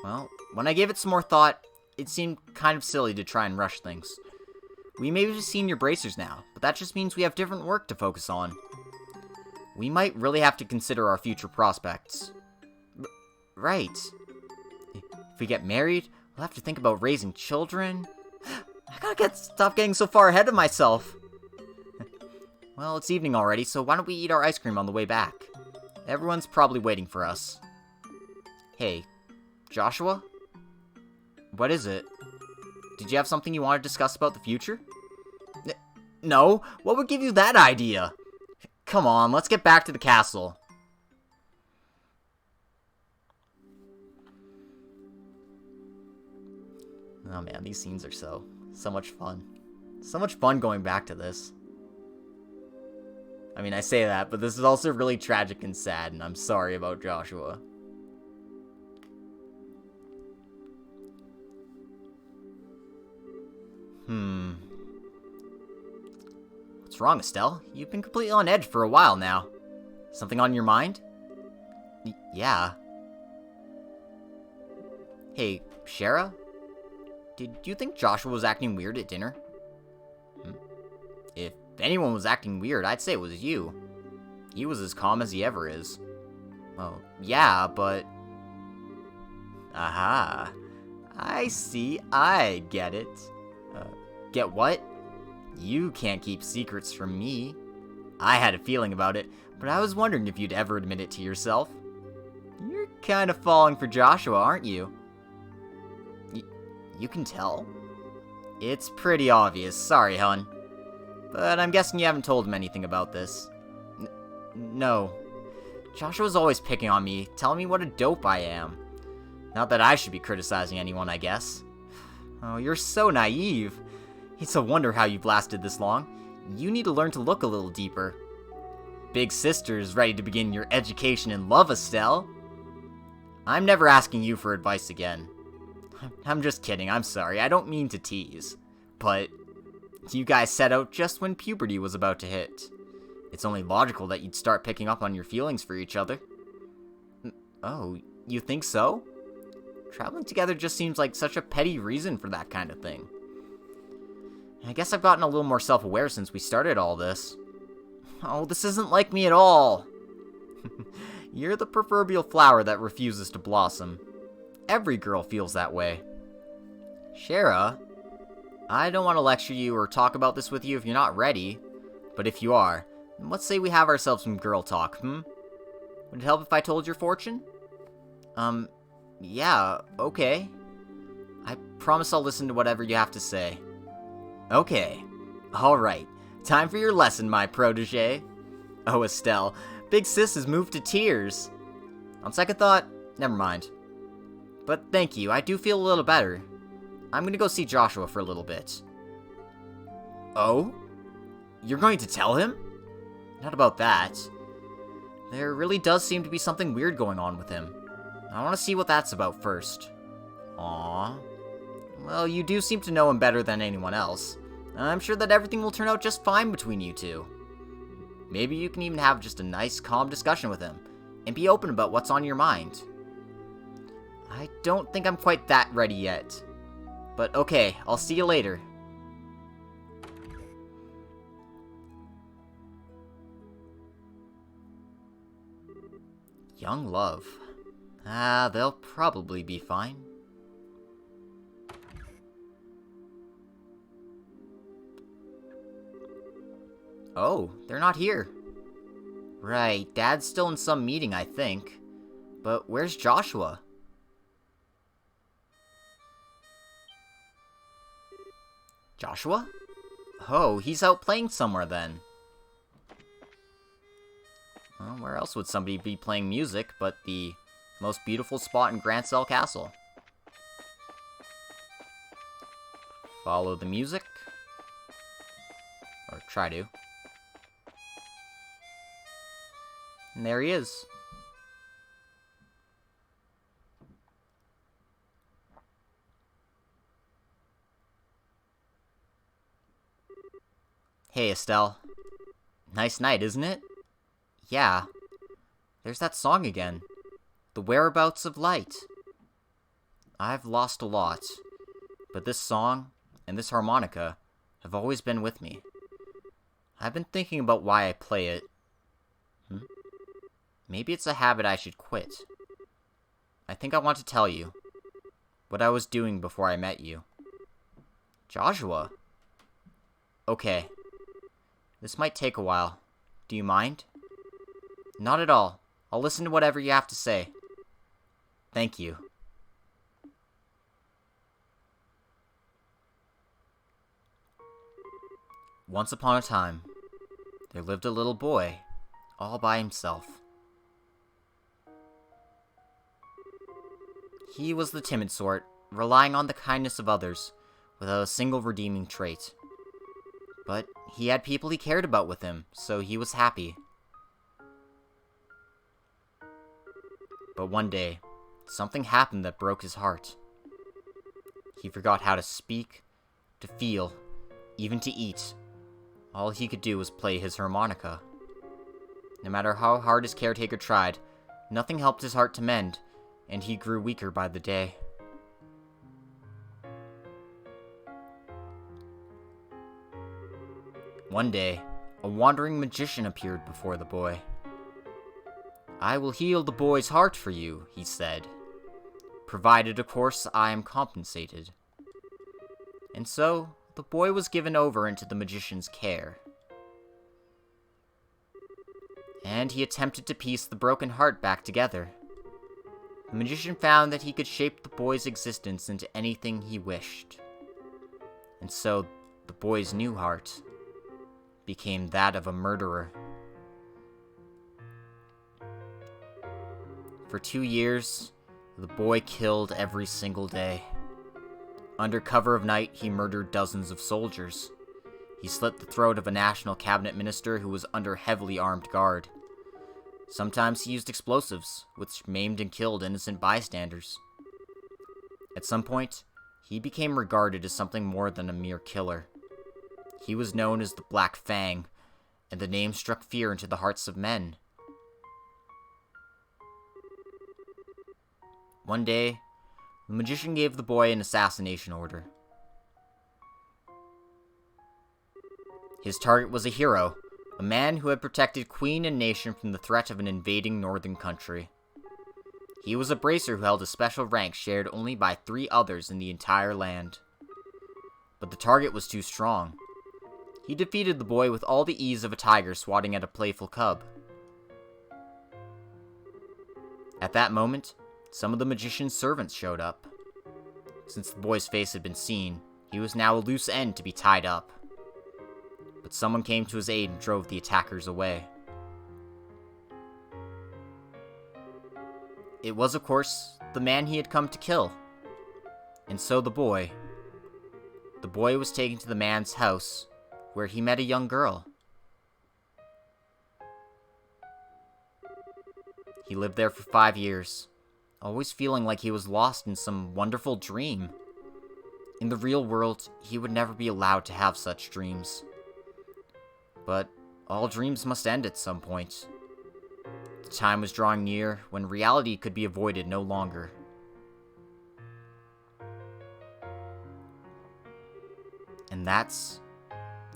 Well, when I gave it some more thought, it seemed kind of silly to try and rush things. We may be senior bracers now, but that just means we have different work to focus on. We might really have to consider our future prospects. Right. If we get married, we'll have to think about raising children. I gotta stop getting so far ahead of myself. Well, it's evening already, so why don't we eat our ice cream on the way back? Everyone's probably waiting for us. Hey, Joshua? What is it? Did you have something you want to discuss about the future? No, what would give you that idea? Come on, let's get back to the castle. Oh man, these scenes are so much fun. So much fun going back to this. I mean, I say that, but this is also really tragic and sad, and I'm sorry about Joshua. What's wrong, Estelle? You've been completely on edge for a while now. Something on your mind? Yeah. Hey, Shara? Did you think Joshua was acting weird at dinner? If anyone was acting weird, I'd say it was you. He was as calm as he ever is. Oh, yeah, but... Aha. I see, I get it. Get what? You can't keep secrets from me. I had a feeling about it, but I was wondering if you'd ever admit it to yourself. You're kind of falling for Joshua, aren't you? You can tell? It's pretty obvious, sorry, hun. But I'm guessing you haven't told him anything about this. No. Joshua's always picking on me, telling me what a dope I am. Not that I should be criticizing anyone, I guess. Oh, you're so naive. It's a wonder how you've lasted this long. You need to learn to look a little deeper. Big sister's ready to begin your education in love, Estelle. I'm never asking you for advice again. I'm just kidding, I'm sorry, I don't mean to tease. But you guys set out just when puberty was about to hit. It's only logical that you'd start picking up on your feelings for each other. Oh, you think so? Traveling together just seems like such a petty reason for that kind of thing. I guess I've gotten a little more self-aware since we started all this. Oh, this isn't like me at all. You're the proverbial flower that refuses to blossom. Every girl feels that way. Shara, I don't want to lecture you or talk about this with you if you're not ready. But if you are, let's say we have ourselves some girl talk, Would it help if I told your fortune? Yeah, okay. I promise I'll listen to whatever you have to say. Okay. Alright. Time for your lesson, my protege. Oh, Estelle. Big sis has moved to tears. On second thought, never mind. But thank you, I do feel a little better. I'm gonna go see Joshua for a little bit. Oh? You're going to tell him? Not about that. There really does seem to be something weird going on with him. I want to see what that's about first. Aww. Well, you do seem to know him better than anyone else. I'm sure that everything will turn out just fine between you two. Maybe you can even have just a nice, calm discussion with him. and be open about what's on your mind. I don't think I'm quite that ready yet. But okay, I'll see you later. Young love. They'll probably be fine. Oh, they're not here. Right, Dad's still in some meeting, I think. But where's Joshua? Joshua? Oh, he's out playing somewhere then. Well, where else would somebody be playing music but the most beautiful spot in Grancel Castle? Follow the music. Or try to. And there he is. Hey, Estelle. Nice night, isn't it? Yeah. There's that song again. The Whereabouts of Light. I've lost a lot, but this song and this harmonica have always been with me. I've been thinking about why I play it. Maybe it's a habit I should quit. I think I want to tell you what I was doing before I met you. Joshua? Okay. This might take a while. Do you mind? Not at all. I'll listen to whatever you have to say. Thank you. Once upon a time, there lived a little boy, all by himself. He was the timid sort, relying on the kindness of others, without a single redeeming trait. But he had people he cared about with him, so he was happy. But one day, something happened that broke his heart. He forgot how to speak, to feel, even to eat. All he could do was play his harmonica. No matter how hard his caretaker tried, nothing helped his heart to mend, and he grew weaker by the day. One day, a wandering magician appeared before the boy. I will heal the boy's heart for you, he said, provided, of course, I am compensated. And so, the boy was given over into the magician's care. And he attempted to piece the broken heart back together. The magician found that he could shape the boy's existence into anything he wished. And so, the boy's new heart became that of a murderer. For 2 years, the boy killed every single day. Under cover of night, he murdered dozens of soldiers. He slit the throat of a national cabinet minister who was under heavily armed guard. Sometimes he used explosives, which maimed and killed innocent bystanders. At some point, he became regarded as something more than a mere killer. He was known as the Black Fang, and the name struck fear into the hearts of men. One day, the magician gave the boy an assassination order. His target was a hero, a man who had protected queen and nation from the threat of an invading northern country. He was a bracer who held a special rank shared only by 3 others in the entire land. But the target was too strong. He defeated the boy with all the ease of a tiger swatting at a playful cub. At that moment, some of the magician's servants showed up. Since the boy's face had been seen, he was now a loose end to be tied up. But someone came to his aid and drove the attackers away. It was, of course, the man he had come to kill. And so the boy was taken to the man's house, where he met a young girl. He lived there for 5 years, always feeling like he was lost in some wonderful dream. In the real world, he would never be allowed to have such dreams. But all dreams must end at some point. The time was drawing near when reality could be avoided no longer. And that's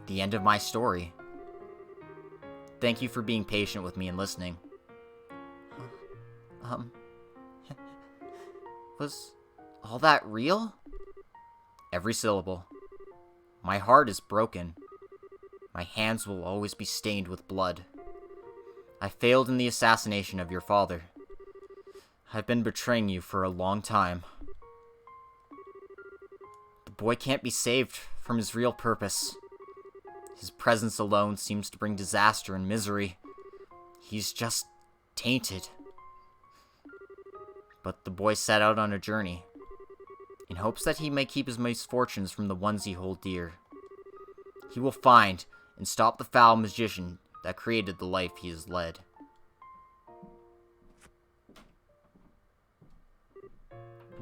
the end of my story. Thank you for being patient with me and listening. Was all that real? Every syllable. My heart is broken. My hands will always be stained with blood. I failed in the assassination of your father. I've been betraying you for a long time. The boy can't be saved from his real purpose. His presence alone seems to bring disaster and misery. He's just tainted. But the boy set out on a journey, in hopes that he may keep his misfortunes from the ones he hold dear. He will find and stop the foul magician that created the life he has led.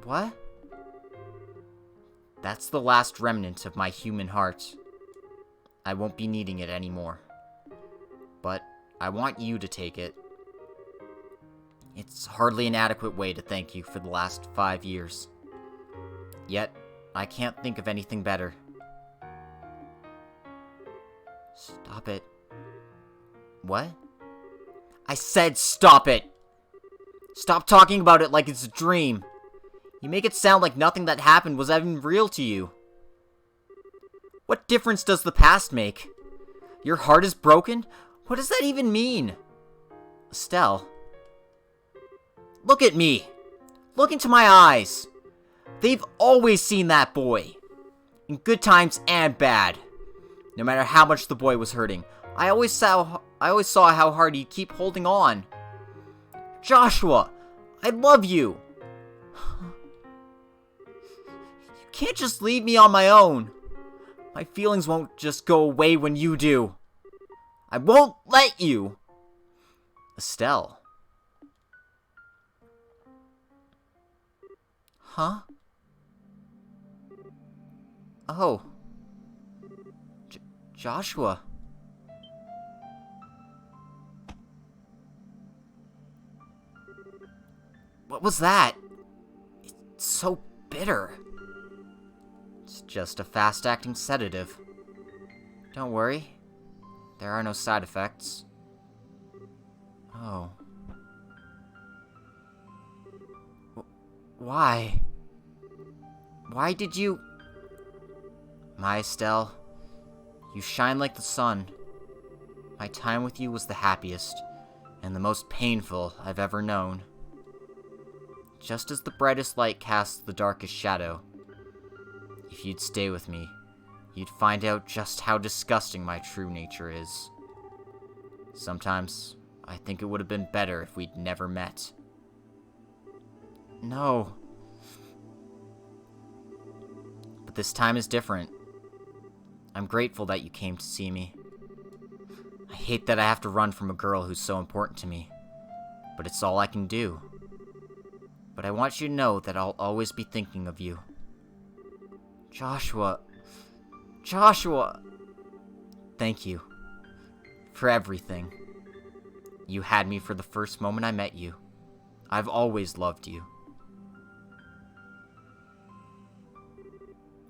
What? That's the last remnant of my human heart. I won't be needing it anymore. But I want you to take it. It's hardly an adequate way to thank you for the last 5 years. Yet, I can't think of anything better. Stop it. What? I said stop it! Stop talking about it like it's a dream. You make it sound like nothing that happened was even real to you. What difference does the past make? Your heart is broken? What does that even mean? Estelle. Look at me. Look into my eyes. They've always seen that boy. In good times and bad. No matter how much the boy was hurting, I always saw how hard he'd keep holding on. Joshua, I love you. You can't just leave me on my own. My feelings won't just go away when you do. I won't let you. Estelle. Huh? Oh. Joshua. What was that? It's so bitter. It's just a fast-acting sedative. Don't worry. There are no side effects. Oh. Why? Why did you... My Estelle, you shine like the sun. My time with you was the happiest, and the most painful I've ever known. Just as the brightest light casts the darkest shadow, if you'd stay with me, you'd find out just how disgusting my true nature is. Sometimes, I think it would have been better if we'd never met. No. But this time is different. I'm grateful that you came to see me. I hate that I have to run from a girl who's so important to me, but it's all I can do. But I want you to know that I'll always be thinking of you. Joshua. Joshua! Thank you. For everything. You had me for the first moment I met you. I've always loved you.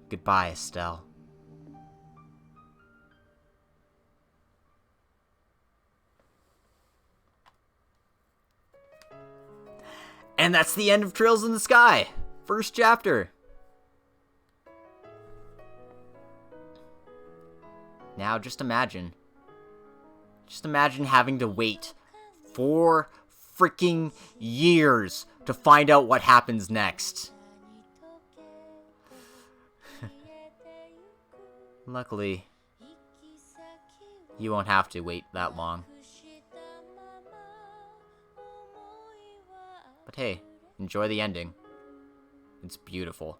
Goodbye, Estelle. And that's the end of Trails in the Sky. First chapter. Now just imagine. Just imagine having to wait 4 freaking years to find out what happens next. Luckily, you won't have to wait that long. But hey, enjoy the ending. It's beautiful.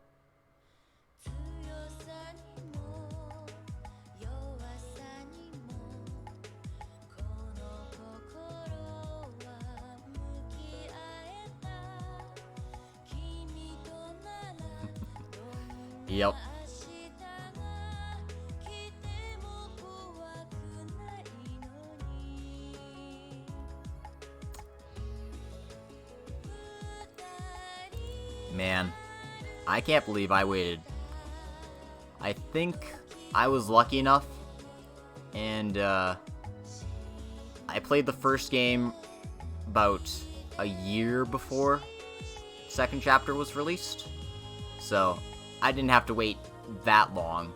Yep. Man, I can't believe I waited. I think I was lucky enough, and I played the first game about a year before second chapter was released, so I didn't have to wait that long,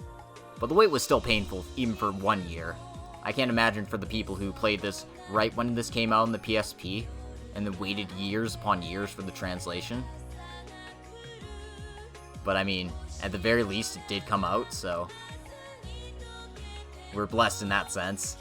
but the wait was still painful even for 1 year. I can't imagine for the people who played this right when this came out on the PSP and then waited years upon years for the translation. But I mean, at the very least it did come out, so we're blessed in that sense.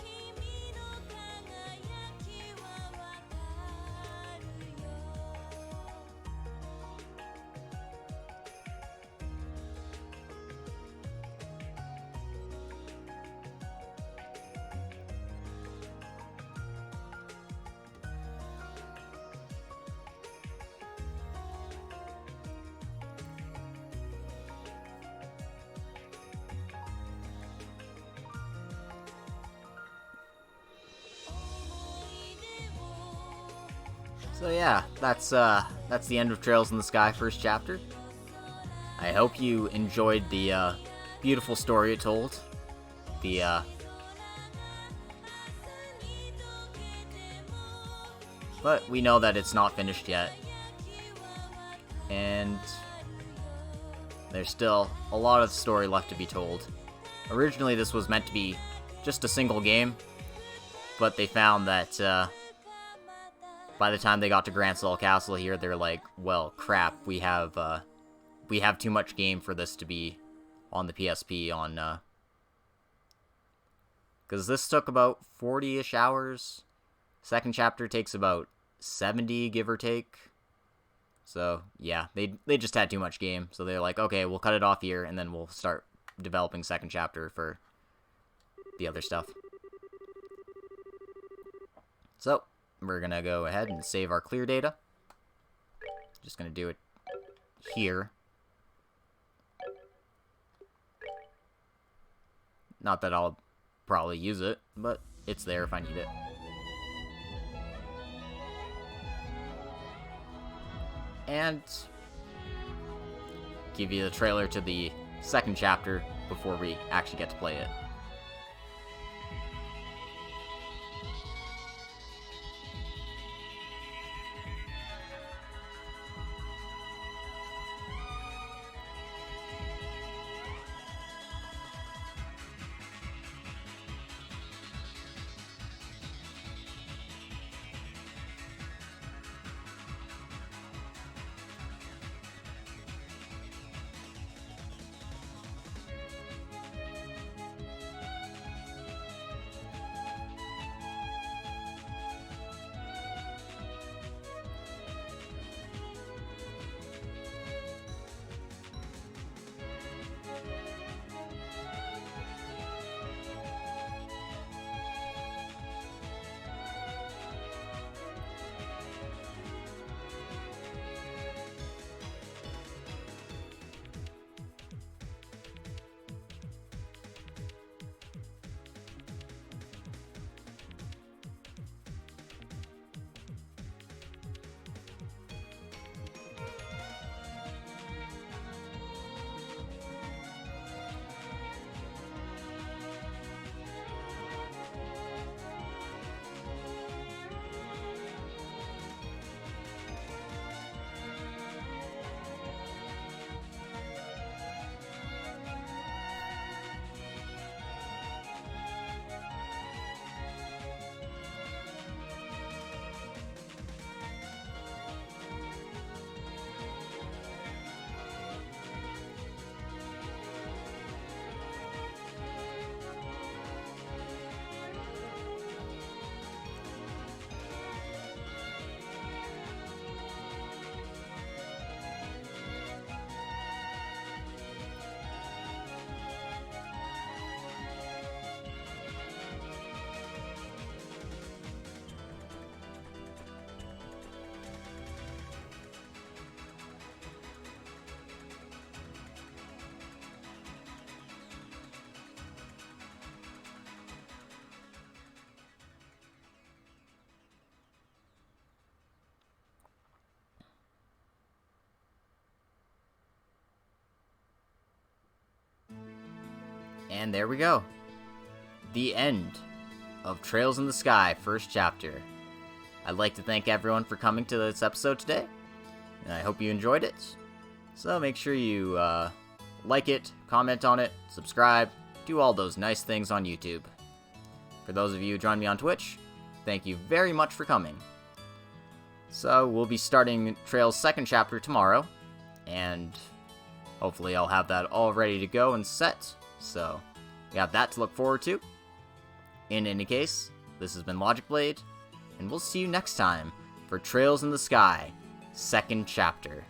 So yeah, that's the end of Trails in the Sky first chapter. I hope you enjoyed the beautiful story it told. But we know that it's not finished yet. And there's still a lot of story left to be told. Originally this was meant to be just a single game, but they found that by the time they got to Gransall Castle here, they're like, well, crap, we have too much game for this to be on the PSP on, because this took about 40-ish hours. Second chapter takes about 70, give or take. So, yeah, they just had too much game, so they're like, okay, we'll cut it off here, and then we'll start developing second chapter for the other stuff. So, we're gonna go ahead and save our clear data. Just gonna do it here. Not that I'll probably use it, but it's there if I need it. And give you the trailer to the second chapter before we actually get to play it. And there we go. The end of Trails in the Sky, first chapter. I'd like to thank everyone for coming to this episode today, and I hope you enjoyed it. So make sure you like it, comment on it, subscribe, do all those nice things on YouTube. For those of you who joined me on Twitch, thank you very much for coming. So we'll be starting Trails' second chapter tomorrow, and hopefully I'll have that all ready to go and set, so we have that to look forward to. In any case, this has been Logic Blade, and we'll see you next time for Trails in the Sky, second chapter.